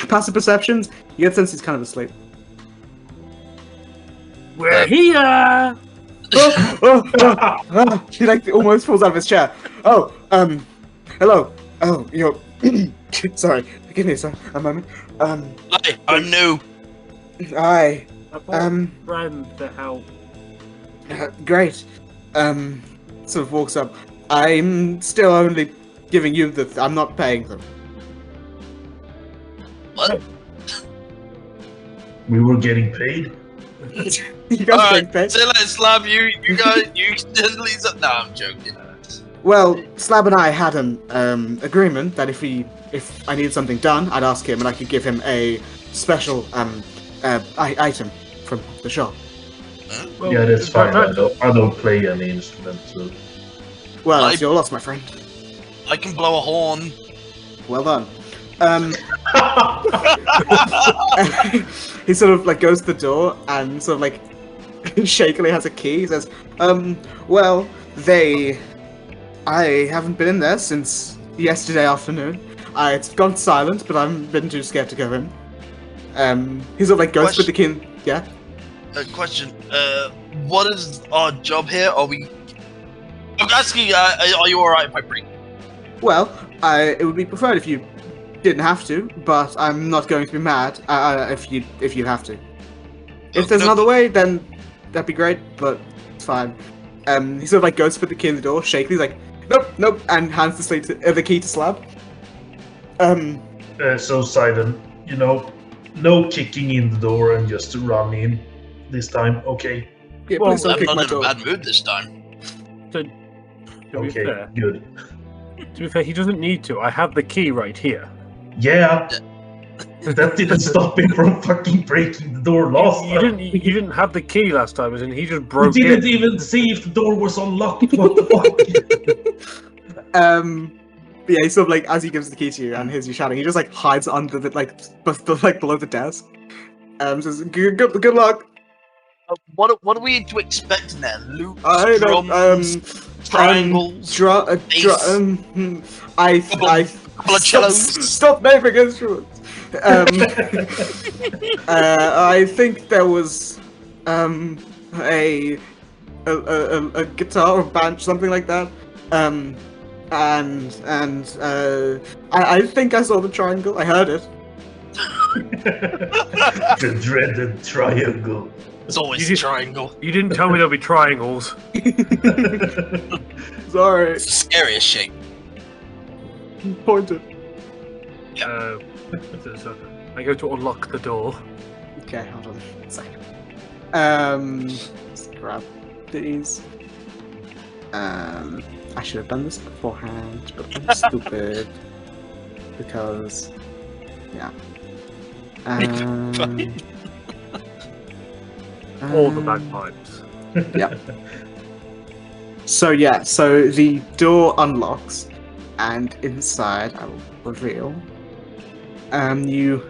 passive perceptions, you get the sense he's kind of asleep. We're here! He like almost falls out of his chair. Oh, hello. Oh, you're sorry. Give me a moment. Hi, I'm new. Hi. Friend to help. Great. Sort of walks up. I'm still only giving you I'm not paying them. What? We were getting paid? You guys Alright, getting paid? say let's slap you guys, you instantly... No, I'm joking. Well, Slab and I had an agreement that if we if I needed something done, I'd ask him, and I could give him a special item from the shop. Well, Yeah, that's fine. that- I don't play any instrument, so. Well, that's your loss, my friend. I can blow a horn. Well done. He sort of like goes to the door and sort of like shakily has a key. He says, well, I haven't been in there since yesterday afternoon. It's gone silent, but I've been too scared to go in. He sort of like goes to put the key in. Yeah? Question. What is our job here? I'm asking, are you alright if I bring? Well, it would be preferred if you didn't have to, but I'm not going to be mad if you have to. If there's another way, then that'd be great, but it's fine. He sort of like goes to put the key in the door, shakily, like, nope, and hands the key to Slab. So Sidon, no kicking in the door and just run in this time, okay? Yeah, Well, please don't I'm kick not my in a door. bad mood this time. To be Okay, fair, good. he doesn't need to. I have the key right here. Yeah, that didn't stop him from fucking breaking the door last time. You didn't have the key last time, and he just We broke didn't it. even see if the door was unlocked. What the fuck? But yeah, he sort of like, as he gives the key to you and hears you shouting, he just like hides under the below the desk. Says, good luck. What are we to expect in there? Loops, I don't, drums, triangles, I couple of cellos. stop naming instruments. I think there was a guitar or band, something like that. I think I saw the triangle. I heard it. The dreaded triangle. It's always You a did- triangle. You didn't tell me there'll be triangles. Sorry, It's the scariest shape. pointed. So I go to unlock the door. Okay, hold on a second. Let's grab these. I should have done this beforehand, but I'm stupid. Because, yeah. All the bagpipes. Yeah. So the door unlocks, and inside I will reveal. The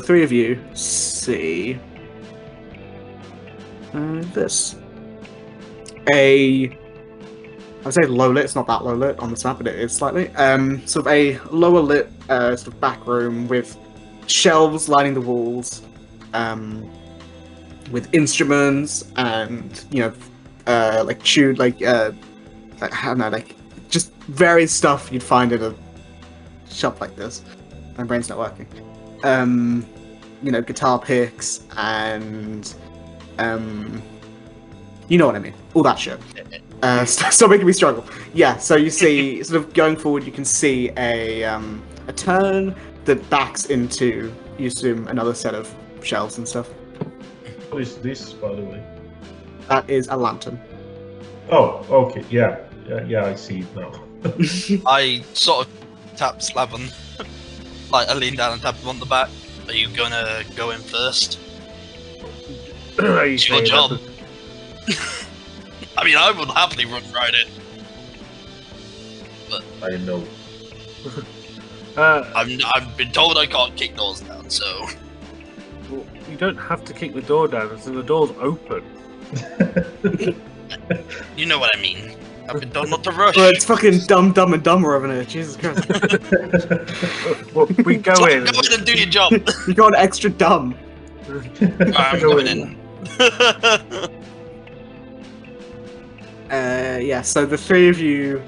three of you see this. I'd say low lit. It's not that low lit on this map, but it is slightly. Sort of a lower lit sort of back room with shelves lining the walls, with instruments and like tuned I don't know, like just various stuff you'd find in a shop like this. My brain's not working. Guitar picks and you know what I mean. All that shit. Stop making me struggle. Yeah, so you see, sort of going forward, you can see a turn that backs into, you assume, another set of shelves and stuff. What is this, by the way? That is a lantern. Oh, okay, yeah, I see it now. I sort of tap Slab on, like I lean down and tap him on the back. Are you gonna go in first? It's your job. I mean, I would happily run right in. I know. I've been told I can't kick doors down, so Well, you don't have to kick the door down until the door's open. you know what I mean. I've been told not to rush. Well, it's fucking Dumb and Dumber over here. Jesus Christ. Well, we go Go in. in and do your job. You got extra dumb. I'm Go going in. Yeah, so the three of you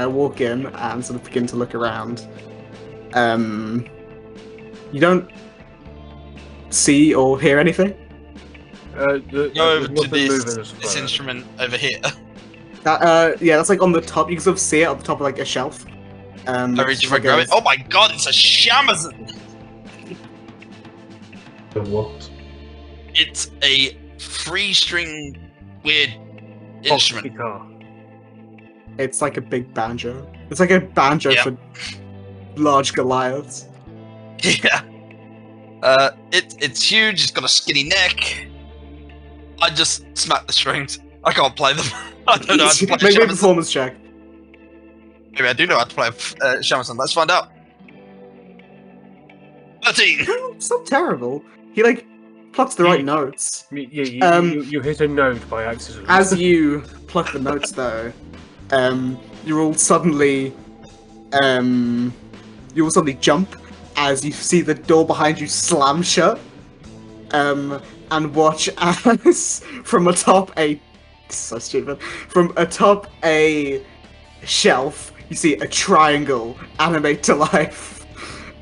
walk in and sort of begin to look around. You don't see or hear anything. Go over there's to nothing moving as this far. instrument over here. Yeah, that's like on the top. You can sort of see it on the top of like a shelf. I reach it's for like grab a- it. Oh my god, it's a shamazon! The what? It's a 3-string weird instrument. Guitar. It's like a big banjo. It's like a banjo Yeah. for large Goliaths. Yeah. It's huge. It's got a skinny neck. I just smack the strings. I can't play them. I don't know how to play Make me a shamisen. performance check. Maybe I do know how to play shamisen. Let's find out. 13. It's not terrible. He like plucks the right notes. Yeah, you hit a note by accident. As you pluck the notes, though, you all suddenly jump as you see the door behind you slam shut, and watch as from atop a shelf you see a triangle animate to life.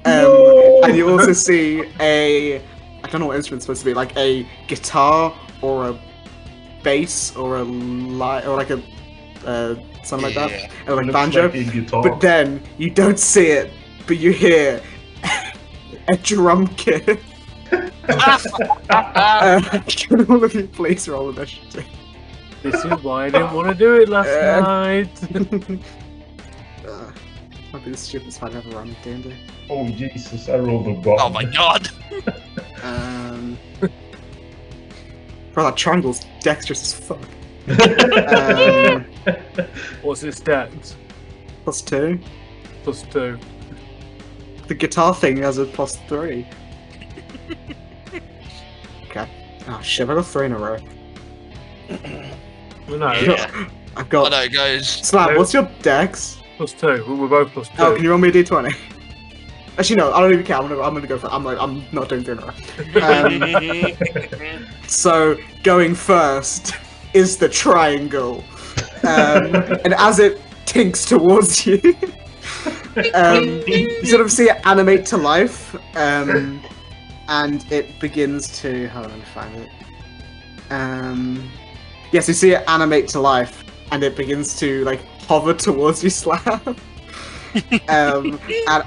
And you also see I don't know what instrument's supposed to be, like a guitar or a bass or a something like that, or like banjo. But then you don't see it, but you hear a drum kit. Can all of you please roll initiative? This is why I didn't want to do it last night. Might be the stupidest fight I've ever run with D&D. Oh Jesus, I rolled a bomb. Oh my god. Bro, that triangle's dexterous as fuck. What's its stats? +2. +2. The guitar thing has a +3. Okay. Oh shit, I got 3 in a row. Well, no, Yeah. I've got. I know, guys. Slab, what's your dex? +2. We're both +2. Oh, can you roll me a d20? Actually, no, I don't even care. I'm gonna go for it. I'm not doing 3 in a row. So, going first is the triangle. And as it tinks towards you, you sort of see it animate to life, and it begins to. Hold on, let me find it. Yes, you see it animate to life, and it begins to like hover towards you, Slab. And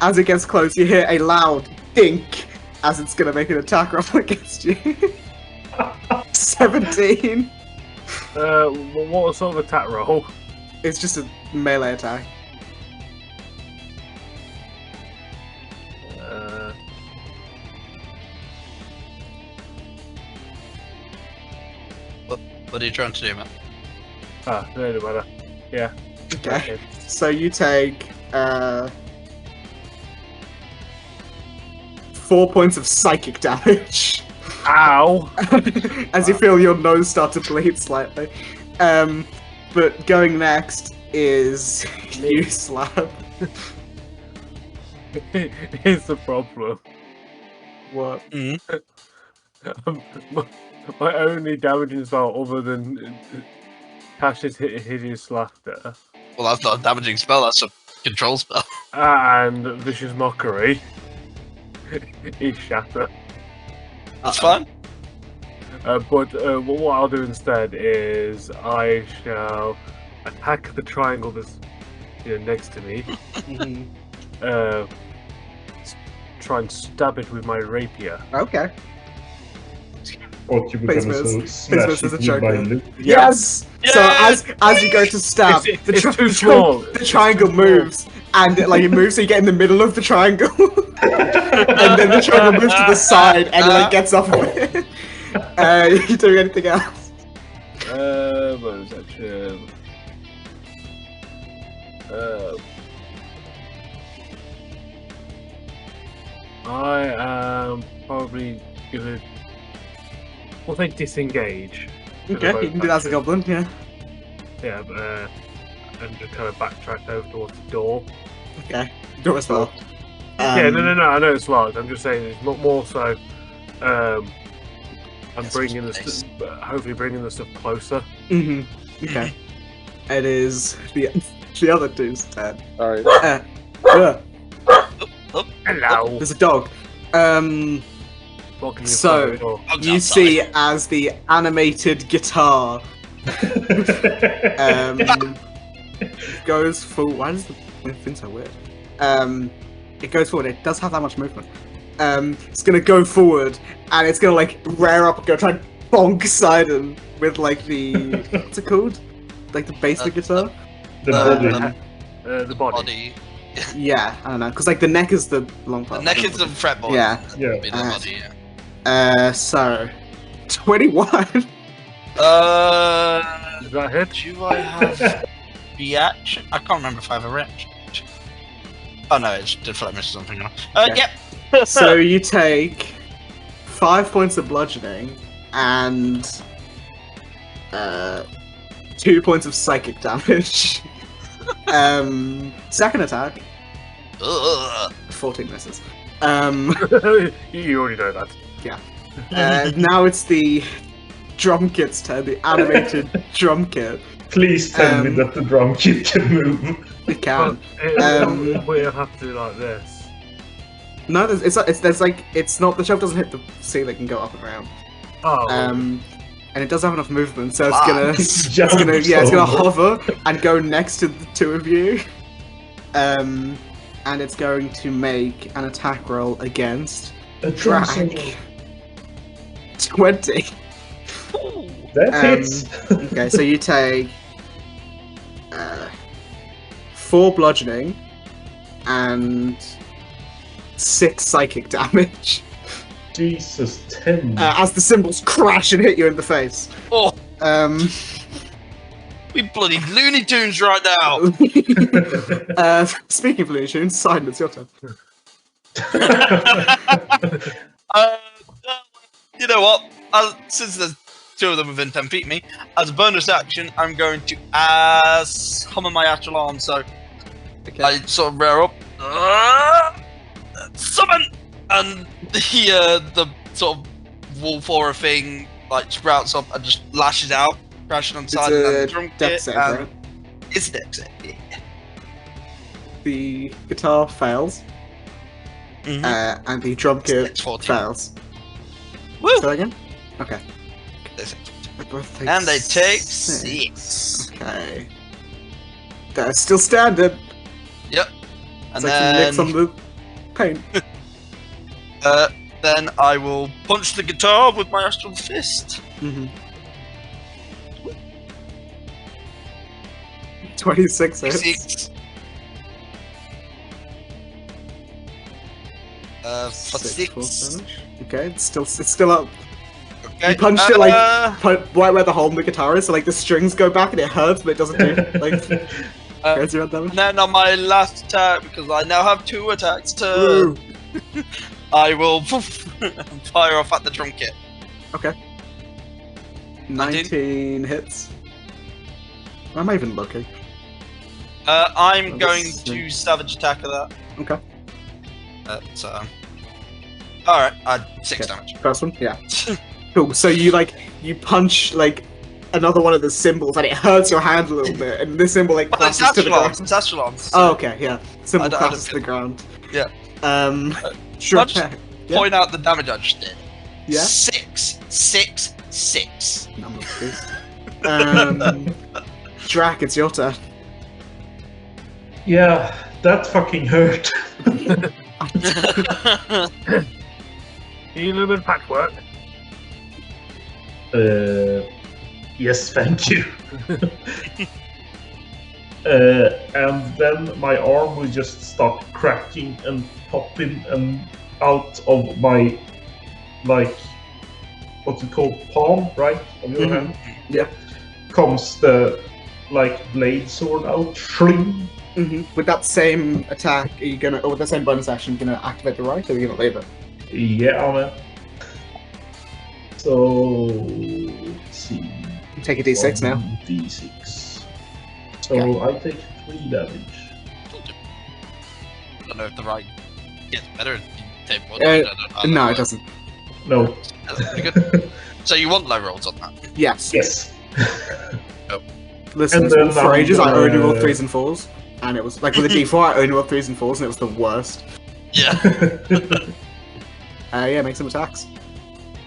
as it gets close, you hear a loud dink as it's gonna make an attack roll against you. 17. What sort of attack roll? It's just a melee attack. What are you trying to do, man? No, it doesn't matter. Yeah. Okay. So you take 4 points of psychic damage. Ow! As you feel your nose start to bleed slightly. But going next is you, Slab. Here's the problem. What? My only damaging spell other than Cash's hideous laughter Well, that's not a damaging spell, that's a control spell. and vicious mockery is shatter. That's fine. But what I'll do instead is I shall attack the triangle that's next to me. Try and stab it with my rapier. Okay. What you become so smash as a it joke, by yeah. loot. Yes! So as you go to stab, It's too small. The triangle moves, and it moves so you get in the middle of the triangle. And then the triangle moves to the side, and it gets off of it. You doing anything else? Bonus action. I am probably gonna. We'll say disengage. Okay, you can do that as a goblin, yeah. Yeah, and just kind of backtrack over towards the door. Okay, door as well. Yeah, no, I know it's locked. I'm just saying it's more so. I'm bringing this, hopefully bringing the stuff closer. Okay. It is the other dude's turn. Alright. Hello. There's a dog. What can you So find? you see as the animated guitar goes full. Why does the thing so weird? It goes forward. It does have that much movement. It's gonna go forward and it's gonna rear up and go try and bonk Sidon with the what's it called? The bass of the guitar. The body. The body. Yeah, I don't know, because like the neck is the long part. The neck is the fretboard. Yeah. Yeah. Be the body, yeah. So 21. Does that hit? Do I have reaction? I can't remember if I have a reaction. Oh no, it's deflect miss or something. Okay. Yep. So you take 5 points of bludgeoning and 2 points of psychic damage. Second attack, Ugh. 14 misses. You already know that. Now it's the drum kit's turn, the animated drum kit. Please tell me that the drum kit can move. It can. We'll have to do like this. No, it's not, the shelf doesn't hit the ceiling and go up and around. Oh. And it does have enough movement, so it's Jumps gonna over. hover and go next to the two of you. And it's going to make an attack roll against A drum Drac. solo. 20. That hits. Okay, so you take 4 bludgeoning and 6 psychic damage Jesus, 10. as the cymbals crash and hit you in the face. Oh, Um, we bloody Looney Tunes right now. Speaking of Looney Tunes, Simon, it's your turn. You know what? Since there's 2 of them within 10 feet of me, as a bonus action, I'm going to summon my astral arm. So I sort of rear up, summon, and the sort of wolf aura thing like sprouts up and just lashes out, crashing on side It's and a the drum dex kit. save, And right? it's a dex save, yeah. The guitar fails, Mhm. and the drum kit It's 14. fails. Woo! Say that again? Okay. And they take 6. 6. Okay. They're still standing. Yep. It's And like some licks on then, the paint. then I will punch the guitar with my astral fist. 26 hits. 6. For 6 force 6. damage. Okay, it's still up. Okay. You punched it like right where the hole in the guitar is, so like the strings go back and it hurts, but it doesn't do like crazy amount of damage. And then on my last attack, because I now have 2 attacks Woo. I will fire off at the drum kit. Okay. 19 hits. Why am I even looking? I'm Oh, going this is- to savage attack of that. Okay. Alright, I had 6 Okay. damage. First one? Yeah. Cool. So you punch like another one of the symbols and it hurts your hand a little bit, and this symbol like Well, it's crashes to the astral arms. ground. It's astral arms. Oh, okay, yeah. Symbol I don't crashes to the feel- ground. Yeah. Sure. I'll just Yeah. point out the damage I just did. Yeah. 6, 6, 6. Number of beast. Drac, it's your turn. Yeah, that fucking hurt. Silverman patchwork. Yes, thank you. And then my arm will just start cracking and popping, and out of my, like, what's it called, palm, right, of your Mhm. hand? Yeah. Comes the, like, blade sword out, shring. With that same attack, are you gonna, or with the same bonus action, you gonna activate the right, or are you gonna leave it? Yeah, man. So, let's see. Take a d6 now. 1d6. So I take 3 damage. I don't know if the right gets better. Take one. No, it doesn't. No. That's pretty good. So you want low rolls on that? Yes. Yes. Listen, And then for I'm ages I gonna- only rolled 3s and 4s, and it was like with a d4 I only rolled 3s and 4s, and it was the worst. Yeah. Yeah, make some attacks.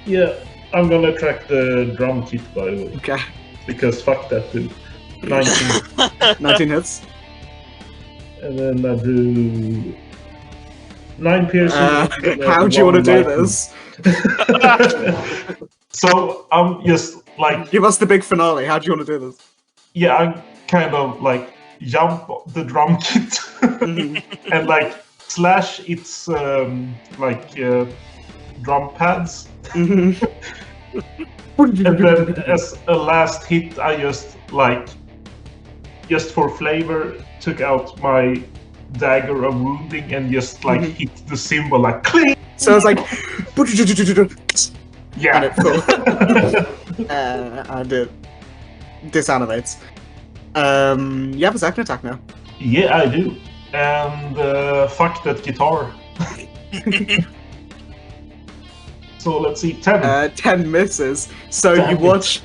Yeah, I'm gonna track the drum kit, by the way, Okay. because fuck that dude. 19. 19 hits. And then I do 9 piercing. and then How do you want to 1 do lightning. this? So I'm just like, Give us the big finale. How do you want to do this? yeah, I'm kind of like jump the drum kit and like slash its drum pads. And then as a last hit, I just for flavor, took out my dagger of wounding and just hit the cymbal like cling. So it's like, yeah, and it disanimates. You have a second attack now. Yeah, I do. And fuck that guitar. So let's see, 10. 10 misses. So Damn you it. watch.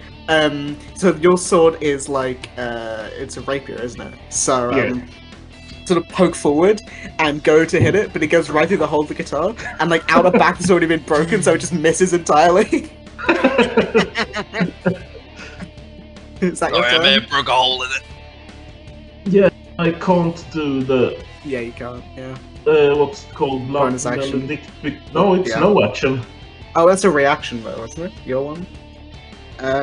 So your sword is like it's a rapier, isn't it? So sort of poke forward and go to hit it, but it goes right through the hole of the guitar, and like out the back has already been broken, so it just misses entirely. Is that your Sorry, I turn? may have broke a hole in it. Yeah, I can't do the Yeah, you can't. Yeah. what's it called? Bonus action. No, it's Yeah. no action. Oh, that's a reaction though, isn't it? Your one.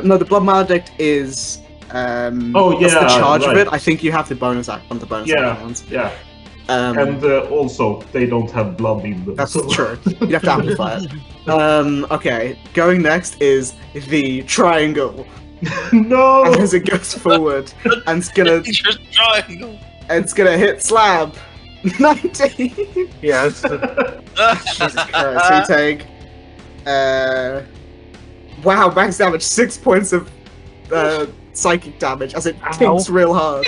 No, the blood maledict is. That's the charge of right. it. I think you have the bonus act on the bonus action ones. Yeah, Um, and also they don't have blood in them. That's so- true. You have to amplify it. Okay, going next is the triangle. No. And as it goes forward, and it's gonna Just triangle. hit slab. 19. Yes. Jesus Christ. So you take wow, max damage, 6 points of psychic damage as it kinks real hard.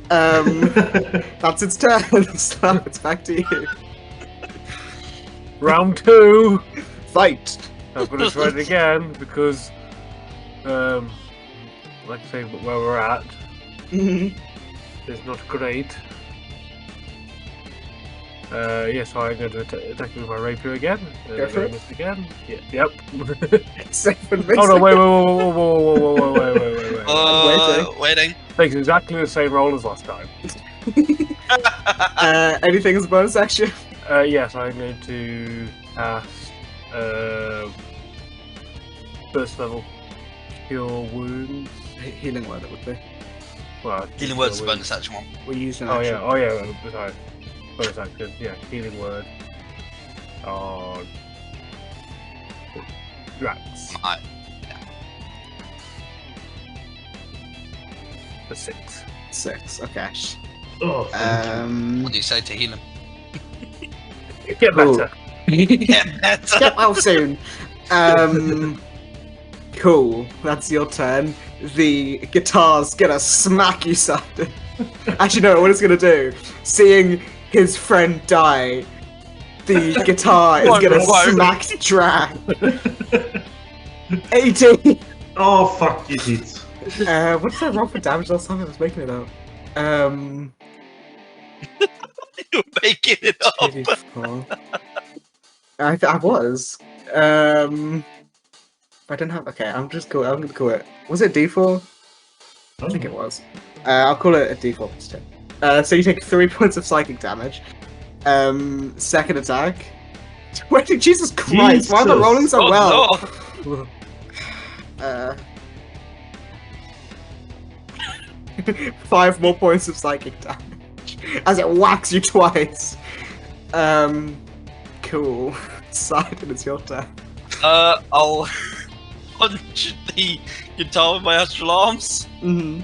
That's its turn. Slab, it's back to you. Round 2. Fight. I'm going to try it again because, like I say, where we're at is not great. Yes, I'm going to attack with my rapier again. Go for it. Miss again. Yeah, yep. 7 misses. Oh no! Wait! Waiting. Takes exactly the same roll as last time. Anything as a bonus action? Yes, I'm going to cast first level Cure Wounds. Healing word, it would be. Well, Healing word's the bonus action one. We used an Oh action. yeah! Oh yeah! Sorry. Bonus action. Yeah, Healing Word. On Drax. Alright. For 6. 6. Okay. Oh, What do you say to heal him? Get Cool. better. Yeah, better. Get well soon. Cool. That's your turn. The guitar's gonna smack you, Safton. Actually, no. What it's gonna do? Seeing his friend die, the guitar is gonna smack Drag. 18. oh fuck, it hits. What did I roll for damage last time? I was making it up. You're making it up. 84. I was. I don't have. Okay, I'm gonna call it. Was it D4? I think it was. I'll call it a D4 plus 2. So you take 3 points of psychic damage. Second attack. 20. Jesus Christ! Why am I rolling so well? No. 5 more points of psychic damage as it whacks you twice. Cool. Sidon, it's your turn. I'll punch the guitar with my astral arms. Mm-hmm.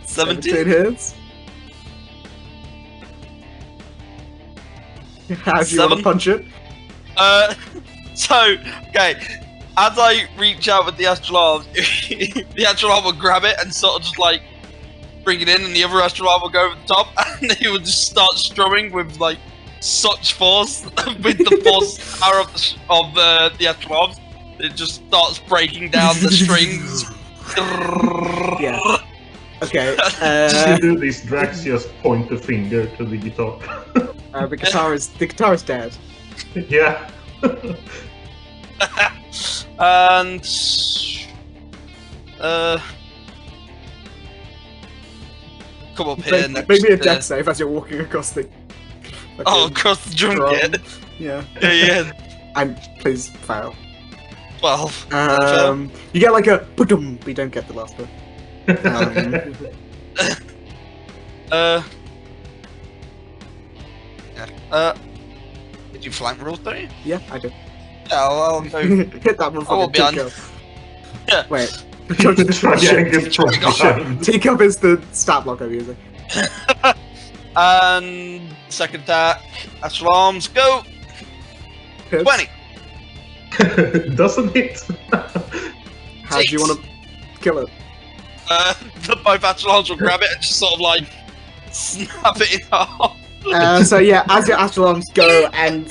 17 hits. How do you want to 7. punch it? Okay, as I reach out with the astral arm, the astral arm will grab it and sort of just like bring it in, and the other astral arm will go over the top, and he will just start strumming with like such force, with the force power of the astral arms. It just starts breaking down the strings. Yeah. Okay. To do this, Drax just point the finger to the guitar. The guitar is dead. Yeah. And come up here next. Make me a death save as you're walking across the. Oh, across the drum kit. Yeah. Yeah. And please fail. 12. You get like a but you don't get the last bit. Did you flank roll through? Yeah, I did. Yeah, I'll go. Hit that one. I will be on. Yeah. Wait. Triangle. Teacup is the stat block I'm using. And second attack, astral arms, go. Hits. 20. Doesn't hit. How do you want to kill it? The both astral arms will grab it and just sort of like snap it in half. So yeah, as your astral arms go and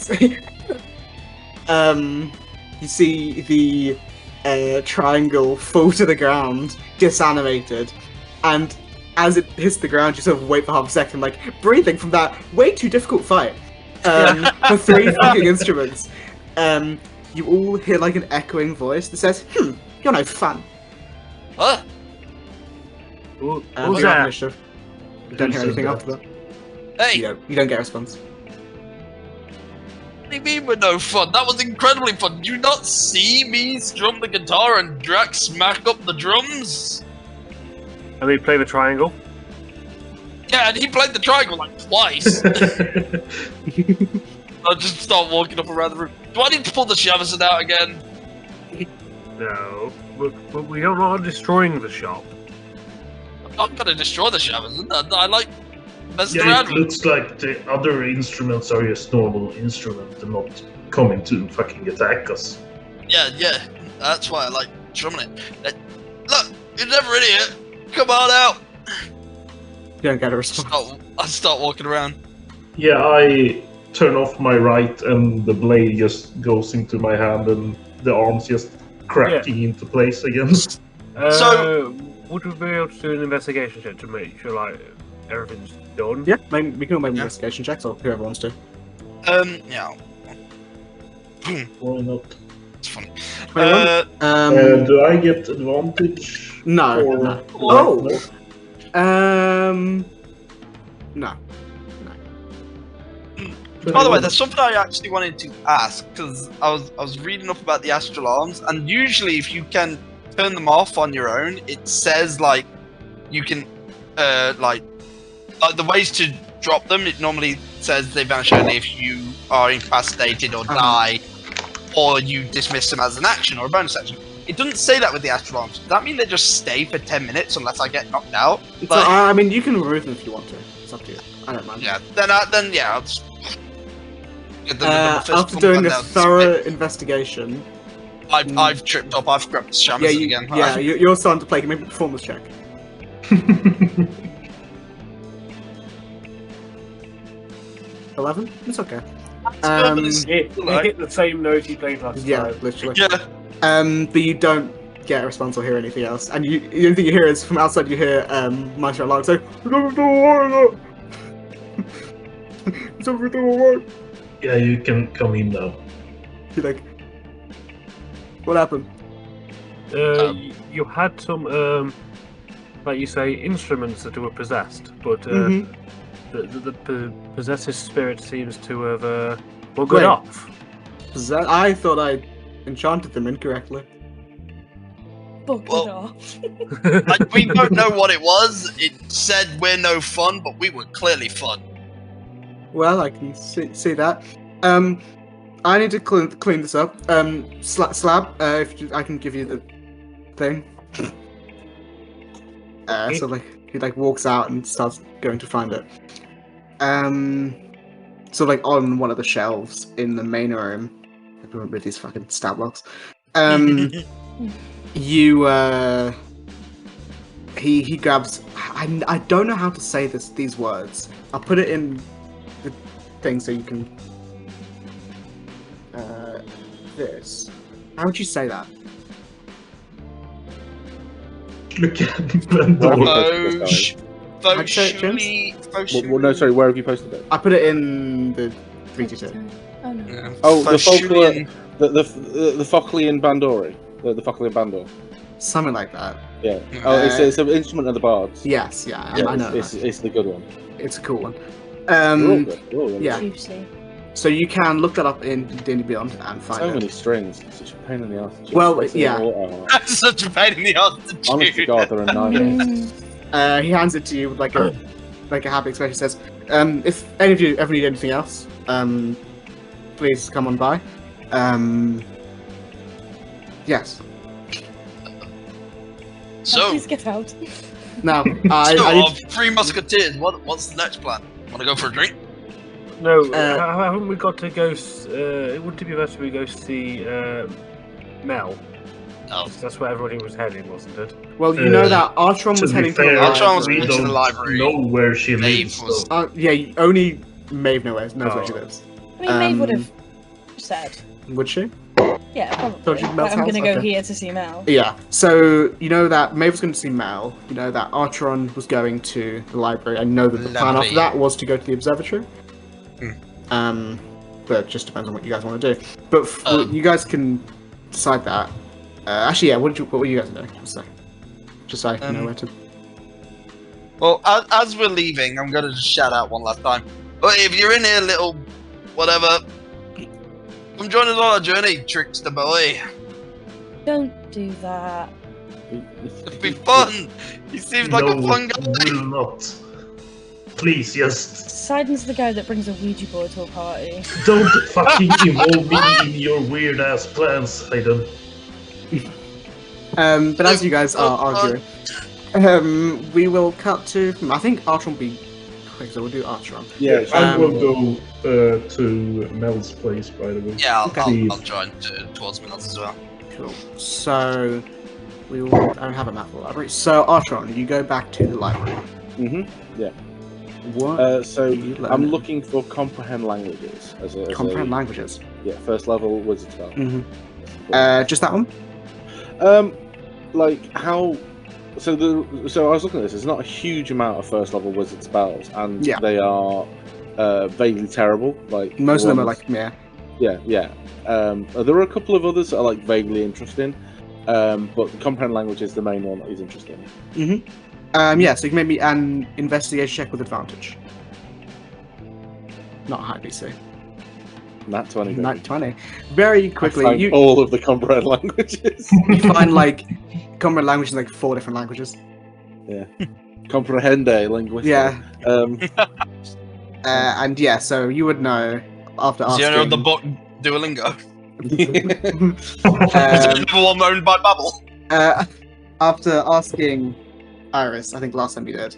you see the triangle fall to the ground, disanimated, and as it hits the ground, you sort of wait for half a second, like breathing from that way too difficult fight. For 3 fucking instruments, you all hear like an echoing voice that says, you're no fun." Huh? Who's You're that? on initiative. You don't hear anything after that. Hey, You don't get a response. what do you mean we're no fun? That was incredibly fun. Did you not see me strum the guitar and Drax smack up the drums? And we play the triangle. Yeah, and he played the triangle like twice. I'll just start walking up around the room. Do I need to pull the shavison out again? No, but we don't know how destroying the shop. I'm not gonna destroy the shavison. I like messing Yeah, around it with looks like the other instruments are just normal instruments and not coming to fucking attack us. Yeah, that's why I like drumming it. Look, you're never an idiot. Come on out. You don't get a response. I start walking around. Yeah, I turn off my right and the blade just goes into my hand and the arms just cracking into place again. So- would we be able to do an investigation check to make sure like everything's done? Yeah, we can all make investigation checks, or whoever wants to. Yeah. Why not? It's funny. 21? Do I get advantage? No. Or- No. or- No. By the way, there's something I actually wanted to ask, because I was reading up about the astral arms, and usually if you can turn them off on your own, it says like you can like the ways to drop them. It normally says they vanish only if you are incapacitated or die, or you dismiss them as an action or a bonus action. It doesn't say that with the astral arms. Does that mean they just stay for 10 minutes unless I get knocked out? So, I mean, you can remove them if you want to. It's up to you. I don't mind. Yeah. Then yeah, I'll just get the After physical doing one a down. thorough investigation, I've tripped up. I've grabbed the shamisen again. You're starting to play. Make a performance check. 11? It's okay. He hit the same note he played last Yeah, time. literally. Yeah. But you don't get a response or hear anything else. And the only thing you hear is from outside. You hear Maestro Alarm say, "Is everything alright?" Yeah, you can come in now. You're like, "What happened?" You had some, like you say, instruments that were possessed, but the possessive spirit seems to have buggered Wait. off. I thought I enchanted them incorrectly. Bucket Well- off. We don't know what it was. It said we're no fun, but we were clearly fun. Well, I can see that. I need to clean this up. Slab, I can give you the thing. So like he like walks out and starts going to find it. So like on one of the shelves in the main room, I remember these fucking stat blocks. He grabs. I don't know how to say these words. I'll put it in the thing so you can. This. How would you say that? Look at the I'd say it, Well, no, sorry, where have you posted it? I put it in the 322. Oh no. Yeah. Oh, the Fauchulian- the Foclian Bandori. The Foclian Bandor. Something like that. Yeah. Oh, it's an instrument of the bards. Yes, yeah, Yeah, I know. it's the good one. It's a cool one. They're all good. They're all really yeah. Juicy. So you can look that up in D&D Beyond and find So it. many strings. It's such a pain in the ass. Well, yeah. That's such a pain in the ass to Honest to choose. God, they're a nightmare. He hands it to you with like a happy expression. Says, "If any of you ever need anything else, please come on by." Yes. So, Please get out. Now, Three Musketeers. What's the next plan? Want to go for a drink? No, haven't we got to go? It would be better we go see Mel. No. That's where everybody was heading, wasn't it? Well, you know that Artron was heading to the Artron was library. going to the library. know where she Maeve lives. was- So. Yeah, only Maeve knows where she lives. I mean, Maeve would have said. Would she? Yeah, Told probably. you Mel's I'm going to house? go Okay. here to see Mel. Yeah, so you know that Maeve was going to see Mal. You know that Artron was going to the library. I know that the plan Lovely. after that was to go to the observatory. But it just depends on what you guys want to do. But you guys can decide that. Actually, yeah. What were you guys doing? Just so I know where to. Well, as we're leaving, I'm going to just shout out one last time. But if you're in here, little whatever, come join us on our journey, Trickster boy. Don't do that. It'll be fun. He seems like a fun guy. Will not. Please, just Sidon's the guy that brings a Ouija board to a party. don't fucking involve me in your weird ass plans, Hayden. But as you guys are arguing, we will cut to. I think Artron will be quick, so we'll do Artron. Yeah, I will go to Mel's place, by the way. Yeah, Okay. I'll join towards Mills as well. Cool. So we will. I don't have a map of the library. So Artron, you go back to the library. Yeah. What? So you learn? I'm looking for comprehend languages as a Comprehend languages. Yeah, first level wizard spell. Just that one. Like how? So I was looking at this. There's not a huge amount of first level wizard spells, and Yeah. they are vaguely terrible. Like Most of them are ones- like yeah. There are a couple of others that are like vaguely interesting, but comprehend language is the main one that is interesting. Yeah. So you can make me an investigation check with advantage. Not high DC. Nat 20. baby. Nat 20. Very I quickly, find you all of the comprehend languages. you find like common language in like 4 different languages. Comprehende language. Yeah. Um, And yeah, so you would know after Is the asking. owner of the book Duolingo? Um, Is it another one owned by Babbel? After asking Iris, I think last time you did,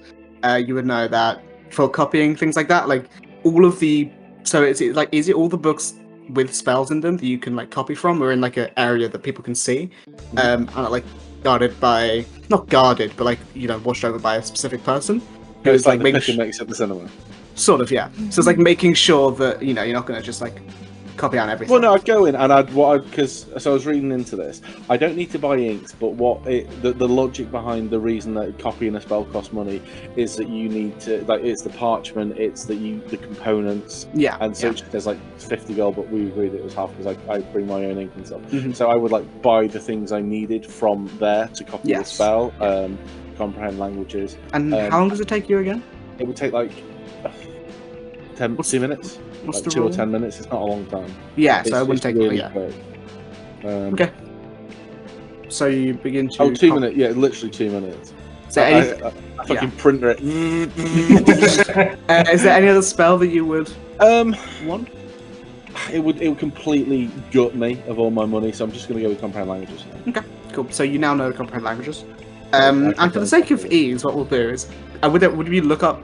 you would know that for copying things like that, like all of the, so is it all the books with spells in them that you can like copy from, or in like an area that people can see, and are like guarded by, not guarded, but like watched over by a specific person who it's is like like the making picture makes at the cinema. sort of, yeah. So it's like making sure that you're not going to just like copy out everything. Well, no, I'd go in and because I was reading into this. I don't need to buy inks, but the logic behind the reason that copying a spell costs money is that you need to, like, it's the parchment, it's the components, Yeah. and so there's like 50 gold, but we agreed it was half because I bring my own ink and stuff. Mhm. So I would like buy the things I needed from there to copy the Yes. spell, comprehend languages. And how long does it take you again? It would take like 2 minutes. What's Like the 2 or rule? 10 minutes. It's not a long time. Yeah, It's, so it wouldn't it's take really yeah. quick. Okay. So you begin to. 2 minutes. Yeah, literally 2 minutes. So I fucking printer it. is there any other spell that you would want? It would completely gut me of all my money, so I'm just going to go with comprehend languages. Cool. So you now know comprehend languages. I And think for the that's sake of probably- ease, what we'll do is, would you look at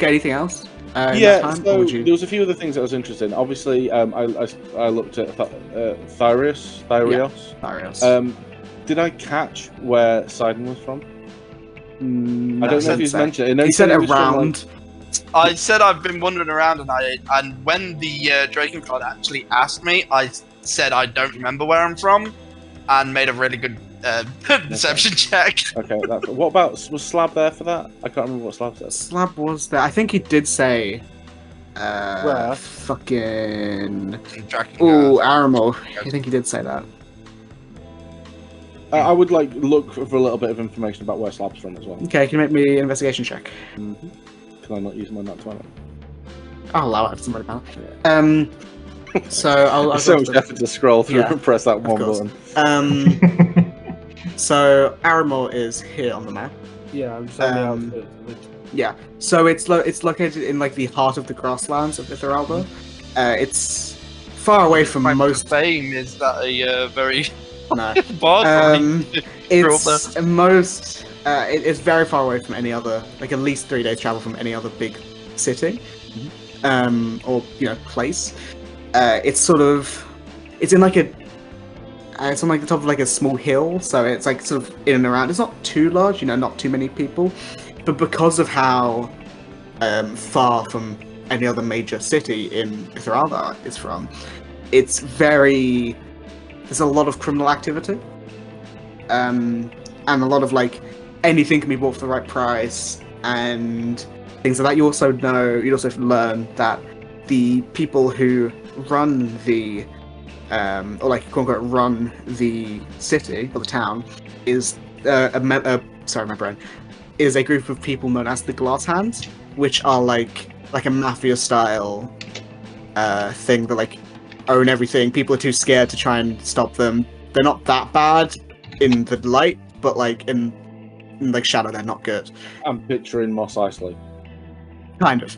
anything else? In Yeah, that time, or so would you... there was a few other things that I was interested in. Obviously, I looked at Thyrios. Tharios. Did I catch where Sidon was from? I don't know if he's mentioned it. He said he was from, around. I said I've been wandering around, and when the Drakenflight actually asked me, I said I don't remember where I'm from, and made a really good deception check. Okay, what about, was Slab there for that? I can't remember what Slab said. Slab was there. I think he did say. Where? Fucking. Draken. Ooh, Aramor. I think he did say that. I would like look for a little bit of information about where Slab's from as well. Okay, can you make me an investigation check? Can I not use my nat 20? I'll allow it. Somebody about. So I'll It's so go much to effort to scroll through Yeah, and press that one course. button. So Aramore is here on the map. Yeah, I'm just on the Um, outskirts. Yeah, so it's located in like the heart of the grasslands of Itheralba. It's far away from most. Fame is that a very No. bard It's most. It's very far away from any other, like at least 3 days travel from any other big city, or place. It's sort of. It's in like a. It's on like the top of like a small hill, so it's like sort of in and around. It's not too large, not too many people, but because of how far from any other major city in Itheralba is from, it's very. There's a lot of criminal activity, and a lot of like anything can be bought for the right price and things like that. You'd also learn that the people who run the or like quote unquote run the city or the town is is a group of people known as the Glass Hands, which are like a mafia style thing that like own everything. People are too scared to try and stop them. They're not that bad in the light, but like in like shadow, they're not good. I'm picturing Mos Eisley. Kind of.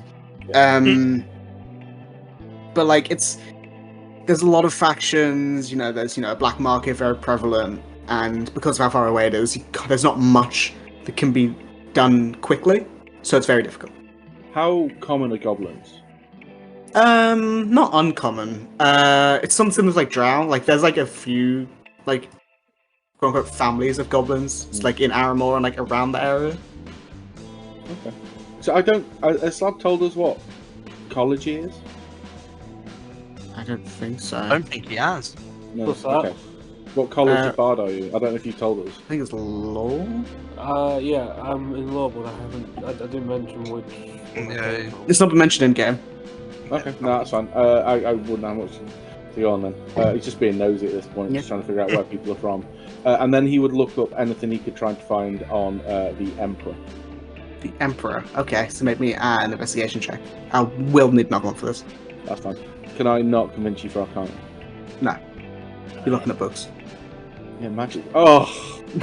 But like there's a lot of factions. There's a black market very prevalent, and because of how far away it is, there's not much that can be done quickly, so it's very difficult. How common are goblins? Not uncommon. It's something with like Drow. Like there's like a few like quote unquote families of goblins like in Aramore and like around the area. Okay. So has Slab told us what college he is? I don't think so. I don't think he has. No. What's that? Okay. What college of Bard are you? I don't know if you told us. I think it's law. Yeah, I'm in law, but I didn't mention which. Yeah. It's not mentioned in game. Okay, no, that's fine. I wouldn't have much to go on then. He's just being nosy at this point, just trying to figure out where people are from. And then he would look up anything he could try to find on the Emperor. The Emperor. Okay, so make me an investigation check. I will need another one for this. That's fine. Can I not convince you for Arcana? No. You're looking at books. Yeah, magic. Oh!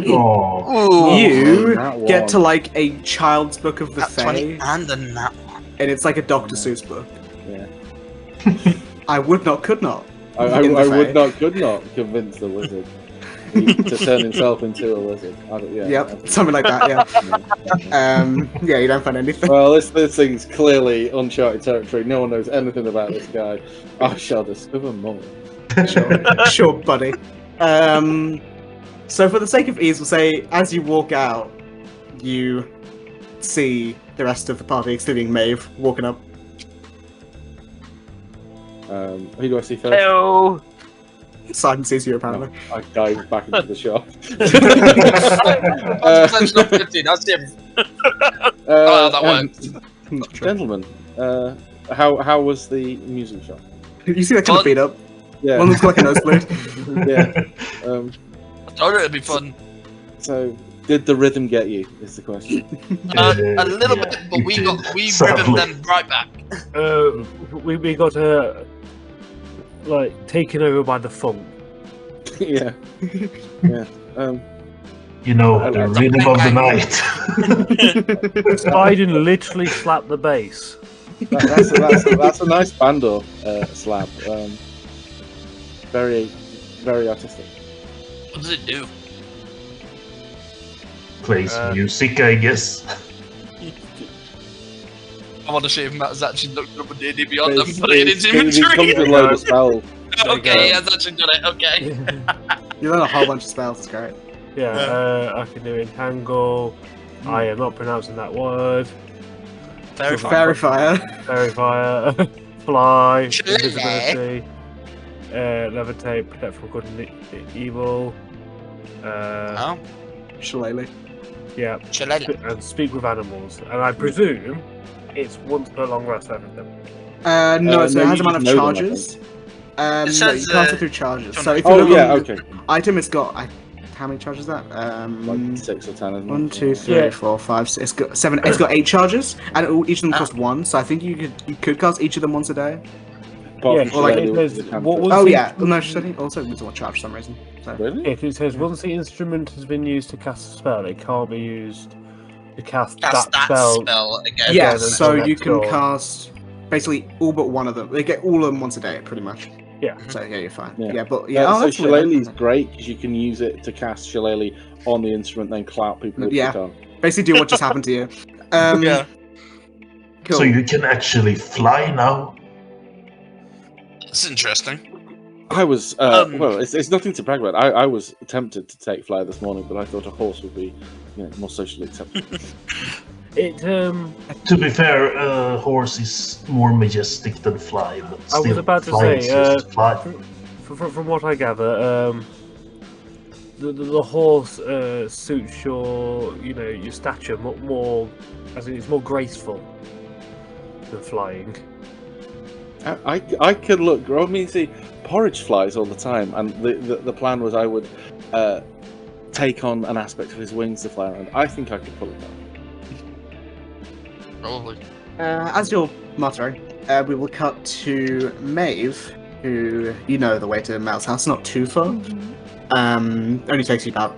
Oh. You that get one. to like a child's book of the That 20 Fae, and a nat one. and it's like a Dr. Seuss book. Yeah. I would not, could not. I In the would Fae. not, could not convince the wizard to turn himself into a lizard. Yep, something like that. Yeah. Yeah, you don't find anything. Well, this thing's clearly uncharted territory. No one knows anything about this guy. I shall discover more. Sure, buddy. So for the sake of ease, we'll say as you walk out, you see the rest of the party, excluding Maeve, walking up. Who do I see first? Hello. Simon sees you apparently. I dive back into the shop. 100% not 15, I see him. That works. Not true. Gentlemen, how was the music shop? You see that kind of beat up. Yeah. One looks like a nosebleed. Yeah. I told you it'd be fun. So, did the rhythm get you? Is the question. A little bit, but we ribboned them right back. We got like taken over by the funk. Yeah. Yeah. The rhythm of the night. Biden literally slapped the bass. That's a nice bando slab. Very, very artistic. What does it do? Plays music, I guess. I want to see if Matt's actually looked up a D&D Beyond and put it in his It comes with a inventory. load of spells. Okay, he has actually done it, okay. You learn a whole bunch of spells, it's great. Yeah, I can do entangle. I am not pronouncing that word. Very Fairy fire. Fairy fire, fly, invisibility, levitate, protect from good and evil. Oh, Shillelagh. Yeah, Shillelagh. and speak with animals. And I presume it's once per long rest everything. No, so no, it has you amount of just know them, I charges. It No, says, you can't go through charges. So if you Oh look yeah, on okay. the item, it's got how many charges is that? Like 6 or 10. Isn't it? 1, 2, 3, Yeah. 4, 5, 6. It's got 7. It's got 8 charges, and each of them cost 1. So I think you could cast each of them once a day. Apart Yeah, from or like- Shillelagh, it which says, is a what cantrip. was Oh the yeah, instrument- no, she's also into one charge for some reason. So. Really? Yeah, 'cause it says once the instrument has been used to cast a spell, it can't be used to cast Cast that that spell. spell again. Again, Yes, until so you next can dawn. cast basically all but one of them. They get all of them once a day, pretty much. Yeah. So yeah, you're fine. Yeah. Yeah, but yeah, So that's weird. Shillelagh's great because you can use it to cast Shillelagh on the instrument, then clout people with Yeah. the card. Basically, do what just happened to you. Yeah. Cool. So you can actually fly now. That's interesting. I was well. It's nothing to brag about. I was tempted to take fly this morning, but I thought a horse would be, more socially acceptable. It To be fair, a horse is more majestic than fly, but I still, was about to fly is say, just fly. from what I gather, the horse suits your your stature more, as in it's more graceful than flying. I could look. I mean, see, Porridge flies all the time, and the plan was I would take on an aspect of his wings to fly around. I think I could pull it off. Probably. As you're muttering, we will cut to Maeve, who the way to Mel's house, not too far. Only takes you about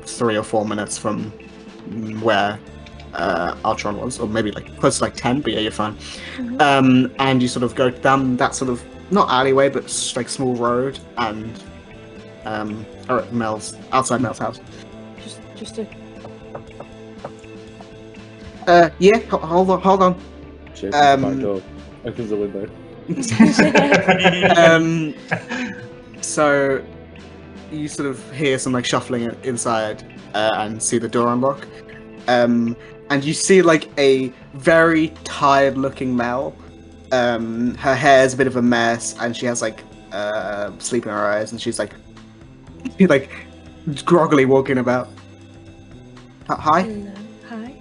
3 or 4 minutes from where Ultron was, or maybe like close to like 10, but yeah, you're fine. And you sort of go down that sort of not alleyway, but like small road, and are at outside Mel's house. Just a Yeah, hold on. She opens the back door, opens the window. So you sort of hear some like shuffling inside and see the door unlock. And you see like a very tired looking Mel. Her hair's a bit of a mess, and she has like sleep in her eyes, and she's like groggily walking about. Hi, hello. Hi.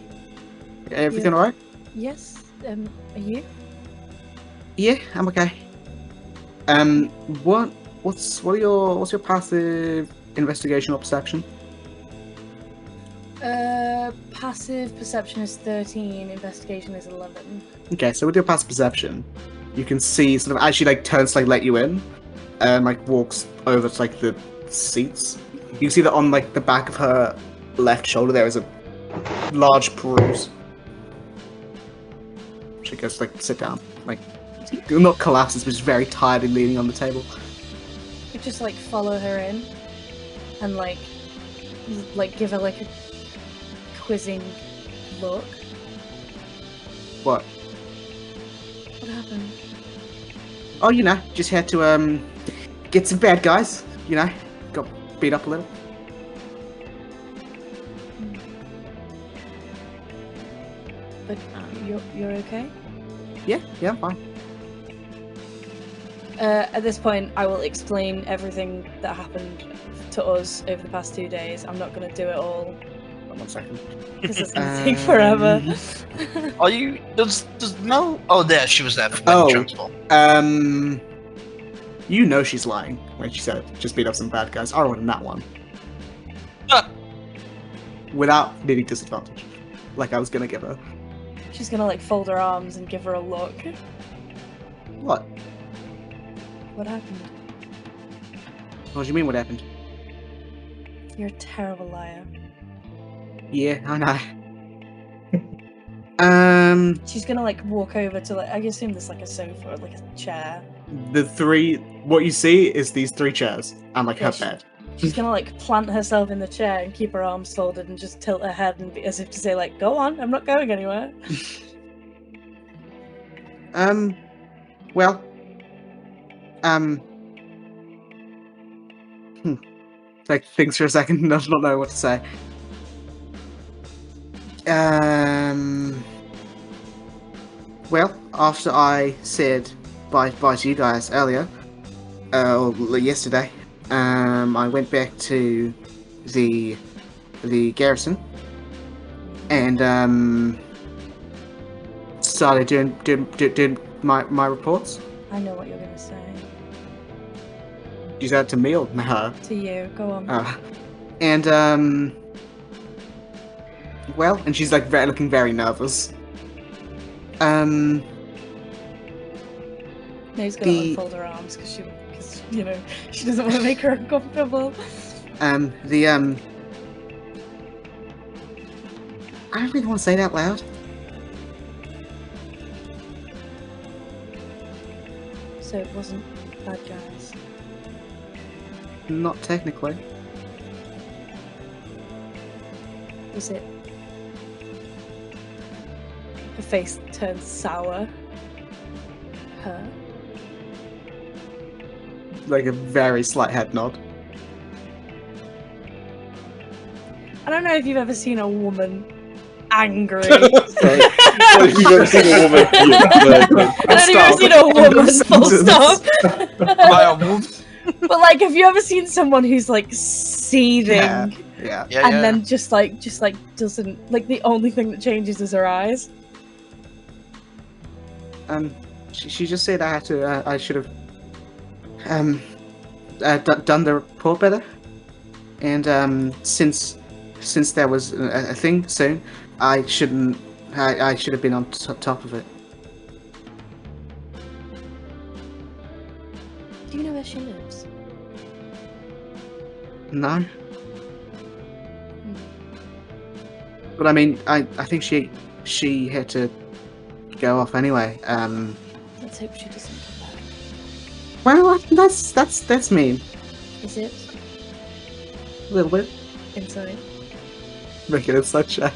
everything Yeah. alright? Yes. Are you? Yeah, I'm okay. What's your passive investigation or perception? Passive perception is 13. Investigation is 11. Okay, so with your passive perception, you can see sort of as she like turns to like let you in, and like walks over to like the seats. You can see that on like the back of her left shoulder there is a large bruise. She goes to, like sit down, like not collapses, but just very tired and leaning on the table. You just like follow her in, and like give her like a quizzing look. What? What happened? Oh, just had to get some bad guys. Got beat up a little. But you're okay? Yeah, I'm fine. At this point, I will explain everything that happened to us over the past 2 days. I'm not going to do it all 1 second. because it's going to take forever. Are you? Does Mel? Oh, there she was there. Oh. Transport. She's lying when she said just beat up some bad guys. I won that one without needing disadvantage, like I was gonna give her. She's going to like fold her arms and give her a look. What? What happened? What do you mean? What happened? You're a terrible liar. Yeah, I know. She's gonna like walk over to I assume there's like a sofa or like a chair. What you see is these 3 chairs and like her Yes. bed. She's gonna like plant herself in the chair and keep her arms folded and just tilt her head and as if to say like, "Go on, I'm not going anywhere." Well. Like thinks for a second, does not know what to say. Well, after I said bye to you guys earlier, yesterday, I went back to the garrison and started doing my reports. I know what you're gonna say. You said it to me or her? To you, go on. And well, and she's like looking very nervous. Now Nate's gonna unfold her arms because you know, she doesn't want to make her uncomfortable. I don't really want to say that loud. So it wasn't bad guys. Not technically. Was it? Her face turns sour. Her? Like a very slight head nod. I don't know if you've ever seen a woman angry. Sorry. You've ever seen a woman. I don't know if you've ever seen a woman, full stop. But like, have you ever seen someone who's like seething? Yeah. And then just like doesn't, like, the only thing that changes is her eyes. She just said I had to. I should have done the report better. And since there was a thing soon, I shouldn't. I should have been on top of it. Do you know where she lives? No. But I mean, I think she had to go off anyway. Let's hope she doesn't come back. Well, that's mean. Is it? A little bit. Inside. Making it such a.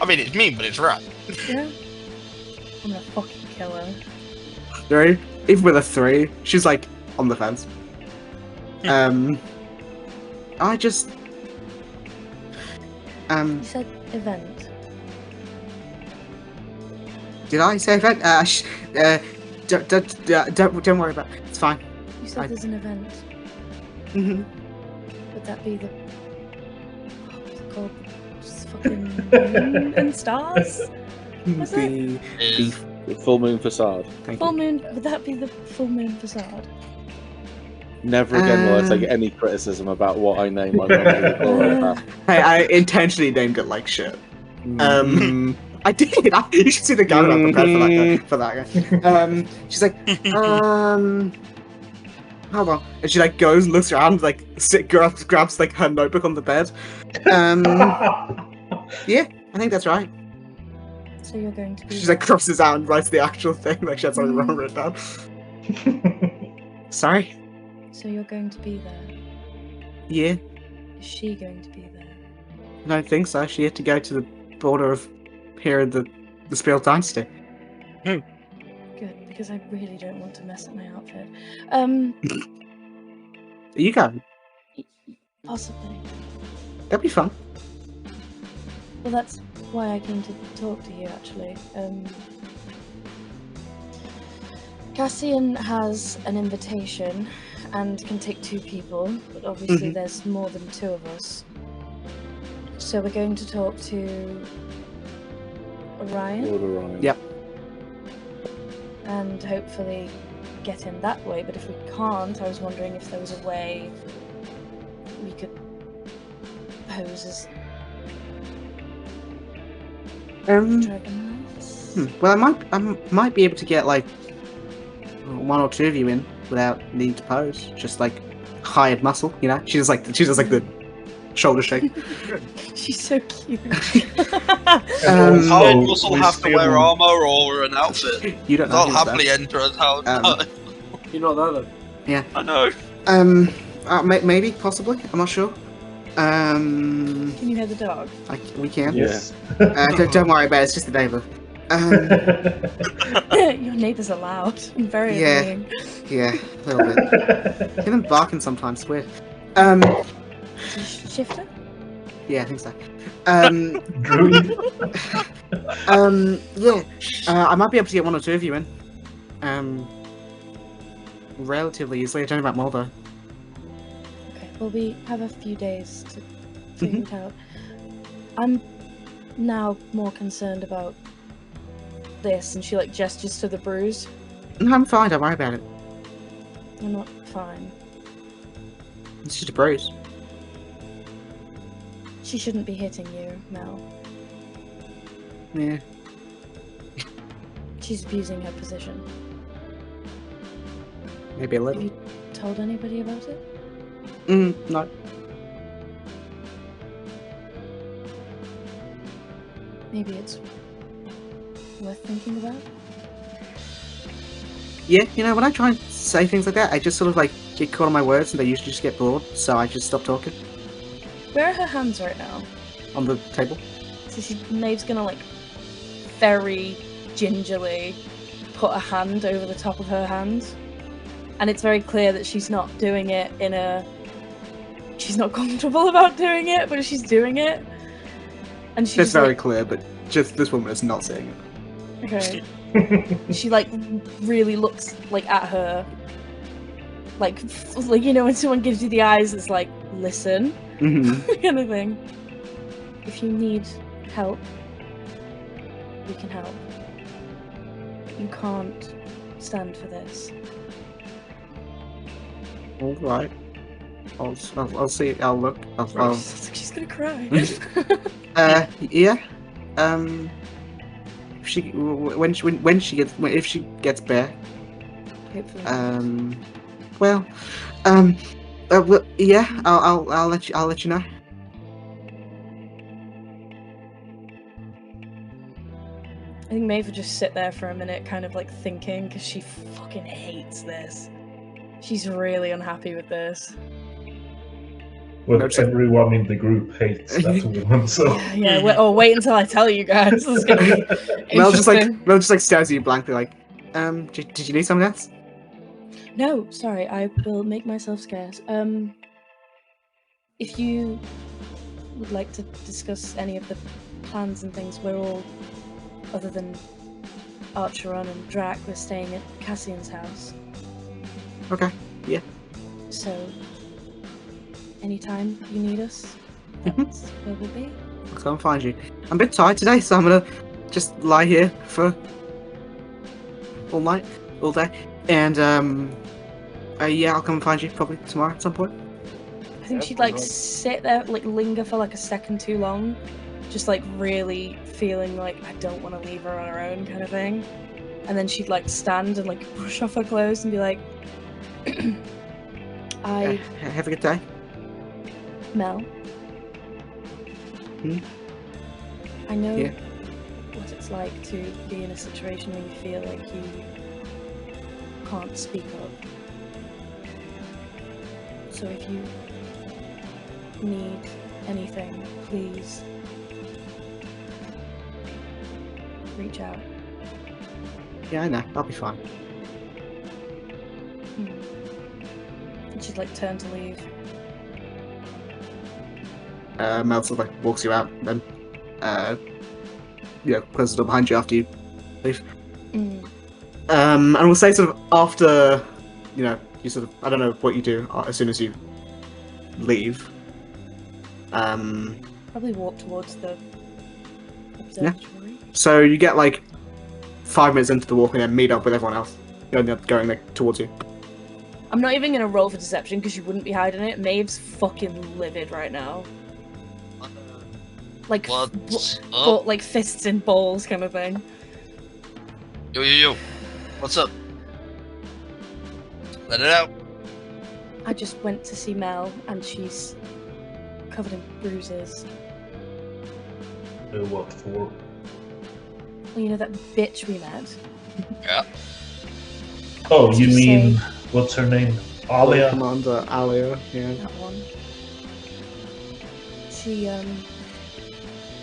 I mean, it's mean, but it's right. Yeah. I'm gonna fucking kill her. 3. Even with a 3, she's like on the fence. I just. You said event. Did I say event? Don't worry about it. It's fine. You said there's an event. Mm-hmm. Would that be the? What's it called? Just fucking moon and stars? Was it? The full moon facade. Thank Full you. moon. Would that be the full moon facade? Never again will I take any criticism about what I name my mum. Hey, I intentionally named it like shit. I did. You should see the guy I'm prepared for that guy. She's like, hold on, and she like goes, looks around, like grabs like her notebook on the bed. Yeah, I think that's right. So you're going to be. She's like crosses out and writes the actual thing, like she had something wrong written down. Sorry. So you're going to be there. Yeah, Is she going to be there? I don't think so. She had to go to the border of here in the Spiel Dynasty. Good, because I really don't want to mess up my outfit. Are you going? Possibly. That'd be fun. Well, that's why I came to talk to you, actually. Cassian has an invitation and can take 2 people, but obviously there's more than 2 of us. So we're going to talk to Orion. Lord Orion. Yep. And hopefully get him that way, but if we can't, I was wondering if there was a way we could pose as dragon knights. Well, I might be able to get like 1 or 2 of you in without needing to pose. Just like hired muscle, you know. She does like the shoulder shake. She's so cute. Hired muscle have to wear armor or an outfit. You don't know. I'll happily enter as how. You're not there then. Yeah. I know. Maybe, possibly. I'm not sure. Can you hear the dog? We can. Yes. Don't worry about it. It's just a neighbour. Your neighbours are loud and very annoying. Yeah, a little bit. Hear them barking sometimes. It's weird. Shifter? Yeah, I think so. Druid. Yeah. I might be able to get 1 or 2 of you in. Relatively easily. I don't know about more though. Okay, well, we have a few days to figure it out. I'm now more concerned about this, and she like gestures to the bruise. No, I'm fine. Don't worry about it. You're not fine. It's just a bruise. She shouldn't be hitting you, Mel. Yeah. She's abusing her position. Maybe a Have little. you told anybody about it? No. Maybe it's worth thinking about. Yeah, you know, when I try and say things like that, I just sort of like get caught on my words, and they usually just get bored. So I just stop talking Where are her hands right now? on the table. So Maeve's gonna like very gingerly put a hand over the top of her hands, and it's very clear that she's not doing it in a. She's not comfortable about doing it, but she's doing it, and she's It's very clear, but just this woman is not saying it. okay. She like really looks like at her, like you know when someone gives you the eyes, it's like listen, kind of thing. If you need help, we can help. You can't stand for this. All right. I'll see. I'll look. I'll She's gonna cry. yeah. If she gets back. Hopefully. Well, yeah. I'll let you know. I think Maeve would just sit there for a minute, kind of like thinking, because she fucking hates this. She's really unhappy with this. Well, everyone in the group hates that woman, so... Yeah, wait until I tell you guys. This is gonna be Mel just interesting. stares at you blankly like, did you need something else? No, sorry, I will make myself scarce. If you would like to discuss any of the plans and things, we're all, other than Archeron and Drac, we're staying at Cassian's house. Okay, yeah. So, anytime you need us, that's where we'll be. I'll come and find you. I'm a bit tired today, so I'm gonna just lie here for all night, all day, and yeah, I'll come and find you probably tomorrow at some point. I think she'd like sit there, like linger for like a second too long, just like really feeling like I don't want to leave her on her own kind of thing. And then she'd like stand and like brush off her clothes and be like, Have a good day. Mel. I know Yeah. what it's like to be in a situation where you feel like you can't speak up. So if you need anything, please reach out. Yeah, I know. I'll be fine. And she'd like turn to leave. Mel sort of like walks you out, and closes the door behind you after you leave. And we'll say sort of after, you sort of, I don't know what you do as soon as you leave. Probably walk towards the observatory. So you get like 5 minutes into the walk and then meet up with everyone else going like towards you. I'm not even gonna roll for deception because you wouldn't be hiding it. Maeve's fucking livid right now. Like, like fists in balls kind of thing. Yo. What's up? Let it out. I just went to see Mel and she's covered in bruises. What for? Well, you know that bitch we met? Yeah. Oh, Did you you mean, say- what's her name? Alia? Commander Alia, yeah. That one. She,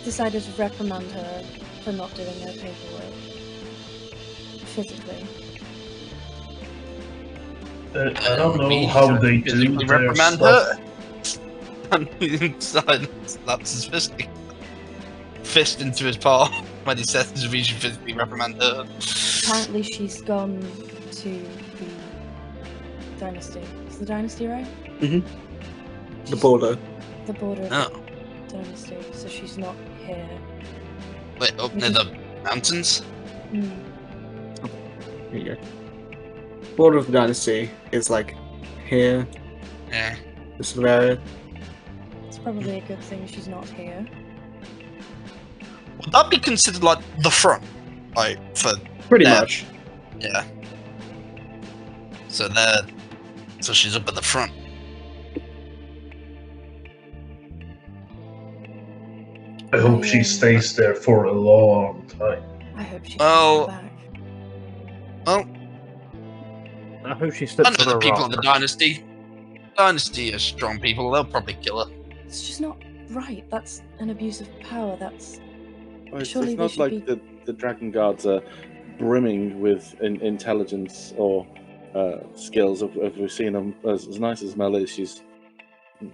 decided to reprimand her for not doing her paperwork. Physically. I don't know how they do their reprimand stuff. her. And he slaps his fist into his paw when he says we should physically reprimand her. Apparently she's gone to the dynasty. Is the dynasty right? The border. The border of Oh. the dynasty, so she's not here. Wait, up near the mountains? Mm. Here you go. Border of the Dynasty is like here, Yeah. this sort of area. It's probably a good thing she's not here. Would that be considered like the front? Like for Pretty there. much. Yeah. So she's up at the front. I hope she stays there for a long time. I hope she Well- comes back. Well, I hope she I slips know on the a people rock. of the dynasty. Dynasty are strong people. They'll probably kill her. It's just not right. That's an abuse of power. That's Well, Surely it's they not should like be- the Dragon Guards are brimming with intelligence or skills. If we've seen them, as nice as Mel is, she's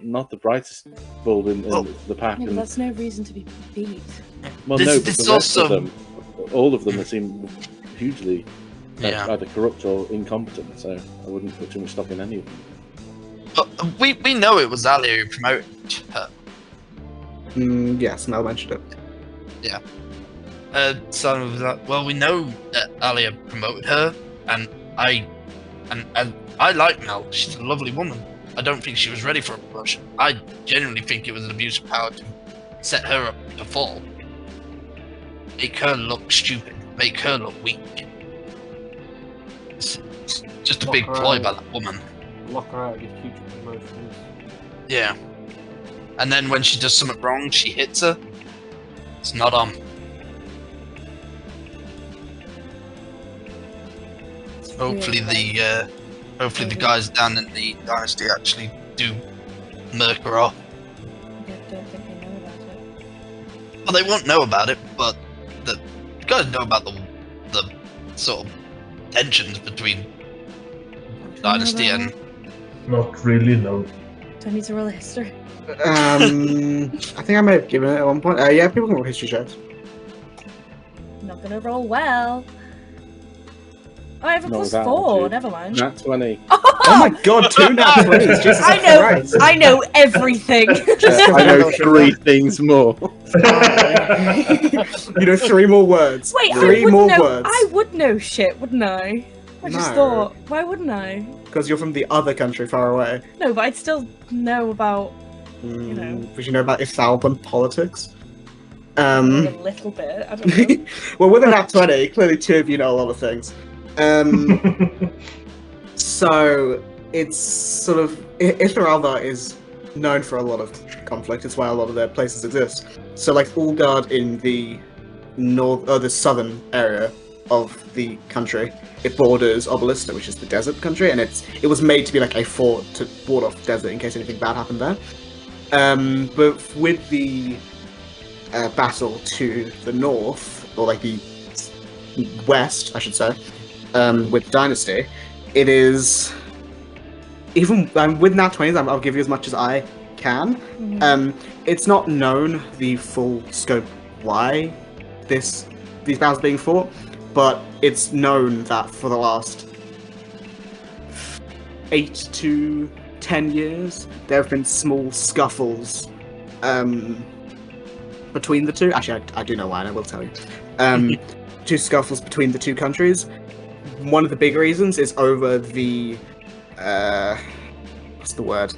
not the brightest bulb in the pack. no, but And, that's no reason to be beat. well, This- no, but this the rest of also- them, all of them seem hugely Yeah. either corrupt or incompetent. So I wouldn't put too much stock in any of them. But we know it was Ali who promoted her. Yes, Mel mentioned it. So was like, well, we know that Alia promoted her, and I like Mel. She's a lovely woman. I don't think she was ready for a promotion. I genuinely think it was an abuse of power to set her up to fall, make her look stupid, make her look weak. It's just a big Lock her ploy out. by that woman. Lock her out of your future promotions. Yeah. And then when she does something wrong, she hits her. It's not on. It's Hopefully really bad. the Maybe. guys down in the dynasty actually do murk her off. I don't think they know about it. Well, they won't know about it, but the guys know about the sort of tensions between dynasty and. Not really, no. Do I need to roll a history? I think I may have given it at one point. Yeah, people can roll history checks. Not gonna roll well. Oh, I have a Not plus with 4. attitude. Never mind. Nat 20. Oh my god, 2 nat 20s! Jesus I know. Christ. I know everything. I know 3 things more. You know 3 more words. Wait, 3 I would more know. words. I would know shit, wouldn't I? I just No. thought, why wouldn't I? Because you're from the other country far away. No, but I'd still know about know. Would you know about Ithalban politics? a little bit. I don't know. Well, with a nat 20, clearly 2 of you know a lot of things. So it's sort of Ithalban is known for a lot of conflict. It's why a lot of their places exist. So, like Ulgard in the the southern area of the country, it borders Obelisk, which is the desert country, and it was made to be like a fort to ward off the desert in case anything bad happened there. But with the battle to the north, or like the west, I should say, with Dynasty, it is even with nat 20s. I'll give you as much as I can. It's not known the full scope why these battles are being fought, but it's known that for the last 8 to 10 years there have been small scuffles between the two. Actually, I do know why, and I will tell you. 2 scuffles between the 2 countries. One of the big reasons is over the what's the word?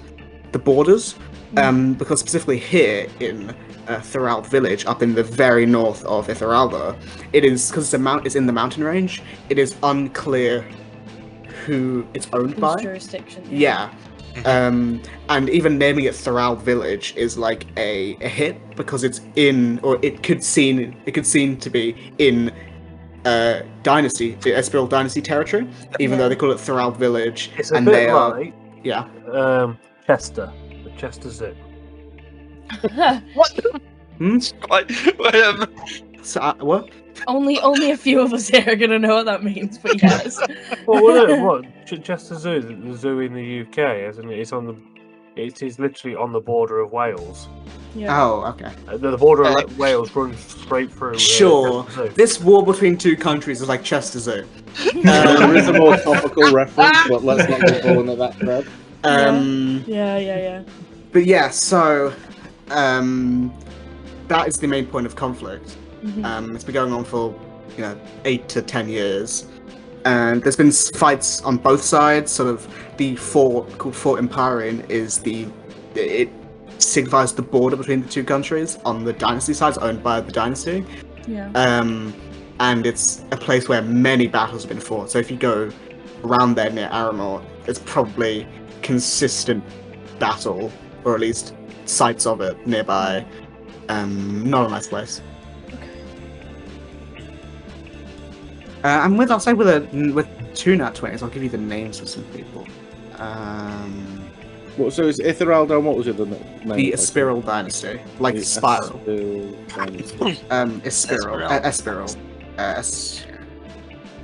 The borders. Because specifically here in Thorald village, up in the very north of Ithalban, it is because it's in the mountain range. It is unclear who it's owned Whose by. jurisdiction? Yeah. And even naming it Thorald Village is like a hit because it's in, or it could seem to be in Dynasty, Espiril Dynasty territory, even though they call it Thorald Village. It's a and bit they are, like yeah. Chester, the Chester Zoo. What? Hmm? So, what? only a few of us here are gonna know what that means, but yes. What? Chester Zoo, the zoo in the UK, isn't it? It is literally on the border of Wales. Yeah. Oh, okay. The border of Wales runs straight through. Sure. Chester Zoo. This war between 2 countries is like Chester Zoo. There is a more topical reference, but let's not go falling at that thread. Yeah. But yeah, so that is the main point of conflict. It's been going on for 8 to 10 years, and there's been fights on both sides. Sort of the fort called Fort Empyrean it signifies the border between the 2 countries. On the Dynasty side, it's owned by the Dynasty. Yeah. and it's a place where many battles have been fought. So if you go around there near Aramor, it's probably consistent battle, or at least sites of it nearby. Not a nice place. And with I'll say with 2 nat 20s, I'll give you the names of some people. What, so it's Itheralda, and what was it? The name? The Espiral Dynasty, like The spiral. Espiral Espiral.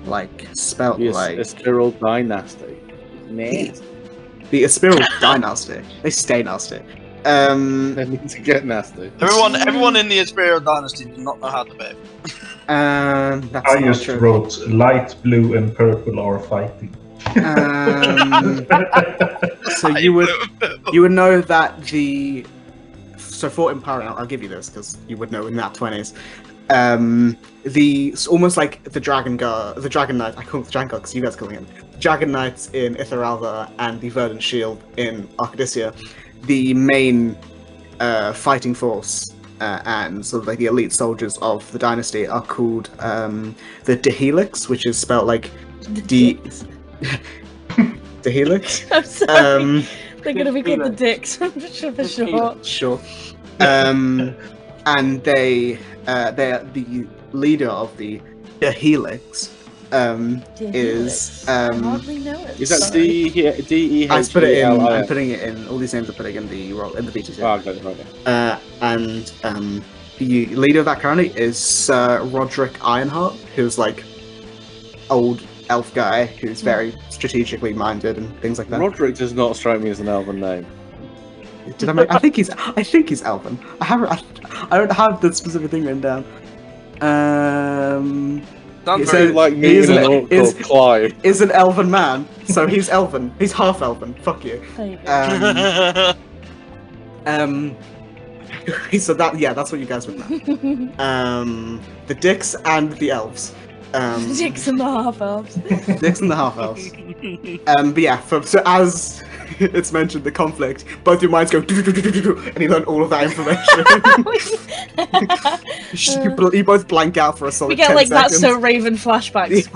Like spelled Yes, like Espiral Dynasty. Nasty. the Espiral Dynasty. They stay nasty. They need to get nasty. Everyone in the Imperial Dynasty did not know how to bathe. That's I not just true. wrote light blue and purple are fighting. So you would know that so for Imperial, I'll give you this because you would know in that 20s. It's almost like the Dragon Knight. I call it the Dragon Guard because you guys call him. The Dragon Knights in Itheralda and the Verdant Shield in Arcadia. The main fighting force and sort of like the elite soldiers of the dynasty are called the Dehelix, which is spelled like Dehelix. I'm sorry. They're gonna be called the Dicks for short. Sure. And they're the leader of the Dehelix. Is I hardly know it. Is that sorry. D-E-H-E-L-I? I'm putting it in. All these names are putting in the VTC. Oh, okay, right. And the leader of that currently is Sir Roderick Ironheart, who's like old elf guy who's very strategically minded and things like that. Roderick does not strike me as an elven name. Did I think he's elven. I don't have the specific thing written down. Sounds So, very Like me he is and an- an orc is- called Clive. Is an elven man, so he's elven. He's half elven. Fuck you. There you go. So that's what you guys would know. The dicks and the elves. Dicks and the half elves. Dicks and the half elves. But yeah, so as it's mentioned, the conflict, both your minds go and you learn all of that information. You both blank out for a solid We get 10 like seconds. That's So Raven flashbacks.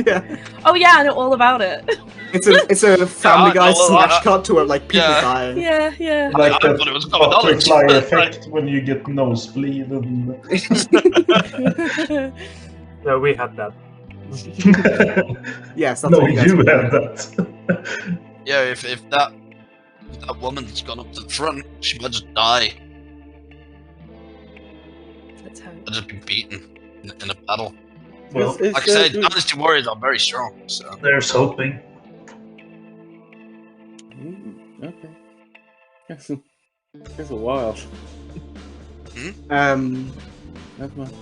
Yeah. Oh yeah, I know all about it. It's a Family Guy well, smash cut to like people yeah. dying. Yeah, yeah. Like I that thought it was common knowledge. butterfly Right. effect when you get nosebleed and... No, we had that. Yes, that's No, what you guys you would had know. that. Yeah, if that woman's gone up to the front, she might just die. That's how. Might just be beaten in a battle. Well, Is Like I said, Dynasty Warriors are very strong, so... there's hoping. Okay. Guess a wild. Never mind.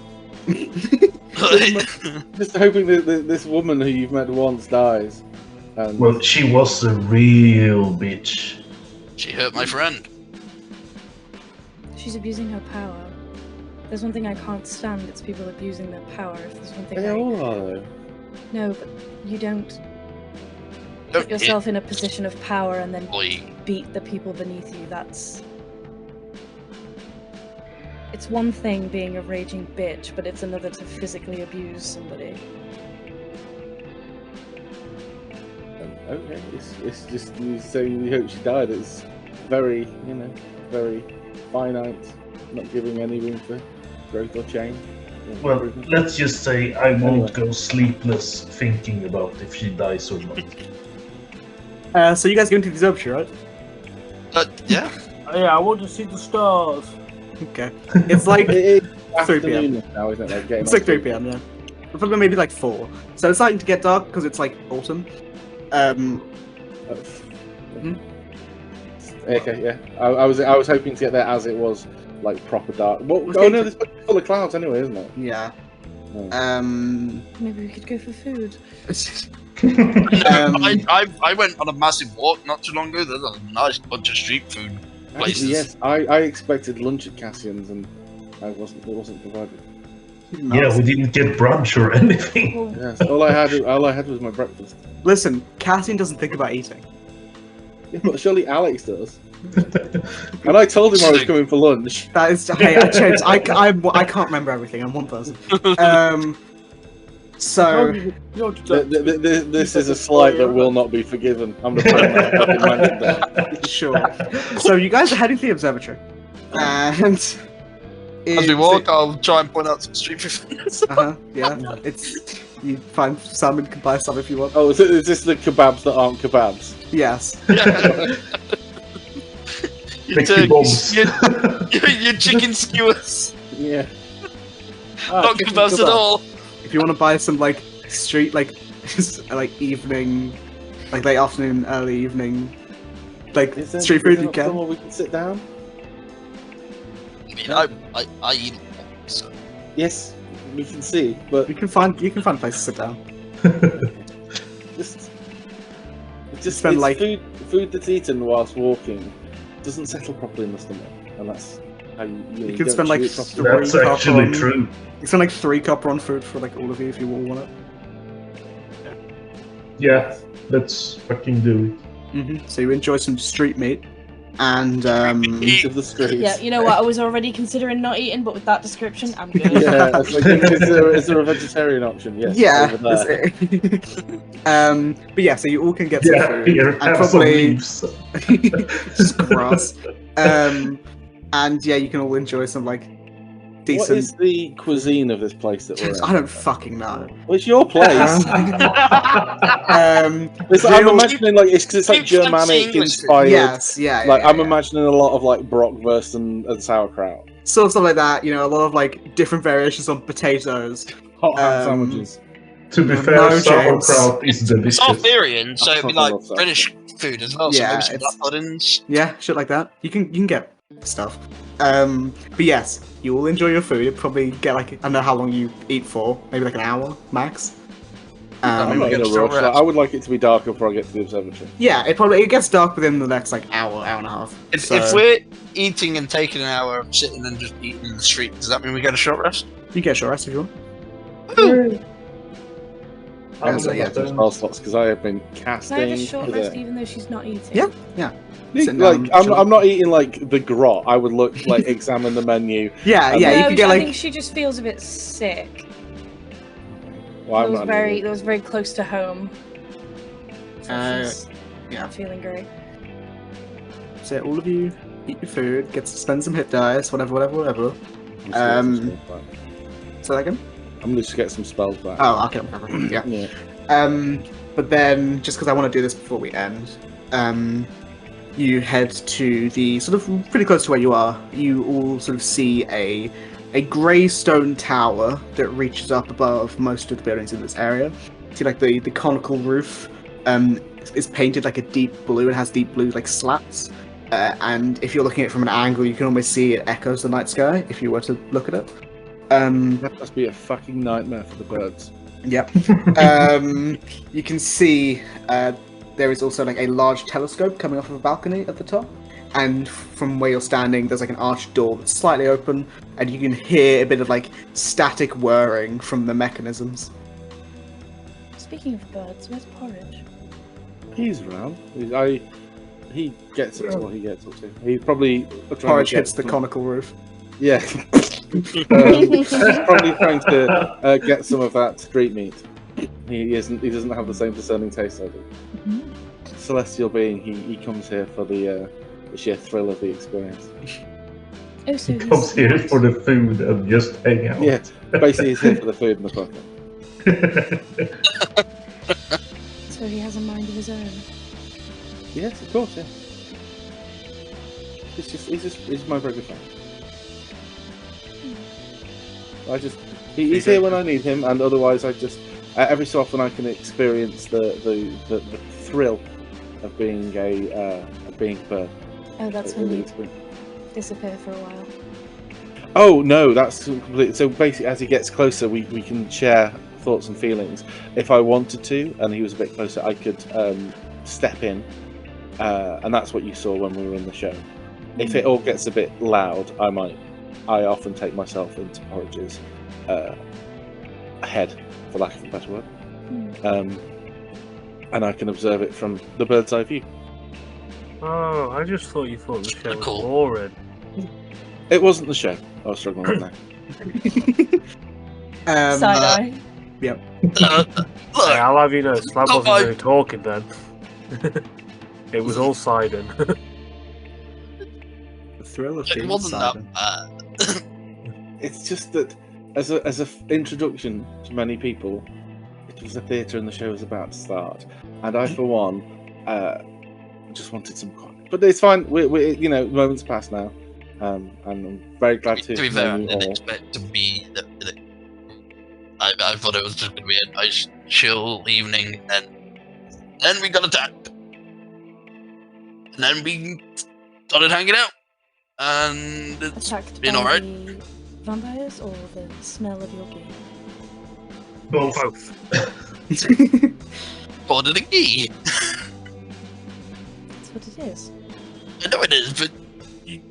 Just hoping that this woman who you've met once dies. And Well, she was a real bitch. She hurt my friend. She's abusing her power. There's one thing I can't stand, it's people abusing their power. If there's one thing they all are though. No, but you don't Don't put yourself in a position of power and then hit beat the people beneath you. It's one thing being a raging bitch, but it's another to physically abuse somebody. Okay, it's just you saying you hope she died. It's very, very finite, not giving any room for growth or change. Well, Improvement. let's just say I won't Anyway. go sleepless thinking about if she dies or not. So you guys go into the observatory, right? yeah. Oh, yeah, I want to see the stars. Okay. It's like It is 3 p.m. afternoon now, isn't it? Like getting It's like on 3 to- p.m. Yeah. Probably maybe like 4. So it's starting to get dark because it's like autumn. Okay, yeah. I was hoping to get there as it was like proper dark. Well, Okay. oh no, this is full of clouds anyway, isn't it? Yeah. Oh. Maybe we could go for food. I went on a massive walk not too long ago. There's a nice bunch of street food places. Yes, I expected lunch at Cassian's and it wasn't provided. Yeah, we didn't get brunch or anything. Yes, all I had was my breakfast. Listen, Cassian doesn't think about eating. Yeah, but surely Alex does. And I told him I was coming for lunch. That is. Hey, I changed. I can't remember everything. I'm one person. So This is a slight that will not be forgiven. I'm the fucking mansion there. sure. So you guys are heading to the observatory, and As we walk, I'll try and point out some street food. yeah. It's you find some and can buy some if you want. Oh, is this the kebabs that aren't kebabs? Yes. Your turkeys, your chicken skewers. Yeah. Not kebabs at all. If you want to buy some like street like evening, like late afternoon, early evening, like street food, you can. Somewhere we can sit down. I mean, I eat it. So. Yes, we can see, but you can find a place to sit down. just spend it's like food that's eaten whilst walking doesn't settle properly in the stomach, and that's how you can spend like That's actually true. You spend like 3 copper on food for like all of you if you all want it. Yeah, let's fucking do it. So you enjoy some street meat, and eat of the streets. Yeah, you know what? I was already considering not eating, but with that description, I'm good. Yeah, I was like, is there a vegetarian option? Yes. Yeah. But yeah, so you all can get some food, here, and have probably some leaves. just grass. And yeah, you can all enjoy some like decent. What is the cuisine of this place that we're in? I don't fucking know. Well, it's your place. I'm imagining like it's like Germanic inspired. Yes, yeah. I'm imagining a lot of like bratwurst and sauerkraut. Sort of stuff like that. You know, a lot of like different variations on potatoes. Hot ham sandwiches. To be fair, sauerkraut is delicious. It's Arthurian, so it'd be like British food as well. Yeah, so maybe some puddings. Yeah, shit like that. You can get stuff. But yes, you will enjoy your food. You'll probably get like I don't know how long you eat for, maybe like an hour max. I'm not in a rush. I would like it to be darker before I get to the observatory. Yeah, it gets dark within the next like hour and a half. If we're eating and taking an hour of sitting and just eating in the street, does that mean we get a short rest? You get a short rest if you want. Spell slots because I have been casting. Can I have a short rest even though she's not eating? Yeah. Like I'm not eating like the grot. I would look like examine the menu. Yeah. You can get I think she just feels a bit sick. Well, that was very close to home. So she's not feeling great. So all of you eat your food, spend some hit dice, whatever. So again. I'm gonna just get some spells back. Oh, okay. Yeah. But then, just because I want to do this before we end, you head to the sort of pretty close to where you are. You all sort of see a grey stone tower that reaches up above most of the buildings in this area. See, like the conical roof is painted like a deep blue and has deep blue like slats. And if you're looking at it from an angle, you can almost see it echoes the night sky. If you were to look at it. That must be a fucking nightmare for the birds. Yep. You can see there is also like a large telescope coming off of a balcony at the top, and from where you're standing, there's like an arched door that's slightly open, and you can hear a bit of like static whirring from the mechanisms. Speaking of birds, where's Porridge? He's around. He gets up to what he gets up to. He's probably Porridge hits the conical roof. Yeah. Probably trying to get some of that street meat. He doesn't have the same discerning taste I do. Mm-hmm. Celestial being, he comes here for the sheer thrill of the experience. Oh, so he comes here for the food and just hang out. Yeah, basically he's here for the food and the fucking. So he has a mind of his own. Yes, of course, yeah. He's my very good friend. He's here when I need him, and otherwise I just every so often I can experience the thrill of being a bird. Oh, that's when you disappear for a while. Oh no, that's completely. So basically, as he gets closer, we can share thoughts and feelings. If I wanted to, and he was a bit closer, I could step in, and that's what you saw when we were in the show. If it all gets a bit loud, I often take myself into Porridge's head, for lack of a better word, and I can observe it from the bird's eye view. Oh, I just thought you thought the show was Cool. boring. It wasn't the show. I was struggling with that. Side eye. Look, Hey, I'll have you know, Slab Oh, wasn't I- really talking then. It was all siding. The thrill of it being wasn't silent. that bad. It's just that as a introduction to many people, it was a theatre and the show was about to start, and I, for one, just wanted some quiet. But it's fine. We you know, moments past now, and I'm very glad to. To be fair, I know you didn't all. expect to be. I thought it was just going to be a nice, chill evening, and then we got attacked. And then we started hanging out. And it's Attacked been by alright. the vampires or the smell of your gear? Both. ordered a key. That's what it is. I know it is, but you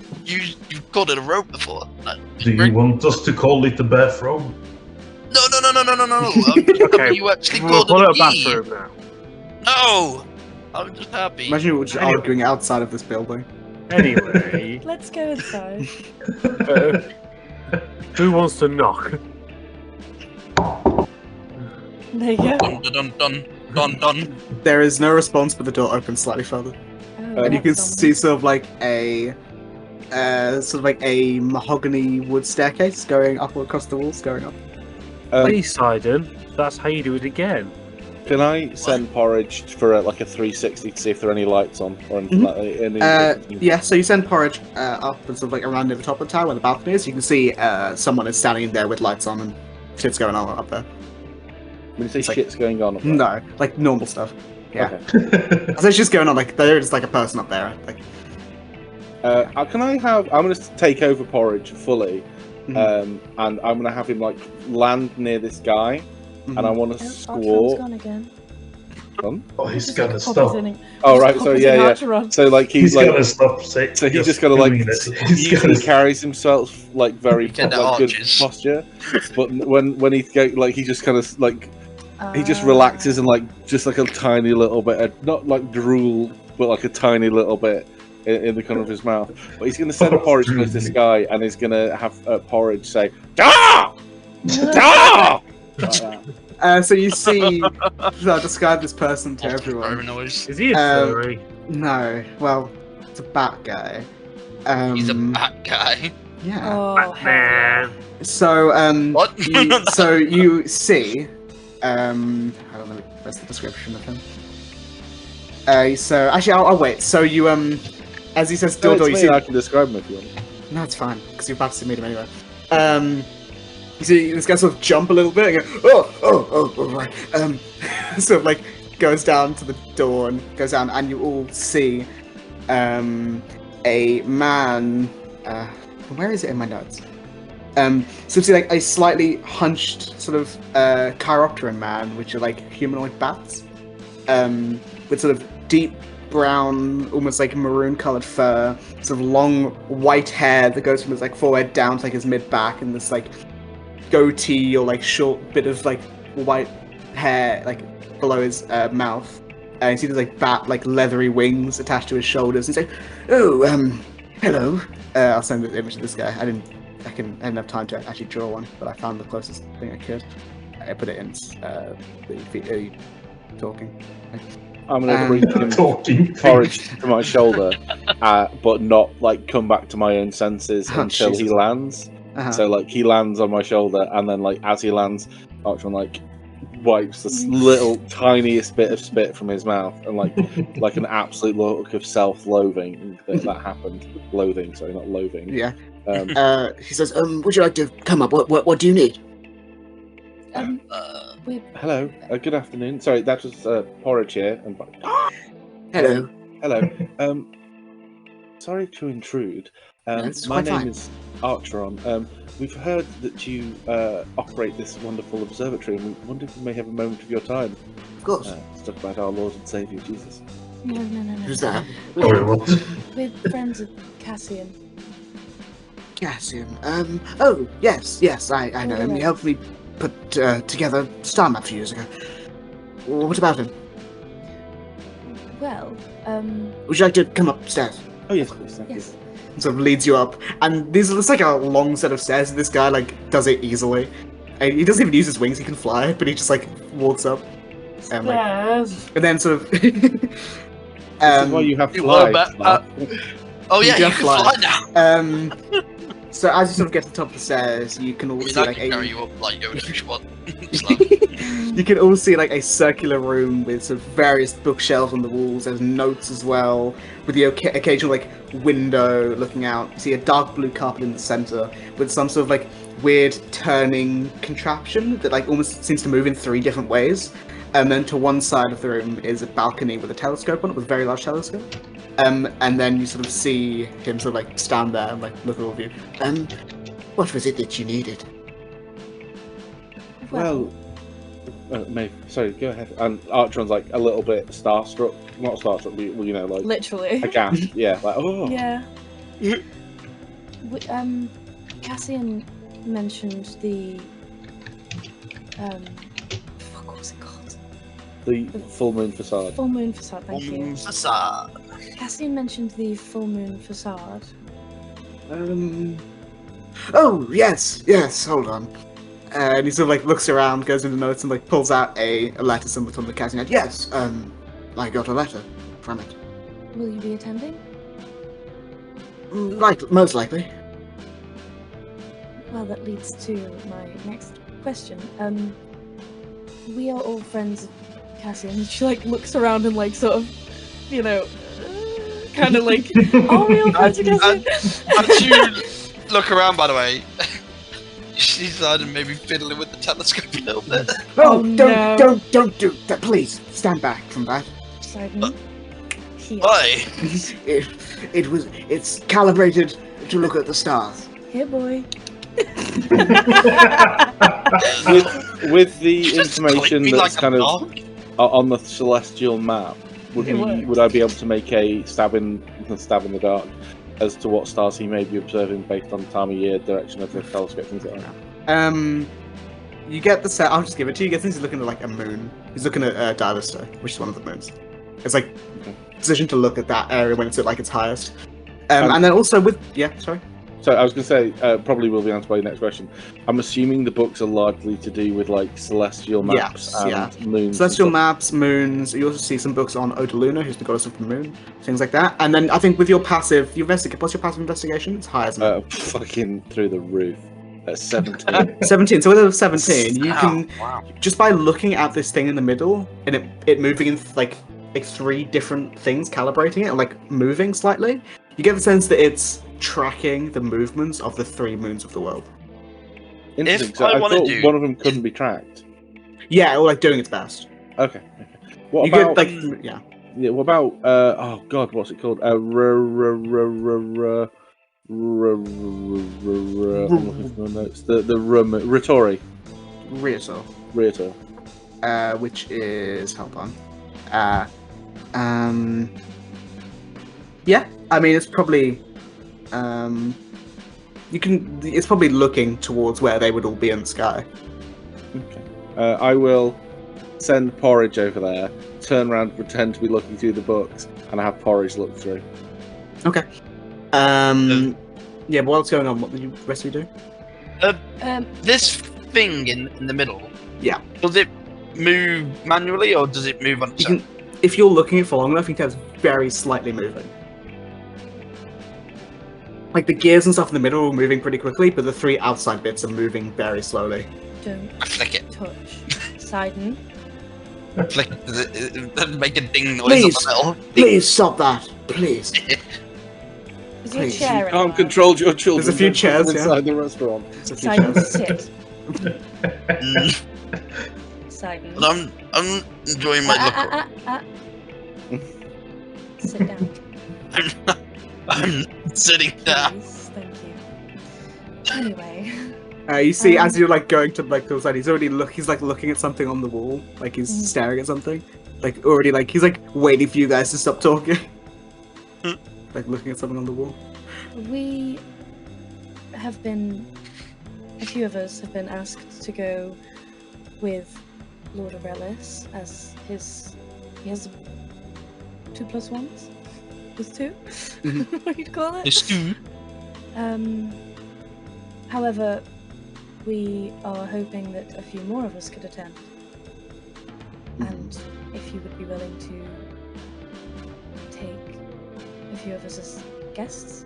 called it a robe before. Do you want us to call it the bathrobe? No. I'm just Okay, happy you actually We'll called call it it a a key. bathroom now. No! I'm just happy. Imagine we were just arguing outside of this building. Anyway, Let's go inside. who wants to knock? There you go. Dun dun dun dun. There is no response, but the door opens slightly further. Oh, And you can that's see sort of like a mahogany wood staircase going up across the walls, going up. Please, Sidon. That's how you do it again. Can I send Porridge for a 360 to see if there are any lights on or anything like that? Yeah, so you send Porridge up and sort of like around near the top of the tower where the balcony is. You can see someone is standing there with lights on and shit's going on up there. When you say It's like- shit's going on up there. No, like normal stuff. Yeah. Okay. So it's just going on, like there is like a person up there. Like, Can I have? I'm going to take over Porridge fully, Mhm. and I'm going to have him like land near this guy, and I want to Oh, squawk. Archon's gone again. Oh, he's Just, gonna like, stop. puppeting- Oh just right, so puppeting yeah. Archeron. So like He's he's like, gonna stop. Say, so he's just doing gonna like it. He's usually gonna carries himself like very Get the like, good arches. posture, but when he go like he just kind of like he just Ah. relaxes and like just like a tiny little bit, not like drool, but like a tiny little bit in the corner of his mouth. But he's going to send Oh, Porridge towards this really? guy, and he's going to have Porridge say, "Ah! Ah!" Like that. so you see, so I'll describe this person to everyone. Very noise. Is he a furry? No, well, it's a bat guy. He's a bat guy. Yeah. Oh, Man. So What? you see, hold on, let me press the description of him. So actually, I'll wait. So you as he says No, door, it's you me, see. I can describe him if you want. No, it's fine because you're about to meet him anyway. You see this guy sort of jump a little bit and go, oh, right. Sort of like goes down to the door and goes down, and you all see a man. Where is it in my notes? So you see like a slightly hunched sort of chiropteran man, which are like humanoid bats, with sort of deep brown, almost like maroon-colored fur, sort of long white hair that goes from his like forehead down to like his mid-back, and this like goatee or like short bit of like white hair like below his mouth. And you see there's like bat like leathery wings attached to his shoulders. And he's like, "Oh, hello." I'll send the image to this guy. I didn't have time to actually draw one, but I found the closest thing I could. I put it in the talking. I'm going to bring him talking. Porridge to my shoulder, but not like come back to my own senses Oh, until he Jesus. lands. Uh-huh. So like he lands on my shoulder, and then like as he lands, Archon like wipes this little tiniest bit of spit from his mouth, and like an absolute look of self-loathing that happened. Loathing, sorry, not loathing. Yeah. He says, would you like to come up? What do you need? We're Hello, good afternoon. Sorry, that was Porridge here. And Hello. hello. Sorry to intrude. That's My quite name fine. is Archeron. We've heard that you operate this wonderful observatory, and we wonder if we may have a moment of your time Of course. to talk about our Lord and Saviour Jesus. no. Who's that? Sorry, what? We're friends of Cassian. Cassian. Oh, yes, I know him. He helped me put together Star Map a few years ago. What about him? Well, Would you like to come upstairs? Oh yes, please. Thank yes. Sort of leads you up, and it's like a long set of stairs. And this guy like does it easily. And he doesn't even use his wings; he can fly, but he just like walks up, and and then sort of. you. This is why you have You flies. were, but, oh yeah, You you can can fly. fly now. So as you sort of get to the top of the stairs, you can I all mean, see I like can carry a. you up like Yoda if you want. You can all see like a circular room with sort of various bookshelves on the walls. There's notes as well, with the occasional like window looking out. You see a dark blue carpet in the center with some sort of like weird turning contraption that like almost seems to move in 3 different ways. And then to one side of the room is a balcony with a telescope on it, with a very large telescope. And then you sort of see him sort of like stand there and like look at all of you. What was it that you needed? Well, Maeve, sorry, go ahead. And Archon's like a little bit starstruck, not starstruck, but you know, like Literally. aghast. Yeah, like oh. Yeah. Cassian mentioned the what was it called? The full moon facade. Full moon facade. Thank you. Facade. Cassian mentioned the full moon facade. Oh, yes, hold on. And he sort of like looks around, goes into notes, and like pulls out a letter symbol from the cabinet. Yes, I got a letter from it. Will you be attending? Most likely. Well, that leads to my next question. We are all friends of Cassian. She like looks around and like sort of, you know, kind of like, are we all friends of Cassian? As you look around, by the way, she started maybe fiddling with the telescope a little bit. Oh, no. don't do that. Please, stand back from that. Sidon. Here. Why? It's calibrated to look at the stars. Here, boy. with the Just information click me that's like a kind of dog. on the celestial map, would I be able to make a stab in the dark as to what stars he may be observing based on time of year, direction of the telescope, things like that? You get the set. I'll just give it to you. He's looking at like a moon. He's looking at Dalister, which is one of the moons. It's like positioned to look at that area when it's at like its highest. And then also with sorry. So I was going to say, probably will be answered by your next question. I'm assuming the books are largely to do with like celestial maps and moons. Celestial maps, moons. You also see some books on Odaluna, who's the goddess of the moon, things like that. And then I think with your passive, what's your passive investigation? It's high, isn't it? Fucking through the roof. At 17. 17. So with a 17, you can Wow. just by looking at this thing in the middle and it moving in like 3 different things, calibrating it, and like moving slightly, you get the sense that it's tracking the movements of the 3 moons of the world. Interesting. If So I I wanna thought do- one of them couldn't be tracked. Yeah, or like doing its best. Okay. What You about get like yeah? What about oh god, what's it called? I'm looking for my notes. The Ritori. Riotor. Which is hold on. Yeah, I mean it's probably it's probably looking towards where they would all be in the sky. Okay. I will send Porridge over there, turn around, pretend to be looking through the books, and have Porridge look through. Okay. Yeah, but what's going on? What did the rest of you do? This thing in the middle. Yeah. Does it move manually or does it move on its own? If you're looking at it for long enough, you can tell it's very slightly moving. Like the gears and stuff in the middle are moving pretty quickly, but the 3 outside bits are moving very slowly. Don't I flick it. touch. Sidon. Flick it. Make a ding noise on the metal. Please stop that. Please. Is there a Please, chair Can't anywhere? control your children. There's a few chairs, inside the restaurant. It's a few Sidon, chairs. sit. Sidon. And I'm enjoying my look. Sit down. I'm sitting down. Please, thank you. Anyway. You see, as you're like going to like the side, he's already he's like looking at something on the wall, like he's staring at something, like already like he's like waiting for you guys to stop talking, like looking at something on the wall. We have been, a few of us have been asked to go with Lord Aurelis as he has 2 plus 1s? Plus 2? Mhm. What do you call it? It's two. However, we are hoping that a few more of us could attend. And if you would be willing to take a few of us as guests?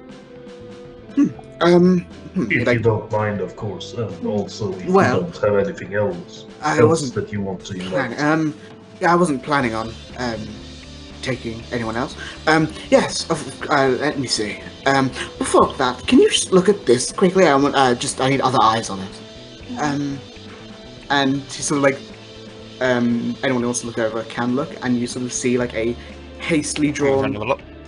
If you don't mind, of course. And also, if you don't have anything else that you want to invite. I wasn't planning on taking anyone else. Yes. Let me see. Before that, can you just look at this quickly? I need other eyes on it. And he sort of like, anyone who wants to look over can look, and you sort of see like a hastily drawn,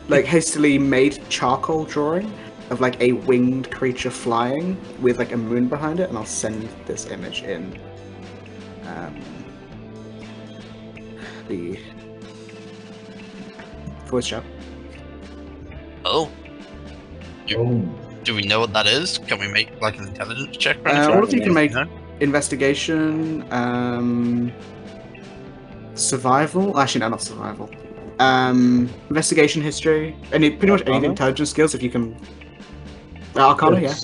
like hastily made charcoal drawing of like a winged creature flying with like a moon behind it, and I'll send this image in the voice chat. Oh. Do we know what that is? Can we make like an intelligence check? All of you can make investigation, survival. Actually, no, not survival. Investigation, history, pretty much any intelligence skills. If you can, Arcana, yeah.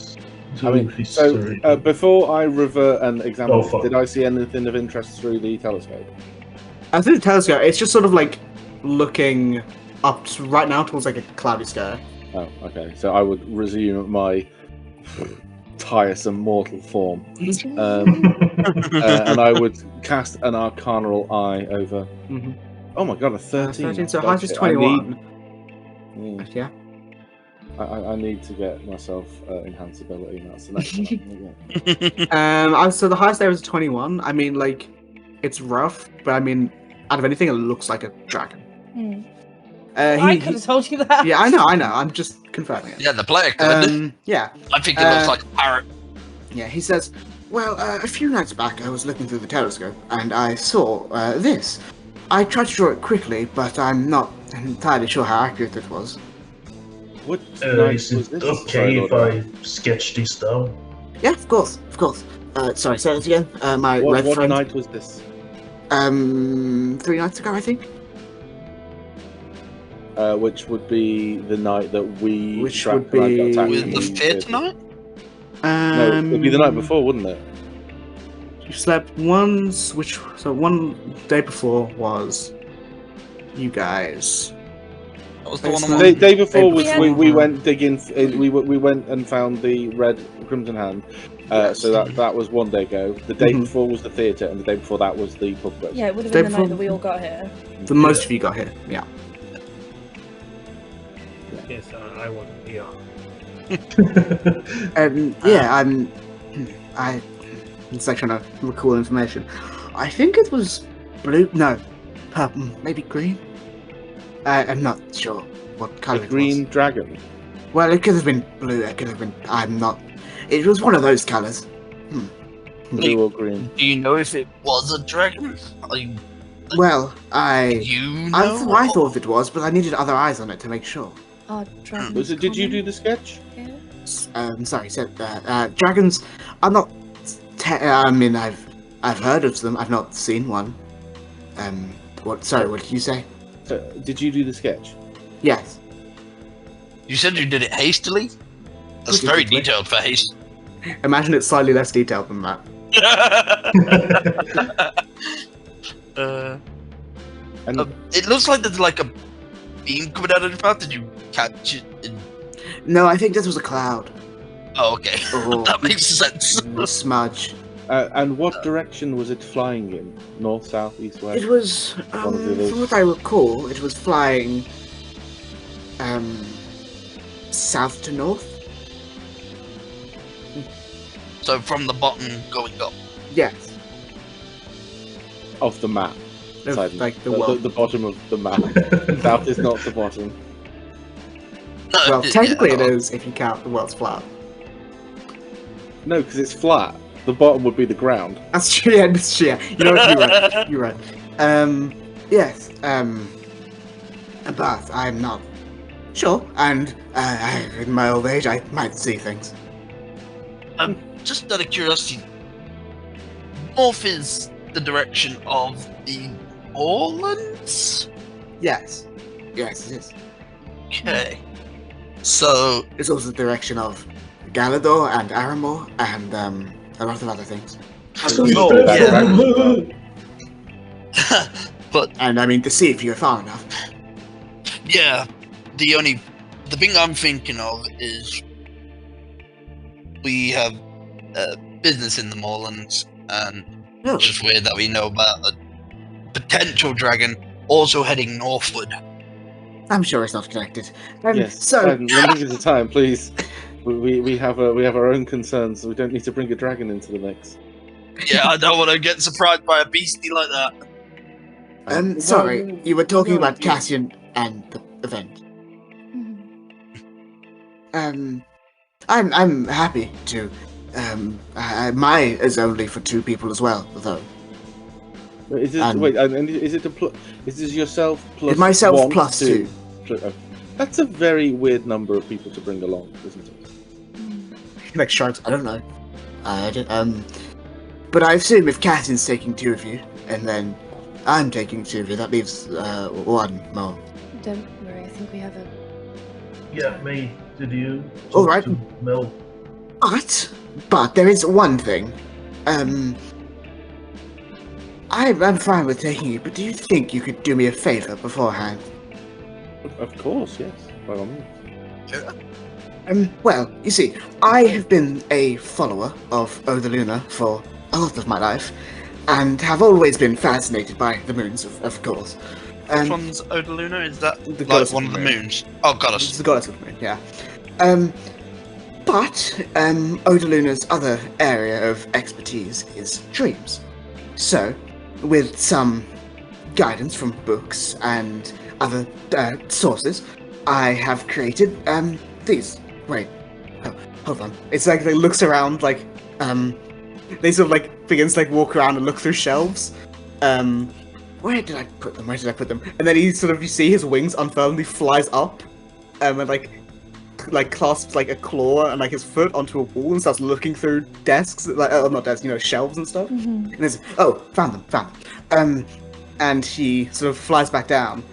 I mean, so before I revert and examine, did I see anything of interest through the telescope? Through the telescope, it's just sort of like looking up right now towards like a cloudy sky. Oh, okay. So I would resume my tiresome mortal form, and I would cast an arcanal eye over. Mm-hmm. Oh my god, a 13! 13. So highest is 21. Yeah. I need to get myself enhanced ability. That's the next one. So the highest there is 21. I mean, like, it's rough, but I mean, out of anything, it looks like a dragon. I could have told you that. Yeah, I know. I'm just confirming it. Yeah, the player could. Yeah. I think it looks like a parrot. Yeah, he says, well, a few nights back I was looking through the telescope and I saw this. I tried to draw it quickly, but I'm not entirely sure how accurate it was. What is it okay if I sketch this down? Yeah, of course. Sorry, say it again. What night was this? 3 nights ago, I think. Which would be the night that we. Which would be the 5th night? No, it would be the night before, wouldn't it? You slept once, so one day before was you guys. That was the one on day before was we went digging. We went and found the red Crimson Hand. So that was one day ago. The day before was the theatre, and the day before that was the pub quiz. Yeah, it would have been the night that we all got here. The most of you got here, yeah. Yes, I wasn't here. I'm like trying to recall information. I think it was blue. No, purple, maybe green. I'm not sure what color. A green dragon. Well, it could have been blue. It could have been. I'm not. It was one of those colors. Blue or green. Do you know if it was a dragon? Well, I thought it was, but I needed other eyes on it to make sure. Did you do the sketch? Sorry, said dragons. I'm not. I mean, I've heard of them. I've not seen one. What? Sorry, what did you say? Did you do the sketch? Yes. You said you did it hastily. That's very detailed for haste. Imagine it's slightly less detailed than that. It looks like there's like a beam coming out of your mouth. Did you catch it? No, I think this was a cloud. Oh, okay. That makes sense. A smudge. And what direction was it flying in? North, south, east, west? It was, from what I recall, it was flying south to north. So from the bottom going up? Yes. Of the map. Like the bottom of the map. South is not the bottom. No, well, technically it is if you count the world's flat. No, because it's flat. The bottom would be the ground. That's true, yeah. You know what, you're right. Yes, but I'm not sure, and in my old age I might see things. Just out of curiosity, north is the direction of the Orlands? Yes. Yes, it is. Okay. So It's also the direction of Galador and Aramor and a lot of other things. Oh, yeah. But And I mean, to see if you're far enough. yeah, the thing I'm thinking of is we have business in the Moorlands, and it's just weird that we know about a potential dragon also heading northward. I'm sure it's not connected. Yes. So, One thing at a time, please. We have our own concerns. We don't need to bring a dragon into the mix. Yeah, I don't want to get surprised by a beastie like that. sorry, you were talking about Cassian and the event. I'm happy to. My is only for 2 people as well, though. Is it is this yourself plus it's myself 1, plus 2? That's a very weird number of people to bring along, isn't it? Like sharks, I don't know. But I assume if Cassian's taking 2 of you, and then I'm taking 2 of you, that leaves 1 more. Don't worry, I think we have a... Yeah, May, did you talk All right. to Mel? But there is one thing. I'm fine with taking you, but do you think you could do me a favor beforehand? Of course, yes. By all means. Well, you see, I have been a follower of Odaluna for a lot of my life, and have always been fascinated by the moons, of course. Which one's Odaluna? Is that the like goddess one of of the the moon. moons? Oh, goddess. It's the goddess of the moon, yeah. But Odaluna's other area of expertise is dreams. So, with some guidance from books and other sources, I have created these. Wait, hold on. It's like they looks around like they sort of like begins to like walk around and look through shelves. Where did I put them? And then he sort of, you see his wings unfurl and he flies up, and like clasps like a claw and like his foot onto a wall and starts looking through desks, like not desks, shelves and stuff. And there's found them. And he sort of flies back down,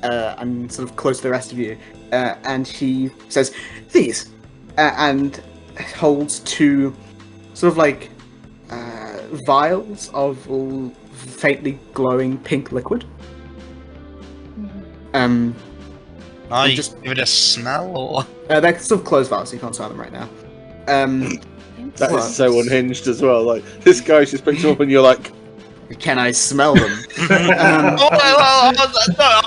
and sort of close to the rest of you, and he says, "These," and holds 2 sort of like vials of all faintly glowing pink liquid. Just give it a smell, or they're sort of closed vials, so you can't smell them right now. That is so unhinged as well. Like, this guy just picks them up and you're like, can I smell them? I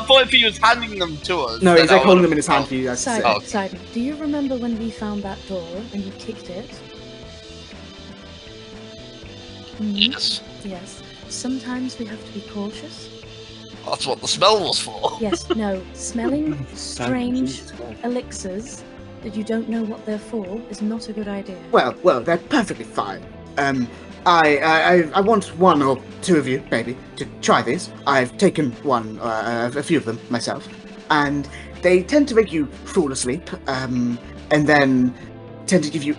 thought if he was handing them to us. No, he's like holding them in his hand for you guys to see. Side, do you remember when we found that door and you kicked it? Yes. Yes. Sometimes we have to be cautious. That's what the smell was for. Yes, no. Smelling strange elixirs that you don't know what they're for is not a good idea. Well, they're perfectly fine. I want 1 or 2 of you, maybe, to try these. I've taken a few of them myself, and they tend to make you fall asleep, and then tend to give you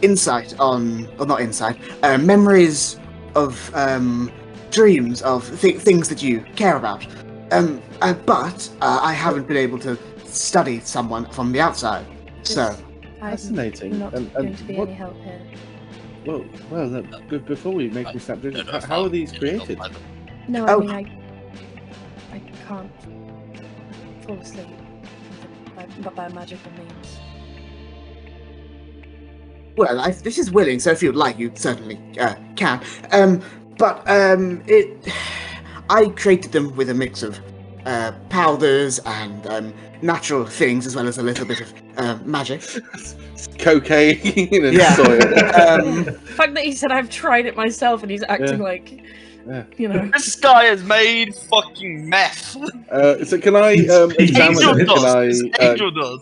memories of dreams of things that you care about. But I haven't been able to study someone from the outside, so... Fascinating. I'm not going to be any help here. Well, look, before we make this up, how are these created? No, I mean, I can't fall asleep not by magical means. Well, this is willing, so if you'd like, you certainly can. I created them with a mix of powders and natural things, as well as a little bit of magic. Cocaine and soil. The fact that he said I've tried it myself and he's acting like, This guy has made fucking meth. So can I examine it? Angel does.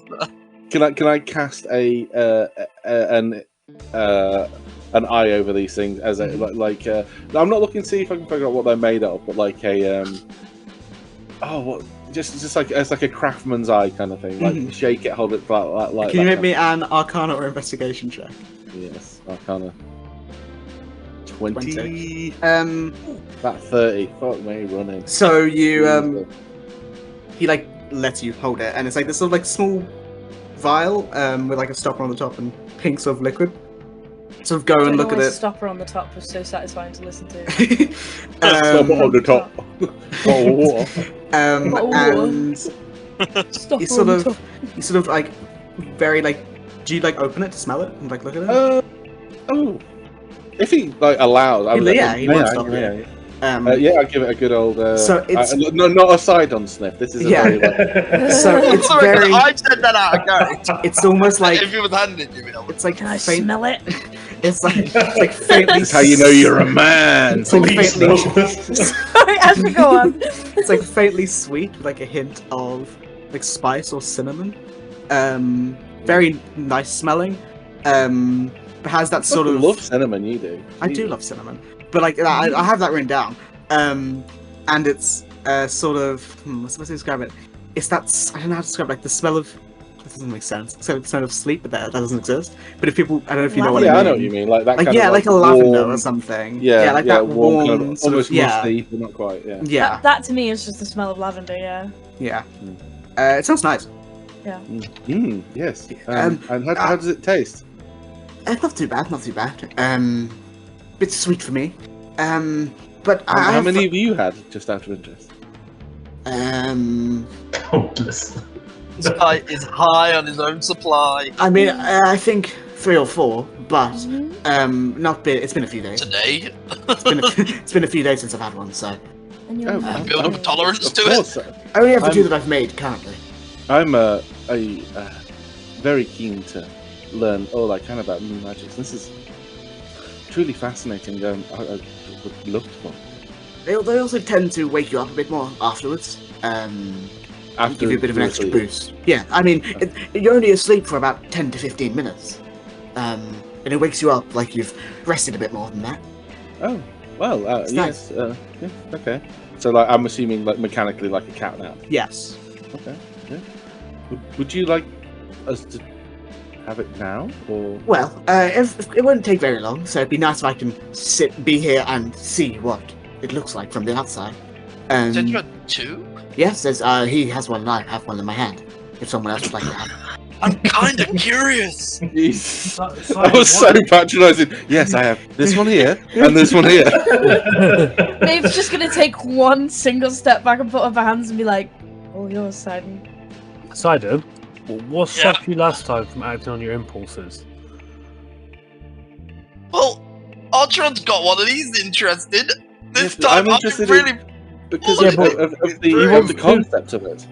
Can I cast an eye over these things as a like I'm not looking to see if I can figure out what they're made of, but like a just like it's like a craftsman's eye kind of thing. Like shake it, hold it like. Can you make me an Arcana or Investigation check? Yes, Arcana. 20. 20. About 30. Fuck me, running. So you he like lets you hold it, and it's like this sort of like small vial with like a stopper on the top and pink sort of liquid. Sort of go and look at it. Stopper on the top was so satisfying to listen to. Stopper on the top. Bottle of water. And Stopper you sort on the of, top. you sort of like very like. Do you like open it to smell it and like look at it? Oh, if he like allows, I would. He won't stop you. Yeah, I'll give it a good old. So it's not a side-on sniff. This is a very. So it's very. I've said that out. It's almost like if you was handed it, it's like Can I smell it? It's like faintly. That's how you know you're a man. It's like faintly. Sorry, as we go on. It's like faintly sweet with like a hint of like spice or cinnamon. Very nice smelling. But has that sort of. Love cinnamon, you do. I do love cinnamon, but like I have that written down. And it's sort of what's the best way to describe it? It's that I don't know how to describe it, like the smell of. That doesn't make sense. Except the smell of sleep, but that doesn't exist. But if people, I don't know if you know what I mean. Yeah, I know what you mean. Like that. Like kind of, like a lavender or something. Yeah, like that warm, kind of, sort almost of, musty, but not quite. Yeah. Yeah. That to me is just the smell of lavender. Yeah. Yeah. It sounds nice. Yeah. Yes. And how does it taste? Not too bad. Not too bad. Bit sweet for me. But how many have you had? Just out of interest. Countless. This guy is high on his own supply. I mean, I think 3 or 4, but not been. It's been a few days. Today. It's been a few days since I've had one, so. And you're build up a tolerance to it. I only have the 2 that I've made currently. I'm very keen to learn all I can about moon magic. This is truly fascinating. I would love to. They also tend to wake you up a bit more afterwards. After give you a bit of an extra sleep. boost. Yeah, I mean, you're only asleep for about 10 to 15 minutes. And it wakes you up like you've rested a bit more than that. Oh, well, It's yes. Yeah, okay. So, like, I'm assuming, like, mechanically, like a cat nap. Yes. Okay. Yeah. Would you like us to have it now, or? Well, it won't take very long, so it'd be nice if I can be here and see what it looks like from the outside. Said you had 2? Yes, he has one and I have one in my hand. If someone else would like to have it. I'm kind of curious. Jeez. That was so patronising. Yes, I have this one here and this one here. Maeve's just gonna take one single step back and put up her hands and be like, "All yours, Sidon." Sidon, what stopped you last time from acting on your impulses? Well, Archeron's got one and he's interested. This Yes, time I'm interested really. because Yeah, of the concept of it.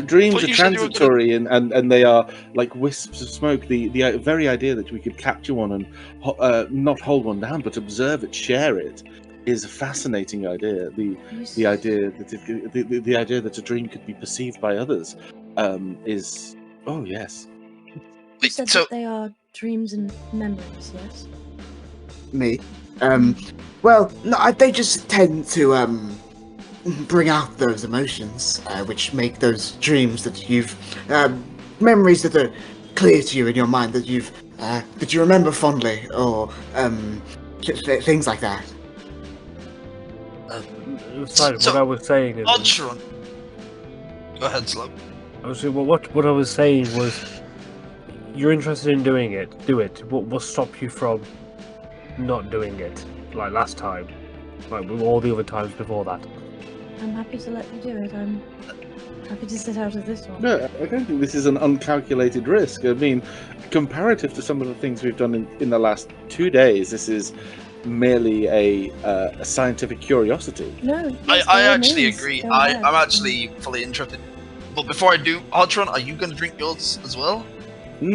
Dreams But are you said you were transitory and they are like wisps of smoke. The very idea that we could capture one and not hold one down, but observe it, share it, is a fascinating idea. The idea that the idea that a dream could be perceived by others is yes. You said that they are dreams and memories, yes? Me? Well, no, they just tend to bring out those emotions, which make those dreams that you've memories that are clear to you in your mind that you remember fondly, or things like that. What I was saying is. Archeron. Go ahead, Slow. What I was saying was, you're interested in doing it. Do it. What stopped you from not doing it, like last time, like with all the other times before that? I'm happy to let you do it. I'm happy to sit out of this one. No, I don't think this is an uncalculated risk. I mean, comparative to some of the things we've done in the last 2 days, this is merely a scientific curiosity. No, I actually agree. I'm actually fully interested. But before I do, Archeron, are you going to drink yours as well?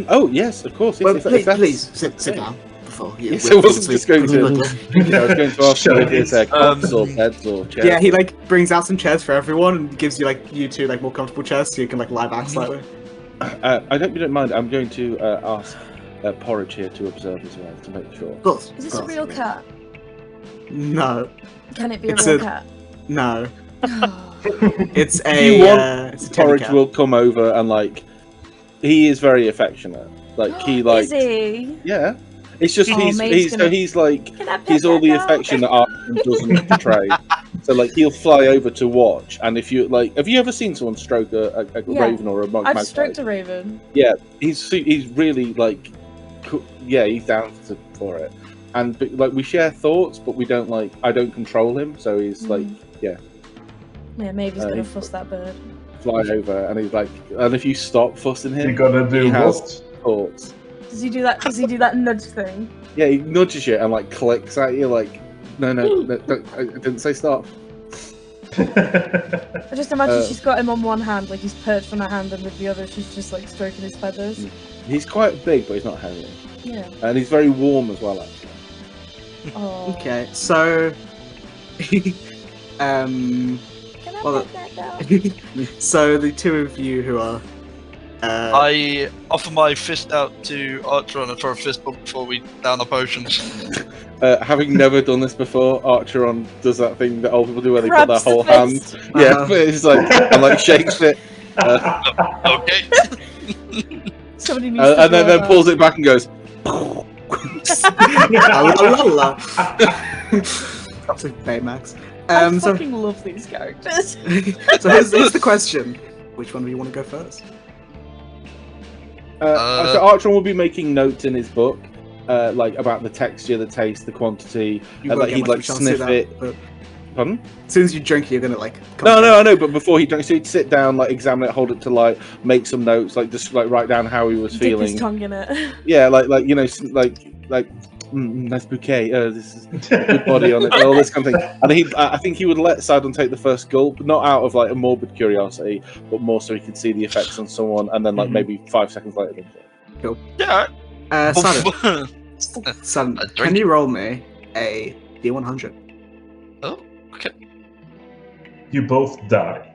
Oh yes, of course. Well, please sit down before you. Yes, I wasn't just going to. I was going to ask you if it's cots or beds or chairs. Yeah, he like brings out some chairs for everyone and gives you you 2 more comfortable chairs so you can lie back slightly. I hope you don't mind. I'm going to ask Porridge here to observe as well to make sure. Of course. Is this a real cat? No. Can it be a real cat? No. Oh. It's If you want, it's a Porridge cat. will come over and he is very affectionate. Is he? Yeah. It's just Oh, he's Maeve's all the affection that Archon doesn't portray. So like he'll fly over to watch, and if you like, have you ever seen someone stroke a Yeah, raven or a I've magpie? stroked a raven. Yeah, he's really like, yeah, he's down for it, and like we share thoughts, but we don't like. I don't control him, so he's like, yeah. Yeah, maybe he's gonna fuss that bird. Fly over, and he's like, and if you stop fussing him, You're gonna do he has what? thoughts. Does he do that? Does he do that nudge thing? Yeah, he nudges you and like clicks at you, like, no, don't, I didn't say stop. I just imagine she's got him on one hand, like he's perched on her hand, and with the other she's just like stroking his feathers. He's quite big, but he's not heavy. Yeah. And he's very warm as well, actually. Oh. Okay, so Can I well, get that down? so the two of you who are I offer my fist out to Archer and throw a fist bump before we down the potions. Having never done this before, Archeron does that thing that old people do where they put their Grabs the whole fist. hand. Yeah, it's like and like shakes it, Okay. Somebody needs to and then draw that. pulls it back and goes. That's like Baymax. I So fucking love these characters. so here's the question: which one do you want to go first? So Archeron will be making notes in his book, like about the texture, the taste, the quantity, You and won't like get he'd much like of a chance to do sniff that, it. but Pardon? as soon as you drink it, you're gonna like. No, I know, but before he drinks, so he'd sit down, like examine it, hold it to light, make some notes, like just like write down how he was Dip feeling. his tongue in it. Yeah, like you know, like nice bouquet. This is a good body on it, all this kind of thing. And I think he would let Sidon take the first gulp, not out of like a morbid curiosity, but more so he could see the effects on someone, and then like maybe 5 seconds later. Then Cool. Yeah. Son, can you roll me a D100? Oh, okay. You both die.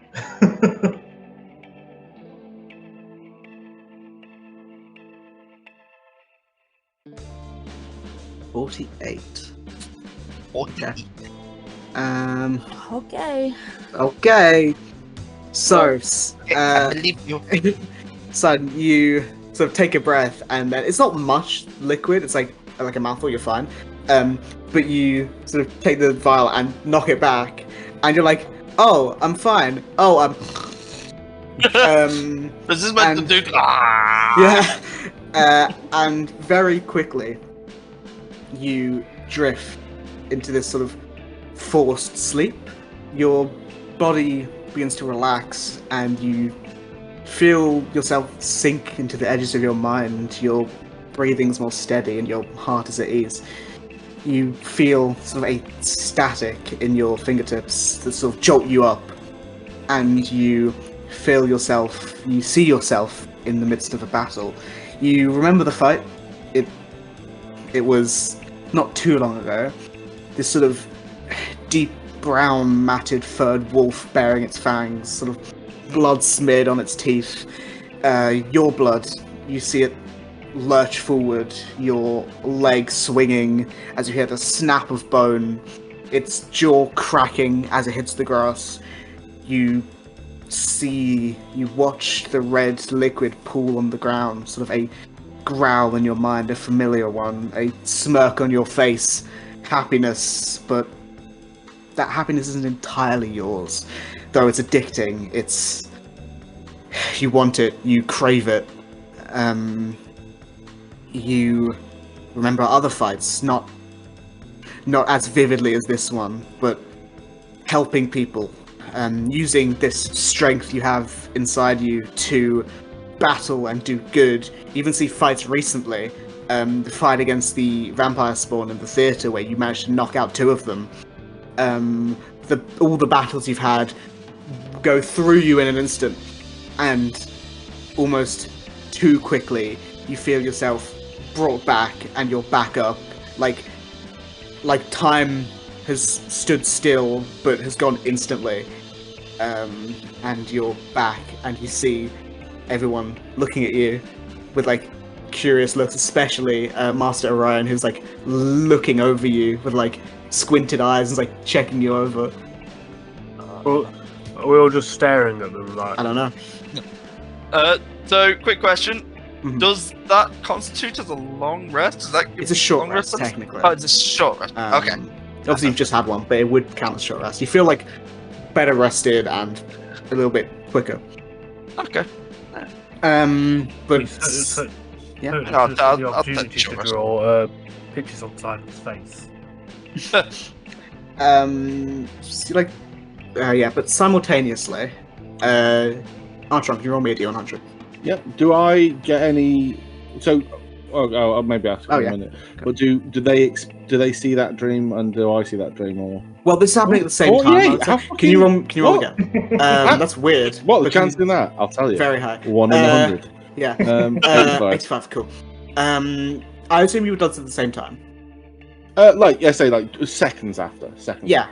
48. Okay. Okay. Okay. So, I believe you. son, you sort of take a breath, and then it's not much liquid. It's like a mouthful. You're fine. But you sort of take the vial and knock it back, and you're like, "Oh, I'm fine. Oh, I'm." This is meant and- to do. Yeah. And very quickly, you drift into this sort of forced sleep. Your body begins to relax, and you feel yourself sink into the edges of your mind. Your breathing's more steady, and your heart is at ease. You feel sort of a static in your fingertips that sort of jolt you up, and you feel yourself, you see yourself in the midst of a battle. You remember the fight. It was not too long ago. This sort of deep brown matted furred wolf bearing its fangs, sort of blood smeared on its teeth. Your blood, you see it lurch forward, your leg swinging as you hear the snap of bone, its jaw cracking as it hits the grass. You watch the red liquid pool on the ground, sort of a growl in your mind, a familiar one, a smirk on your face, happiness, but that happiness isn't entirely yours, though it's addicting. You want it, you crave it. You remember other fights, not as vividly as this one, but helping people, using this strength you have inside you to battle and do good. You even see fights recently, the fight against the vampire spawn in the theatre where you managed to knock out 2 of them. All the battles you've had go through you in an instant, and almost too quickly you feel yourself brought back and you're back up, like time has stood still but has gone instantly, and you're back, and you see everyone looking at you with like curious looks, especially Master Orion, who's like looking over you with like squinted eyes and like checking you over. Well, are we all just staring at them like? I don't know. So, quick question. Mhm. Does that constitute as a long rest? Does that give It's a you short long rest, on this? technically. Oh, it's a short rest. Okay. Obviously, you've just had one, but it would count as short rest. You feel like better rested and a little bit quicker. Okay. But yeah, I'll the opportunity to draw pictures on Simon's face. But simultaneously, Armstrong, can you roll me a d100? 100? Yep. Do I get any? So, I'll maybe ask in a minute. Okay. But do they see that dream, and do I see that dream? Or well, this is happening at the same time. Can you roll again? That's weird. What the chance in that? I'll tell you. Very high. 1 in 100. Yeah. 85. Cool. I assume you were done at the same time. Seconds after. Yeah.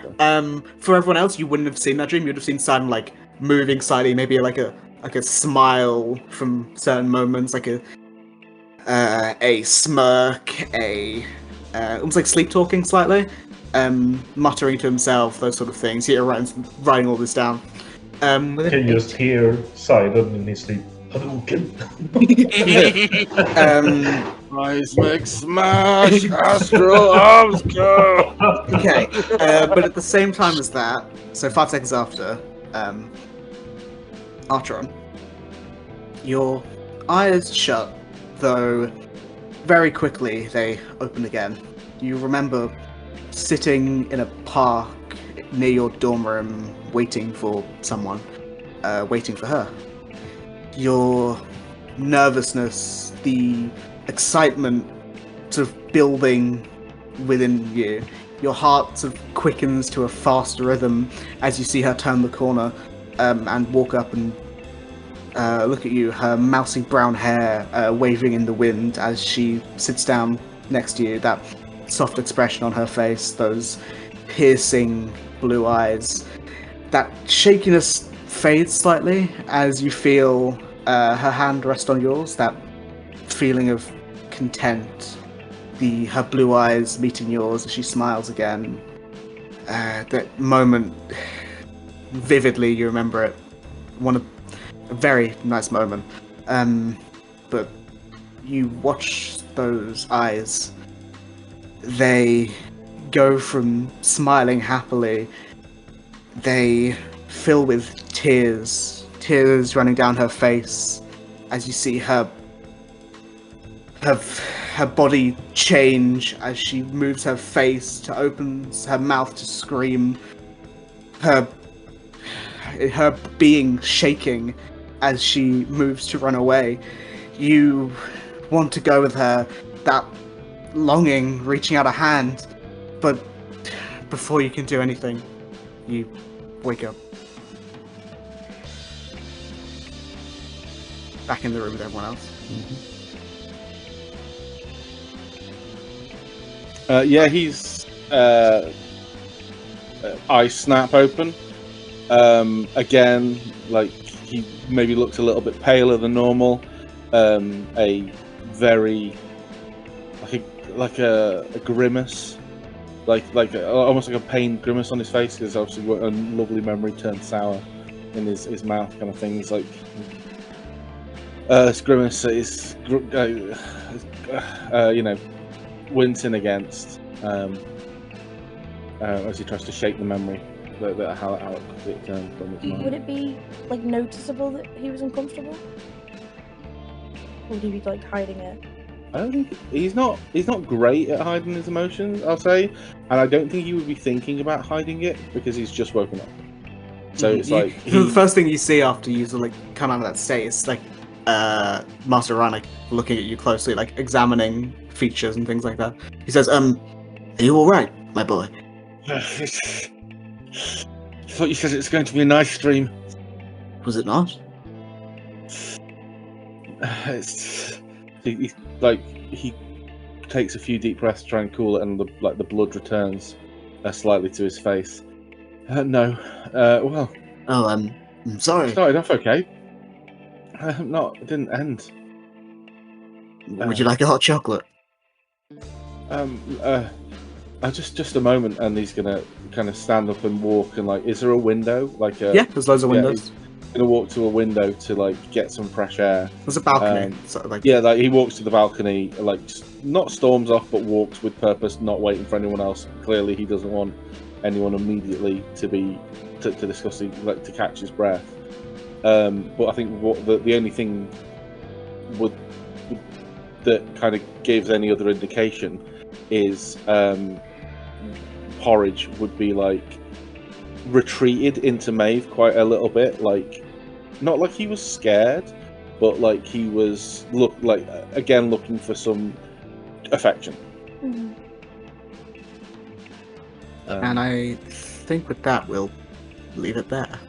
For everyone else, you wouldn't have seen that dream. You'd have seen Simon like moving slightly, maybe like a smile from certain moments, like a smirk, almost like sleep talking slightly, muttering to himself, those sort of things. You're writing all this down. Can you just hear Sidon in his sleep? Seismic smash, astral arms go. Okay, but at the same time as that, so 5 seconds after, Archeron, your eyes shut, though very quickly they open again. You remember sitting in a park near your dorm room, waiting for someone, waiting for her. Your nervousness, the excitement sort of building within you. Your heart sort of quickens to a faster rhythm as you see her turn the corner and walk up and look at you, her mousy brown hair waving in the wind as she sits down next to you, that soft expression on her face, those piercing blue eyes. That shakiness fades slightly as you feel her hand rest on yours, that feeling of content, her blue eyes meeting yours as she smiles again. That moment, vividly you remember it. A very nice moment. But you watch those eyes. They go from smiling happily, they fill with tears running down her face as you see her body change as she moves her face to open her mouth to scream, her being shaking as she moves to run away. You want to go with her, that longing reaching out a hand, but before you can do anything, you wake up. Back in the room with everyone else. He's eyes snap open. Again, like he maybe looks a little bit paler than normal. A very like a grimace, almost like a pained grimace on his face, because obviously a lovely memory turned sour in his mouth, kind of things. Like this grimace is, wincing against as he tries to shake the memory how it turned from its mind. Would it be like noticeable that he was uncomfortable? Or would he be like hiding it? I don't think he's not great at hiding his emotions, I'll say, and I don't think he would be thinking about hiding it because he's just woken up. So it's like the first thing you see after you sort of like come out of that state is like Master Ranik looking at you closely, like examining features and things like that. He says, "Are you all right, my boy?" I thought you said it's going to be a nice dream. Was it not? He takes a few deep breaths to try and cool it, and the blood returns slightly to his face. No. Well. Oh, I'm sorry. It started off okay. It didn't end. Would you like a hot chocolate? Just a moment, and he's gonna kind of stand up and walk, and is there a window? Yeah, there's loads of windows. gonna walk to a window to like get some fresh air. There's a balcony. So, like... Yeah, like he walks to the balcony, like not storms off, but walks with purpose, not waiting for anyone else. Clearly, he doesn't want anyone immediately to discuss, like to catch his breath. But I think what the only thing that kind of gives any other indication is Porridge would be like retreated into Maeve quite a little bit, like not like he was scared, but like he was looking for some affection. Mm-hmm. And I think with that we'll leave it there.